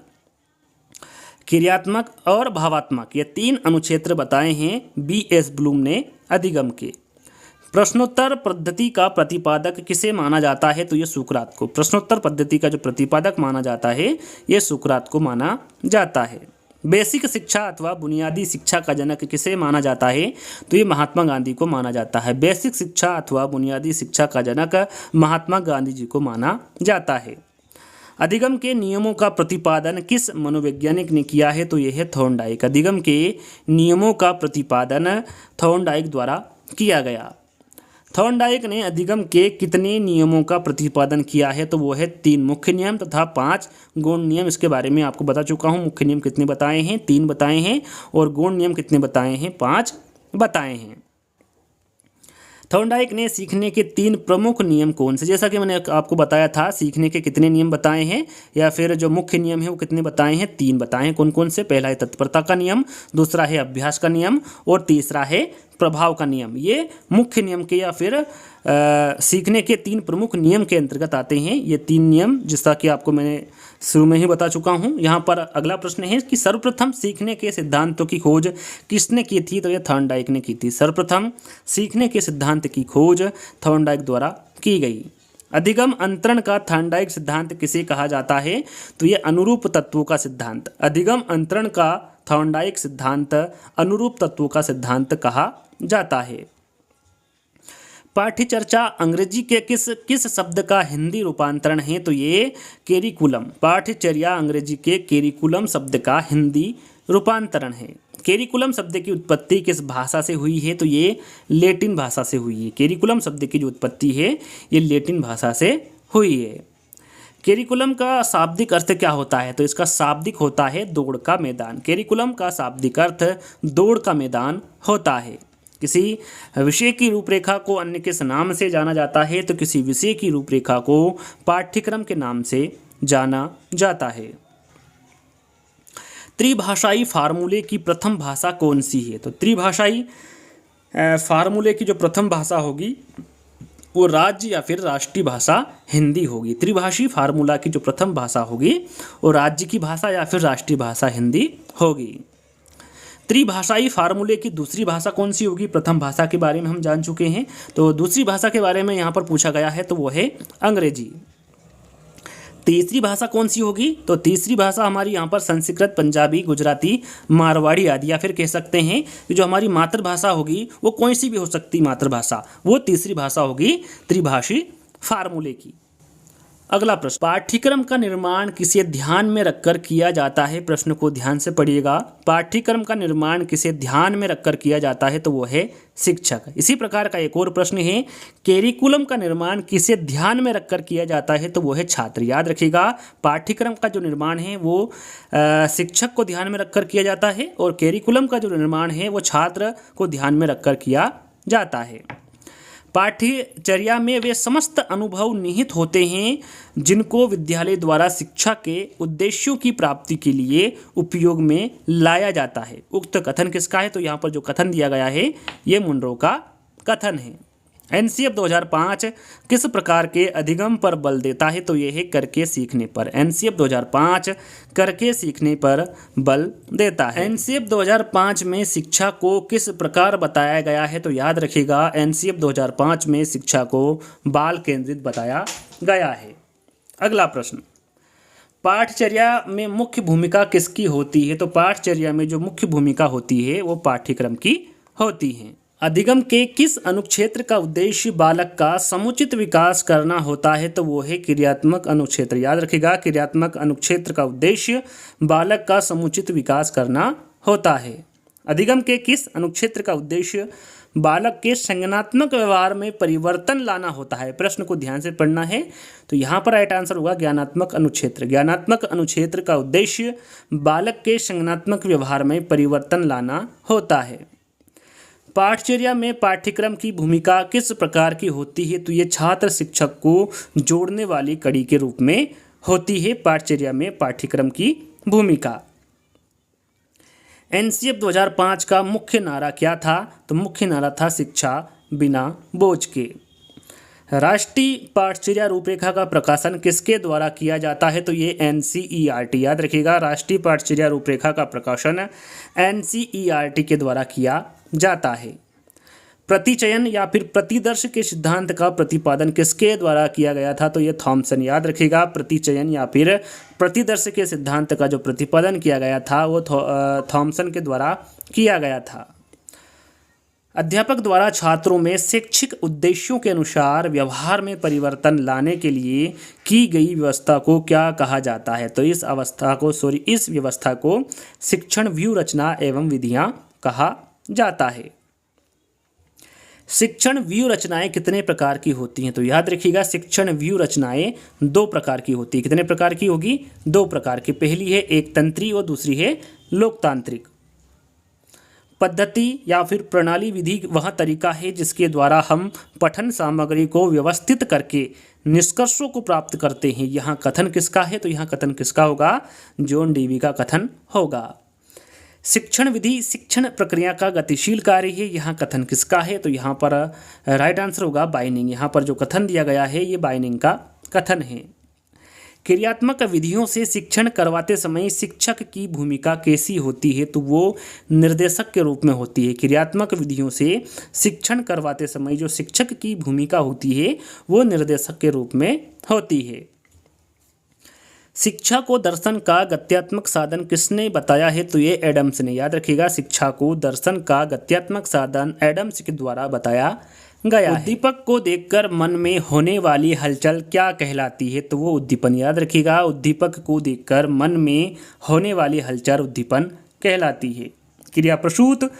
क्रियात्मक और भावात्मक, ये 3 अनुक्षेत्र बताए हैं B.S. ब्लूम ने अधिगम के। प्रश्नोत्तर पद्धति का प्रतिपादक किसे माना जाता है? तो ये सुकरात को। प्रश्नोत्तर पद्धति का जो प्रतिपादक माना जाता है ये सुकरात को माना जाता है। बेसिक शिक्षा अथवा बुनियादी शिक्षा का जनक किसे माना जाता है? तो ये महात्मा गांधी को माना जाता है। बेसिक शिक्षा अथवा बुनियादी शिक्षा का जनक महात्मा गांधी जी को माना जाता है। अधिगम के नियमों का प्रतिपादन किस मनोवैज्ञानिक ने किया है? तो यह है थॉर्नडाइक। अधिगम के नियमों का प्रतिपादन थॉर्नडाइक द्वारा किया गया। थॉर्नडाइक ने अधिगम के कितने नियमों का प्रतिपादन किया है? तो वो है 3 मुख्य नियम तथा 5 गौण नियम। इसके बारे में आपको बता चुका हूँ। मुख्य नियम कितने बताए हैं? 3 बताए हैं। और गौण नियम कितने बताए हैं? 5 बताए हैं। थॉर्नडाइक ने सीखने के 3 प्रमुख नियम कौन से, जैसा कि मैंने आपको बताया था, सीखने के कितने नियम बताए हैं, या फिर जो मुख्य नियम है वो कितने बताए हैं, 3 बताए हैं। कौन कौन से? पहला है तत्परता का नियम, दूसरा है अभ्यास का नियम और तीसरा है प्रभाव का नियम। ये मुख्य नियम के या फिर सीखने के 3 प्रमुख नियम के अंतर्गत आते हैं ये 3 नियम, जिसका कि आपको मैंने शुरू में ही बता चुका हूँ। यहाँ पर अगला प्रश्न है कि सर्वप्रथम सीखने के सिद्धांतों की खोज किसने की थी, तो ये थॉर्नडाइक ने की थी। सर्वप्रथम सीखने के सिद्धांत की खोज थॉर्नडाइक द्वारा की गई। अधिगम अंतरण का थॉर्नडाइक सिद्धांत किसे कहा जाता है, तो ये अनुरूप तत्वों का सिद्धांत। अधिगम अंतरण का थॉर्नडाइक सिद्धांत अनुरूप तत्वों का सिद्धांत कहा जाता है। पाठ्यचर्चा अंग्रेजी के किस शब्द का हिंदी रूपांतरण है, तो ये कैरिकुलम। पाठ्यचर्या अंग्रेजी के कैरिकुलम शब्द का हिंदी रूपांतरण है। कैरिकुलम शब्द की उत्पत्ति किस भाषा से हुई है, तो ये लैटिन भाषा से हुई है। कैरिकुलम शब्द की जो उत्पत्ति है ये लैटिन भाषा से हुई है। कैरिकुलम का शाब्दिक अर्थ क्या होता है, तो इसका शाब्दिक होता है दौड़ का मैदान। कैरिकुलम का शाब्दिक अर्थ दौड़ का मैदान होता है। किसी विषय की रूपरेखा को अन्य किस नाम से जाना जाता है, तो किसी विषय की रूपरेखा को पाठ्यक्रम के नाम से जाना जाता है। त्रिभाषाई फार्मूले की प्रथम भाषा कौन सी है, तो त्रिभाषाई फार्मूले की जो प्रथम भाषा होगी वो राज्य या फिर राष्ट्रीय भाषा हिंदी होगी। त्रिभाषी फार्मूला की जो प्रथम भाषा होगी वो राज्य की भाषा या फिर राष्ट्रीय भाषा हिंदी होगी। त्रिभाषाई फार्मूले की दूसरी भाषा कौन सी होगी, प्रथम भाषा के बारे में हम जान चुके हैं, तो दूसरी भाषा के बारे में यहाँ पर पूछा गया है तो वो है अंग्रेजी। तीसरी भाषा कौन सी होगी, तो तीसरी भाषा हमारी यहाँ पर संस्कृत, पंजाबी, गुजराती, मारवाड़ी आदि, या फिर कह सकते हैं कि जो हमारी मातृभाषा होगी वो कोई सी भी हो सकती मातृभाषा, वो तीसरी भाषा होगी त्रिभाषी फार्मूले की। अगला प्रश्न, पाठ्यक्रम का निर्माण किसे ध्यान में रखकर किया जाता है, प्रश्न को ध्यान से पढ़िएगा। पाठ्यक्रम का निर्माण किसे ध्यान में रखकर किया जाता है, तो वो है शिक्षक। इसी प्रकार का एक और प्रश्न है, कैरिकुलम का निर्माण किसे ध्यान में रखकर किया जाता है, तो वो है छात्र। याद रखिएगा, पाठ्यक्रम का जो निर्माण है वो शिक्षक को ध्यान में रखकर किया जाता है और कैरिकुलम का जो निर्माण है वो छात्र को ध्यान में रखकर किया जाता है। पाठ्यचर्या में वे समस्त अनुभव निहित होते हैं जिनको विद्यालय द्वारा शिक्षा के उद्देश्यों की प्राप्ति के लिए उपयोग में लाया जाता है। उक्त कथन किसका है, तो यहाँ पर जो कथन दिया गया है ये मुनरो का कथन है। एनसीएफ 2005 किस प्रकार के अधिगम पर बल देता है, तो ये है करके सीखने पर। एनसीएफ 2005 करके सीखने पर बल देता है। एनसीएफ 2005 में शिक्षा को किस प्रकार बताया गया है, तो याद रखिएगा एनसीएफ 2005 में शिक्षा को बाल केंद्रित बताया गया है। अगला प्रश्न, पाठचर्या में मुख्य भूमिका किसकी होती है, तो पाठचर्या में जो मुख्य भूमिका होती है वो पाठ्यक्रम की होती है। अधिगम के किस अनुक्षेत्र का उद्देश्य बालक का समुचित विकास करना होता है, तो वो है क्रियात्मक अनुक्षेत्र। याद रखिएगा, क्रियात्मक अनुक्षेत्र का उद्देश्य बालक का समुचित विकास करना होता है। अधिगम के किस अनुक्षेत्र का उद्देश्य बालक के संज्ञानात्मक व्यवहार में परिवर्तन लाना होता है, प्रश्न को ध्यान से पढ़ना है। तो यहाँ पर राइट आंसर होगा ज्ञानात्मक अनुक्षेत्र। ज्ञानात्मक अनुक्षेत्र का उद्देश्य बालक के संज्ञानात्मक व्यवहार में परिवर्तन लाना होता है। पाठचर्या में पाठ्यक्रम की भूमिका किस प्रकार की होती है, तो ये छात्र शिक्षक को जोड़ने वाली कड़ी के रूप में होती है। पाठचर्या में पाठ्यक्रम की भूमिका। एनसीएफ 2005 का मुख्य नारा क्या था, तो मुख्य नारा था शिक्षा बिना बोझ के। राष्ट्रीय पाठचर्या रूपरेखा का प्रकाशन किसके द्वारा किया जाता है, तो ये एनसीईआरटी। याद रखिएगा, राष्ट्रीय पाठचर्या रूपरेखा का प्रकाशन एनसीईआरटी के द्वारा किया जाता है। प्रतिचयन या फिर प्रतिदर्श के सिद्धांत का प्रतिपादन किसके द्वारा किया गया था, तो ये थॉमसन। याद रखिएगा, प्रतिचयन या फिर प्रतिदर्श के सिद्धांत का जो प्रतिपादन किया गया था वो थॉमसन के द्वारा किया गया था। अध्यापक द्वारा छात्रों में शैक्षिक उद्देश्यों के अनुसार व्यवहार में परिवर्तन लाने के लिए की गई व्यवस्था को क्या कहा जाता है, तो इस व्यवस्था को शिक्षण व्यू रचना एवं विधियां कहा जाता है। शिक्षण व्यू रचनाएं कितने प्रकार की होती हैं, तो याद रखिएगा शिक्षण व्यू रचनाएं 2 प्रकार की होती है। कितने प्रकार की होगी, 2 प्रकार की। पहली है एक तंत्री और दूसरी है लोकतांत्रिक। पद्धति या फिर प्रणाली विधि वह तरीका है जिसके द्वारा हम पठन सामग्री को व्यवस्थित करके निष्कर्षों को प्राप्त करते हैं। यहाँ कथन किसका है? तो यहाँ कथन किसका होगा? जॉन डीवी का कथन होगा। शिक्षण विधि शिक्षण प्रक्रिया का गतिशील कार्य है। यहाँ कथन किसका है? तो यहाँ पर राइट आंसर होगा बाइनिंग। यहाँ पर जो कथन दिया गया है ये बाइनिंग का कथन है। क्रियात्मक विधियों से शिक्षण करवाते समय शिक्षक की भूमिका कैसी होती है? तो वो निर्देशक के रूप में होती है। क्रियात्मक विधियों से शिक्षण करवाते समय जो शिक्षक की भूमिका होती है वो निर्देशक के रूप में होती है। शिक्षा को दर्शन का गत्यात्मक साधन किसने बताया है? तो ये एडम्स ने। याद रखिएगा, शिक्षा को दर्शन का गत्यात्मक साधन एडम्स के द्वारा बताया गया है। उद्दीपक को देखकर मन में होने वाली हलचल क्या कहलाती है? तो वो उद्दीपन। याद रखिएगा, उद्दीपक को देखकर मन में होने वाली हलचल उद्दीपन कहलाती है। क्रिया प्रसूत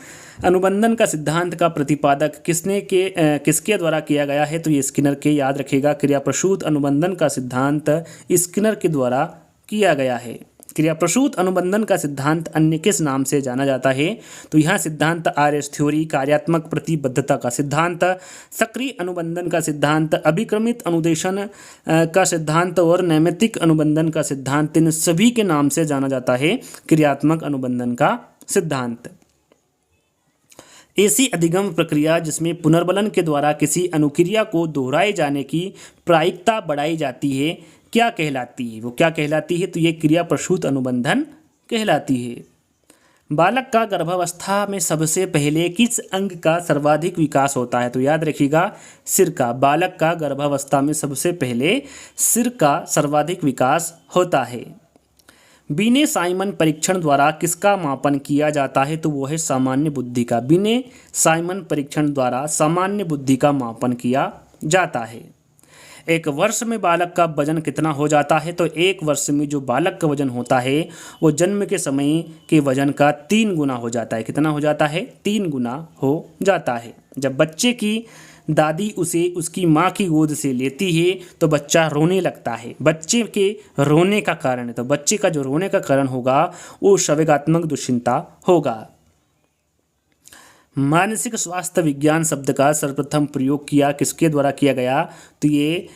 अनुबंधन का सिद्धांत का प्रतिपादक किसके द्वारा किया गया है? तो ये स्किनर के। याद रखिएगा, क्रिया प्रसूत अनुबंधन का सिद्धांत स्किनर के द्वारा किया गया है। क्रिया प्रसूत अनुबंधन का सिद्धांत अन्य किस नाम से जाना जाता है? तो यहाँ सिद्धांत आरएस थ्योरी, कार्यात्मक प्रतिबद्धता का सिद्धांत, सक्रिय अनुबंधन का सिद्धांत, अभिक्रमित अनुदेशन का सिद्धांत और नैमित्तिक अनुबंधन का सिद्धांत, इन सभी के नाम से जाना जाता है क्रियात्मक अनुबंधन का सिद्धांत। ऐसी अधिगम प्रक्रिया जिसमें पुनर्बलन के द्वारा किसी अनुक्रिया को दोहराए जाने की प्रायिकता बढ़ाई जाती है क्या कहलाती है? वो क्या कहलाती है? तो ये क्रिया प्रसूत अनुबंधन कहलाती है। बालक का गर्भावस्था में सबसे पहले किस अंग का सर्वाधिक विकास होता है? तो याद रखिएगा, सिर का। बालक का गर्भावस्था में सबसे पहले सिर का सर्वाधिक विकास होता है। बिने साइमन परीक्षण द्वारा किसका मापन किया जाता है? तो वो है सामान्य बुद्धि का। बिने साइमन परीक्षण द्वारा सामान्य बुद्धि का मापन किया जाता है। एक वर्ष में बालक का वजन कितना हो जाता है? तो एक वर्ष में जो बालक का वजन होता है वो जन्म के समय के वजन का 3 गुना हो जाता है। कितना हो जाता है? 3 गुना हो जाता है। जब बच्चे की दादी उसे उसकी माँ की गोद से लेती है तो बच्चा रोने लगता है। बच्चे के रोने का कारण है, तो बच्चे का जो रोने का कारण होगा वो संवेगात्मक दुश्चिंता होगा। मानसिक स्वास्थ्य विज्ञान शब्द का सर्वप्रथम प्रयोग किसके द्वारा किया गया? तो ये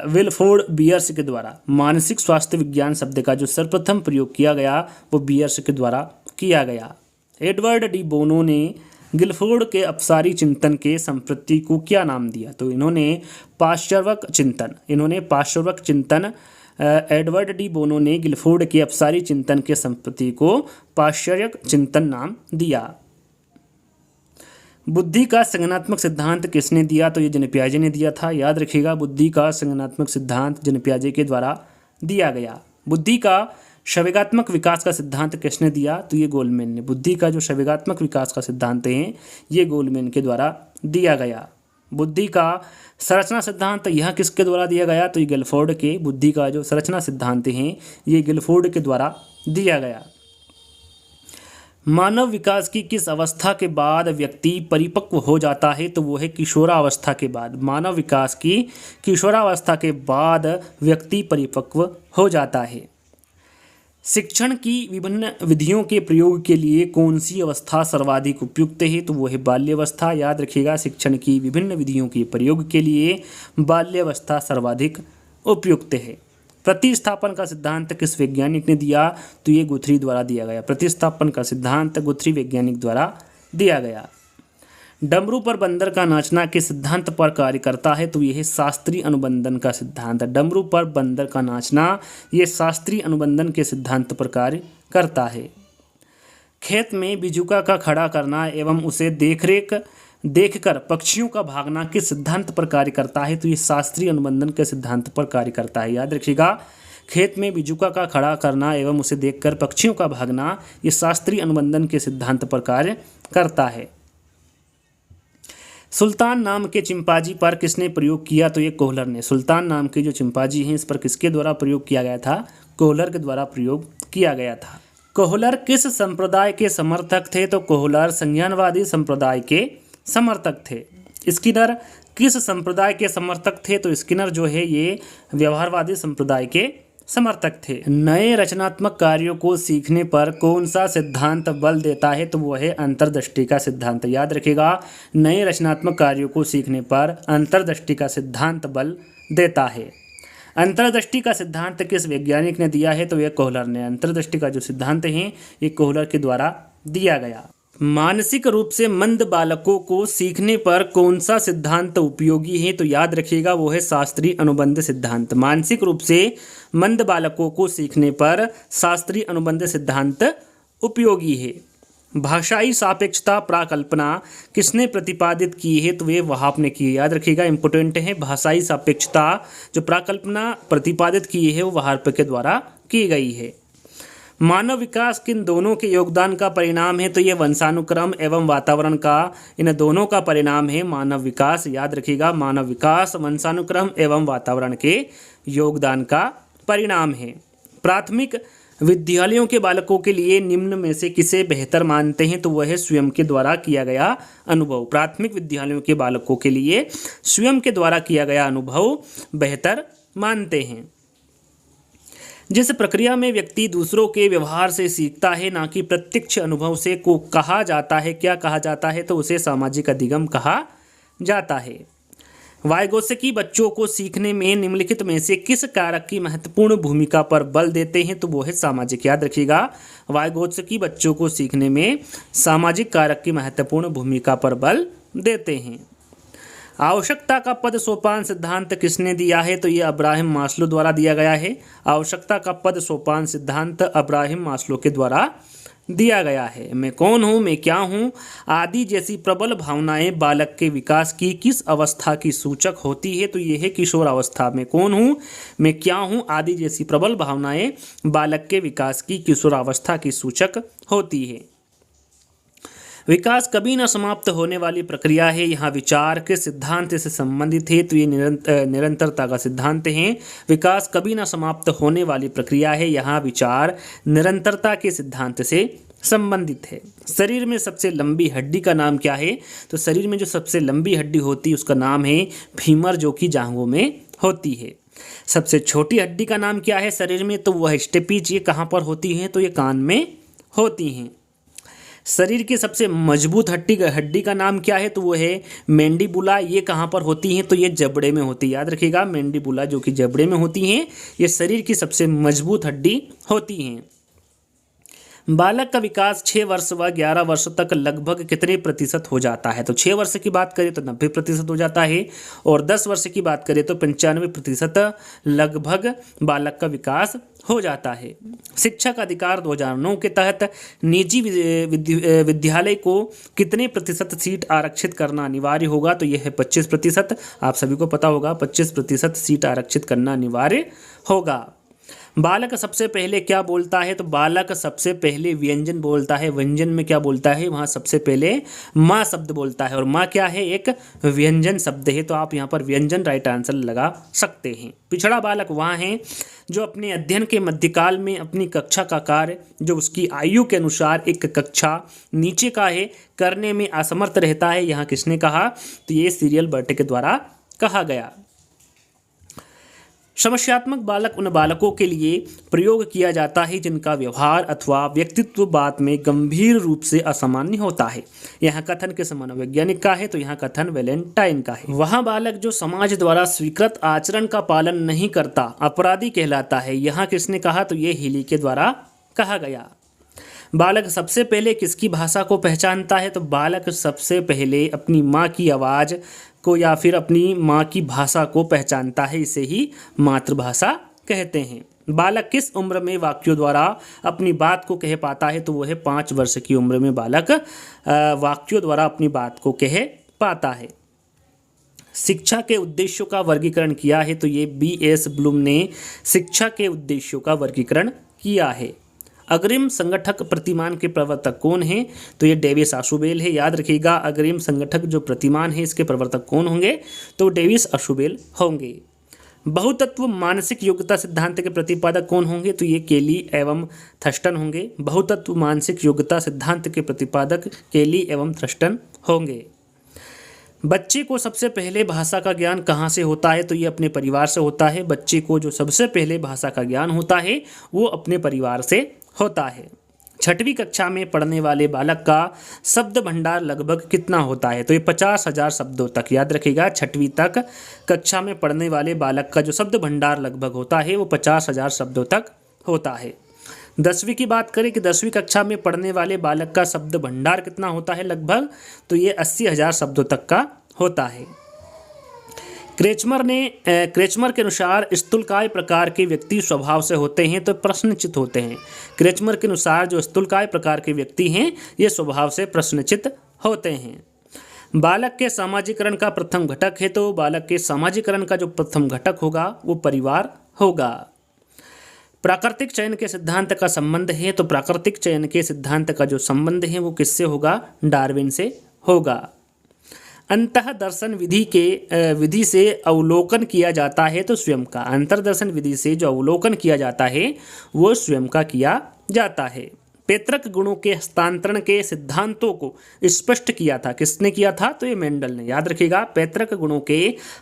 विल्फ्रेड बियर्स के द्वारा। मानसिक स्वास्थ्य विज्ञान शब्द का जो सर्वप्रथम प्रयोग किया गया वो बियर्स के द्वारा किया गया। एडवर्ड डी बोनो ने गिलफोर्ड के अपसारी चिंतन के संपत्ति को क्या नाम दिया? तो इन्होंने पाश्चात्य चिंतन एडवर्ड डी बोनो ने गिलफोर्ड के अपसारी चिंतन के संपत्ति को पाश्चात्य चिंतन नाम दिया। बुद्धि का संज्ञानात्मक सिद्धांत किसने दिया? तो ये जन पियाजे ने दिया था। याद रखिएगा, बुद्धि का संज्ञानात्मक सिद्धांत जन पियाजे के द्वारा दिया गया। बुद्धि का संवेगात्मक विकास का सिद्धांत किसने दिया? तो ये गोलमैन ने। बुद्धि का जो संवेगात्मक विकास का सिद्धांत है ये गोलमैन के द्वारा दिया गया। बुद्धि का संरचना सिद्धांत यह किसके द्वारा दिया गया? तो ये गिलफोर्ड के। बुद्धि का जो संरचना सिद्धांत है ये गिलफोर्ड के द्वारा दिया गया। मानव विकास की किस अवस्था के बाद व्यक्ति परिपक्व हो जाता है? तो वो है किशोरावस्था के बाद। मानव विकास की किशोरावस्था के बाद व्यक्ति परिपक्व हो जाता है। शिक्षण की विभिन्न विधियों के प्रयोग के लिए कौन सी अवस्था सर्वाधिक उपयुक्त है? तो वो है बाल्यावस्था। याद रखिएगा, शिक्षण की विभिन्न विधियों के प्रयोग के लिए बाल्यावस्था सर्वाधिक उपयुक्त है। प्रतिस्थापन का सिद्धांत किस वैज्ञानिक ने दिया? तो ये गुथरी द्वारा दिया गया। प्रतिस्थापन का सिद्धांत गुथरी वैज्ञानिक द्वारा दिया गया। डमरू पर बंदर का नाचना किस सिद्धांत पर कार्य करता है? तो यह है शास्त्रीय अनुबंधन का सिद्धांत। डमरू पर बंदर का नाचना ये शास्त्रीय अनुबंधन के सिद्धांत पर कार्य करता है। खेत में बिजुका का खड़ा करना एवं उसे देखकर पक्षियों का भागना किस सिद्धांत पर कार्य करता है? तो ये शास्त्रीय अनुबंधन के सिद्धांत पर कार्य करता है। याद रखिएगा, खेत में बिजुका का खड़ा करना एवं उसे देखकर पक्षियों का भागना ये शास्त्रीय अनुबंधन के सिद्धांत पर कार्य करता है। सुल्तान नाम के चिंपांजी पर किसने प्रयोग किया? तो ये कोहलर ने। सुल्तान नाम के जो चिंपांजी हैं इस पर किसके द्वारा प्रयोग किया गया था? कोहलर के द्वारा प्रयोग किया गया था। कोहलर किस संप्रदाय के समर्थक थे? तो कोहलर संज्ञानवादी संप्रदाय के समर्थक थे। स्किनर किस संप्रदाय के समर्थक थे? तो स्किनर जो है ये व्यवहारवादी संप्रदाय के समर्थक थे। नए रचनात्मक कार्यों को सीखने पर कौन सा सिद्धांत बल देता है? तो वो है अंतर्दृष्टि का सिद्धांत। याद रखिएगा, नए रचनात्मक कार्यों को सीखने पर अंतर्दृष्टि का सिद्धांत बल देता है। अंतर्दृष्टि का सिद्धांत किस वैज्ञानिक ने दिया है? तो यह कोहलर ने। अंतर्दृष्टि का जो सिद्धांत है ये कोहलर के द्वारा दिया गया। मानसिक रूप से मंद बालकों को सीखने पर कौन सा सिद्धांत उपयोगी है? तो याद रखिएगा वो है शास्त्रीय अनुबंध सिद्धांत। मानसिक रूप से मंद बालकों को सीखने पर शास्त्रीय अनुबंध सिद्धांत उपयोगी है। भाषाई सापेक्षता प्राकल्पना किसने प्रतिपादित की है? तो वे वहाब ने की है। याद रखिएगा, इंपोर्टेंट है। भाषाई सापेक्षता जो प्राकल्पना प्रतिपादित की है वो वहाब के द्वारा की गई है। मानव विकास किन दोनों के योगदान का परिणाम है? तो ये वंशानुक्रम एवं वातावरण का, इन दोनों का परिणाम है मानव विकास। याद रखिएगा, मानव विकास वंशानुक्रम एवं वातावरण के योगदान का परिणाम है। प्राथमिक विद्यालयों के बालकों के लिए निम्न में से किसे बेहतर मानते हैं? तो वह है स्वयं के द्वारा किया गया अनुभव। प्राथमिक विद्यालयों के बालकों के लिए स्वयं के द्वारा किया गया अनुभव बेहतर मानते हैं। जिस प्रक्रिया में व्यक्ति दूसरों के व्यवहार से सीखता है, ना कि प्रत्यक्ष अनुभव से, को कहा जाता है, क्या कहा जाता है? तो उसे सामाजिक अधिगम कहा जाता है। वाइगोत्स्की बच्चों को सीखने में निम्नलिखित में से किस कारक की महत्वपूर्ण भूमिका पर बल देते हैं? तो वो है सामाजिक। याद रखिएगा, वाइगोत्स्की बच्चों को सीखने में सामाजिक कारक की महत्वपूर्ण भूमिका पर बल देते हैं। आवश्यकता का पद सोपान सिद्धांत किसने दिया है? तो ये अब्राहम मास्लो द्वारा दिया गया है। आवश्यकता का पद सोपान सिद्धांत अब्राहम मास्लो के द्वारा दिया गया है। मैं कौन हूँ, मैं क्या हूँ आदि जैसी प्रबल भावनाएं बालक के विकास की किस अवस्था की सूचक होती है? तो ये है किशोर अवस्था। मैं कौन हूँ, मैं क्या हूँ आदि जैसी प्रबल भावनाएं बालक के विकास की किशोरावस्था की सूचक होती है। विकास कभी न समाप्त होने वाली प्रक्रिया है। यहाँ विचार के सिद्धांत से संबंधित है, तो ये निरंतरता का सिद्धांत है। विकास कभी न समाप्त होने वाली प्रक्रिया है। यहाँ विचार निरंतरता के सिद्धांत से संबंधित है। शरीर में सबसे लंबी हड्डी का नाम क्या है? तो शरीर में जो सबसे लंबी हड्डी होती है उसका नाम है फीमर, जो कि जांघों में होती है। सबसे छोटी हड्डी का नाम क्या है शरीर में? तो वह स्टेपीज। ये कहाँ पर होती है? तो ये कान में होती हैं। शरीर की सबसे मजबूत हड्डी का नाम क्या है? तो वो है मैंडिबुला। ये कहाँ पर होती हैं? तो ये जबड़े में होती है। याद रखिएगा, मैंडिबुला जो कि जबड़े में होती हैं, ये शरीर की सबसे मजबूत हड्डी होती हैं। बालक का विकास 6 वर्ष व 11 वर्ष तक लगभग कितने प्रतिशत हो जाता है? तो 6 वर्ष की बात करें तो 90% हो जाता है, और 10 वर्ष की बात करें तो 95% लगभग बालक का विकास हो जाता है। शिक्षा का अधिकार 2009 के तहत निजी विद्यालय को कितने प्रतिशत सीट आरक्षित करना अनिवार्य होगा? तो यह है 25%। आप सभी को पता होगा 25% सीट आरक्षित करना अनिवार्य होगा। बालक सबसे पहले क्या बोलता है? तो बालक सबसे पहले व्यंजन बोलता है। व्यंजन में क्या बोलता है? वहाँ सबसे पहले माँ शब्द बोलता है, और माँ क्या है? एक व्यंजन शब्द है, तो आप यहाँ पर व्यंजन राइट आंसर लगा सकते हैं। पिछड़ा बालक वहाँ है जो अपने अध्ययन के मध्यकाल में अपनी कक्षा का कार्य जो उसकी आयु के अनुसार एक कक्षा नीचे का है करने में असमर्थ रहता है। यहाँ किसने कहा? तो ये सीरियल बर्टे के द्वारा कहा गया। समस्यात्मक बालक उन बालकों के लिए प्रयोग किया जाता है जिनका व्यवहार अथवा व्यक्तित्व बात में गंभीर रूप से असामान्य होता है। यहाँ कथन किस मनोवैज्ञानिक का है? तो यहाँ कथन वैलेंटाइन का है। वह बालक जो समाज द्वारा स्वीकृत आचरण का पालन नहीं करता अपराधी कहलाता है। यहाँ किसने कहा? तो ये हीली के द्वारा कहा गया। बालक सबसे पहले किसकी भाषा को पहचानता है? तो बालक सबसे पहले अपनी माँ की आवाज़ को या फिर अपनी माँ की भाषा को पहचानता है, इसे ही मातृभाषा कहते हैं। बालक किस उम्र में वाक्यों द्वारा अपनी बात को कह पाता है? तो वो है 5 वर्ष की उम्र में बालक वाक्यों द्वारा अपनी बात को कह पाता है। शिक्षा के उद्देश्यों का वर्गीकरण किया है, तो ये B.S. ब्लूम ने शिक्षा के उद्देश्यों का वर्गीकरण किया है। अग्रिम संगठक प्रतिमान के प्रवर्तक कौन हैं? तो ये डेविस आशुबेल है। याद रखिएगा, अग्रिम संगठक जो प्रतिमान है इसके प्रवर्तक कौन होंगे? तो डेविस आशुबेल होंगे। बहुतत्व मानसिक योग्यता सिद्धांत के प्रतिपादक कौन होंगे? तो ये केली एवं थर्स्टन होंगे। बहुतत्व मानसिक योग्यता सिद्धांत के प्रतिपादक केली एवं थर्स्टन होंगे। बच्चे को सबसे पहले भाषा का ज्ञान कहाँ से होता है? तो ये अपने परिवार से होता है। बच्चे को जो सबसे पहले भाषा का ज्ञान होता है वो अपने परिवार से होता है। 6वीं कक्षा में पढ़ने वाले बालक का शब्द भंडार लगभग कितना होता है? तो ये 50,000 शब्दों तक, याद रखिएगा 6वीं तक कक्षा में पढ़ने वाले बालक का जो शब्द भंडार लगभग होता है वो 50,000 शब्दों तक होता है। 10वीं की बात करें कि 10वीं कक्षा में पढ़ने वाले बालक का शब्द भंडार कितना होता है लगभग? तो ये 80,000 शब्दों तक का होता है। क्रेचमर के अनुसार स्थूलकाय प्रकार के व्यक्ति स्वभाव से होते हैं तो प्रश्नचित होते हैं। क्रेचमर के अनुसार जो स्थूलकाय प्रकार के व्यक्ति हैं ये स्वभाव से प्रश्नचित होते हैं। बालक के सामाजिकरण का प्रथम घटक है तो बालक के सामाजिकरण का जो प्रथम घटक होगा वो परिवार होगा। प्राकृतिक चयन के सिद्धांत का संबंध है तो प्राकृतिक चयन के सिद्धांत का जो संबंध है वो किससे होगा? डार्विन से होगा। अंतः दर्शन विधि से अवलोकन किया जाता है तो स्वयं का। अंतर्दर्शन विधि से जो अवलोकन किया जाता है वो स्वयं का किया जाता है। पैतृक गुणों के हस्तांतरण के सिद्धांतों को स्पष्ट किया था, किसने किया था? तो ये मेंडल ने। याद रखिएगा पैतृक गुणों के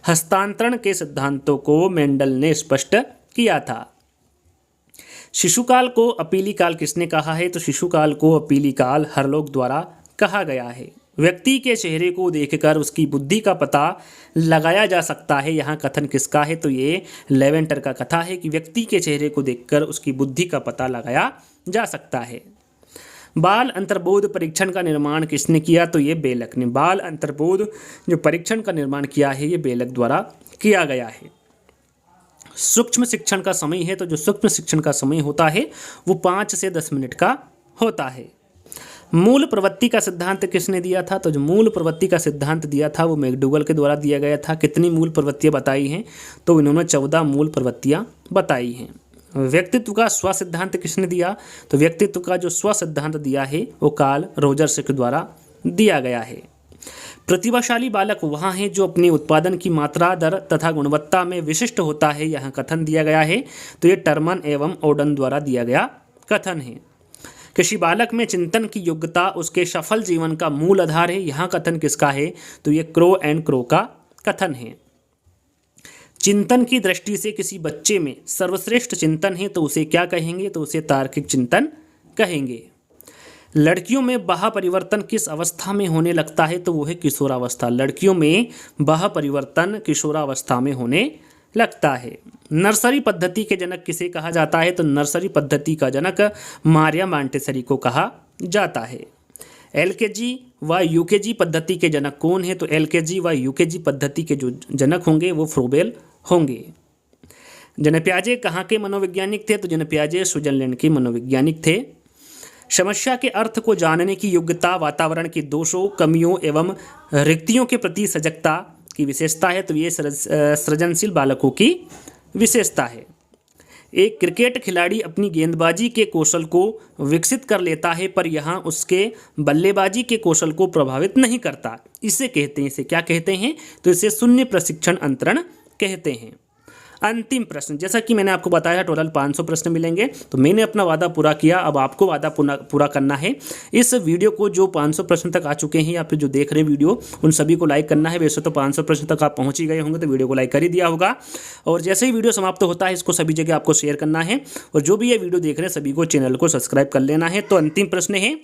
हस्तांतरण के सिद्धांतों को मेंडल ने स्पष्ट किया था। शिशुकाल को अपीली काल किसने कहा है? तो शिशुकाल को अपीली काल हरलोक द्वारा कहा गया है। व्यक्ति के चेहरे को देखकर उसकी बुद्धि का पता लगाया जा सकता है, यहाँ कथन किसका है? तो ये लेवेंटर का कथा है कि व्यक्ति के चेहरे को देखकर उसकी बुद्धि का पता लगाया जा सकता है। बाल अंतर्बोध परीक्षण का निर्माण किसने किया? तो ये बेलक ने। बाल अंतर्बोध जो परीक्षण का निर्माण किया है ये बेलक द्वारा किया गया है। सूक्ष्म शिक्षण का समय है तो जो सूक्ष्म शिक्षण का समय होता है वो 5 से 10 मिनट का होता है। मूल प्रवृत्ति का सिद्धांत किसने दिया था? तो जो मूल प्रवृत्ति का सिद्धांत दिया था वो मैकडूगल के द्वारा दिया गया था। कितनी मूल प्रवृत्तियां बताई हैं? तो इन्होंने 14 मूल प्रवृत्तियां बताई हैं। व्यक्तित्व का स्व सिद्धांत किसने दिया? तो व्यक्तित्व का जो स्व सिद्धांत दिया है वो कार्ल रोजर्स के द्वारा दिया गया है। प्रतिभाशाली बालक वहाँ है जो अपने उत्पादन की मात्रा, दर तथा गुणवत्ता में विशिष्ट होता है, यहाँ कथन दिया गया है। तो ये टर्मन एवं ओडन द्वारा दिया गया कथन है। किसी बालक में चिंतन की योग्यता उसके सफल जीवन का मूल आधार है, यहाँ कथन किसका है? तो ये क्रो एंड क्रो का कथन है। चिंतन की दृष्टि से किसी बच्चे में सर्वश्रेष्ठ चिंतन है तो उसे क्या कहेंगे? तो उसे तार्किक चिंतन कहेंगे। लड़कियों में बाह्य परिवर्तन किस अवस्था में होने लगता है? तो वो है किशोरावस्था। लड़कियों में बाह्य परिवर्तन किशोरावस्था में होने लगता है। नर्सरी पद्धति के जनक किसे कहा जाता है? तो नर्सरी पद्धति का जनक मारिया मॉन्टेसरी को कहा जाता है। एलकेजी व यूकेजी पद्धति के जनक कौन है? तो एलकेजी व यूकेजी पद्धति के जो जनक होंगे वो फ्रोबेल होंगे। जन पियाजे कहाँ के मनोवैज्ञानिक थे? तो जन पियाजे स्विट्जरलैंड के मनोवैज्ञानिक थे। समस्या के अर्थ को जानने की योग्यता वातावरण के दोषों, कमियों एवं रिक्तियों के प्रति सजगता की विशेषता है तो ये सृजनशील बालकों की विशेषता है। एक क्रिकेट खिलाड़ी अपनी गेंदबाजी के कौशल को विकसित कर लेता है पर यहाँ उसके बल्लेबाजी के कौशल को प्रभावित नहीं करता। इसे कहते हैं, इसे क्या कहते हैं? तो इसे शून्य प्रशिक्षण अंतरण कहते हैं। अंतिम प्रश्न, जैसा कि मैंने आपको बताया टोटल 500 प्रश्न मिलेंगे तो मैंने अपना वादा पूरा किया, अब आपको वादा पूरा करना है। इस वीडियो को जो 500 प्रश्न तक आ चुके हैं या फिर जो देख रहे हैं वीडियो उन सभी को लाइक करना है। वैसे तो 500 प्रश्न तक आप पहुंच ही गए होंगे तो वीडियो को लाइक कर ही दिया होगा। और जैसे ही वीडियो समाप्त होता है इसको सभी जगह आपको शेयर करना है और जो भी ये वीडियो देख रहे हैं सभी को चैनल को सब्सक्राइब कर लेना है। तो अंतिम प्रश्न है,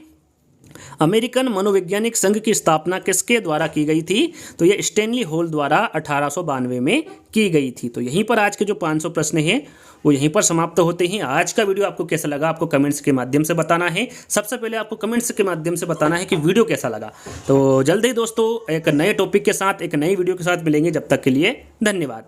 अमेरिकन मनोवैज्ञानिक संघ की स्थापना किसके द्वारा की गई थी? तो ये स्टैनली हॉल द्वारा 1892 में की गई थी। तो यहीं पर आज के जो 500 प्रश्न हैं वो यहीं पर समाप्त होते हैं। आज का वीडियो आपको कैसा लगा आपको कमेंट्स के माध्यम से बताना है। सबसे पहले आपको कमेंट्स के माध्यम से बताना है कि वीडियो कैसा लगा। तो जल्द ही दोस्तों एक नए टॉपिक के साथ एक नई वीडियो के साथ मिलेंगे। जब तक के लिए धन्यवाद।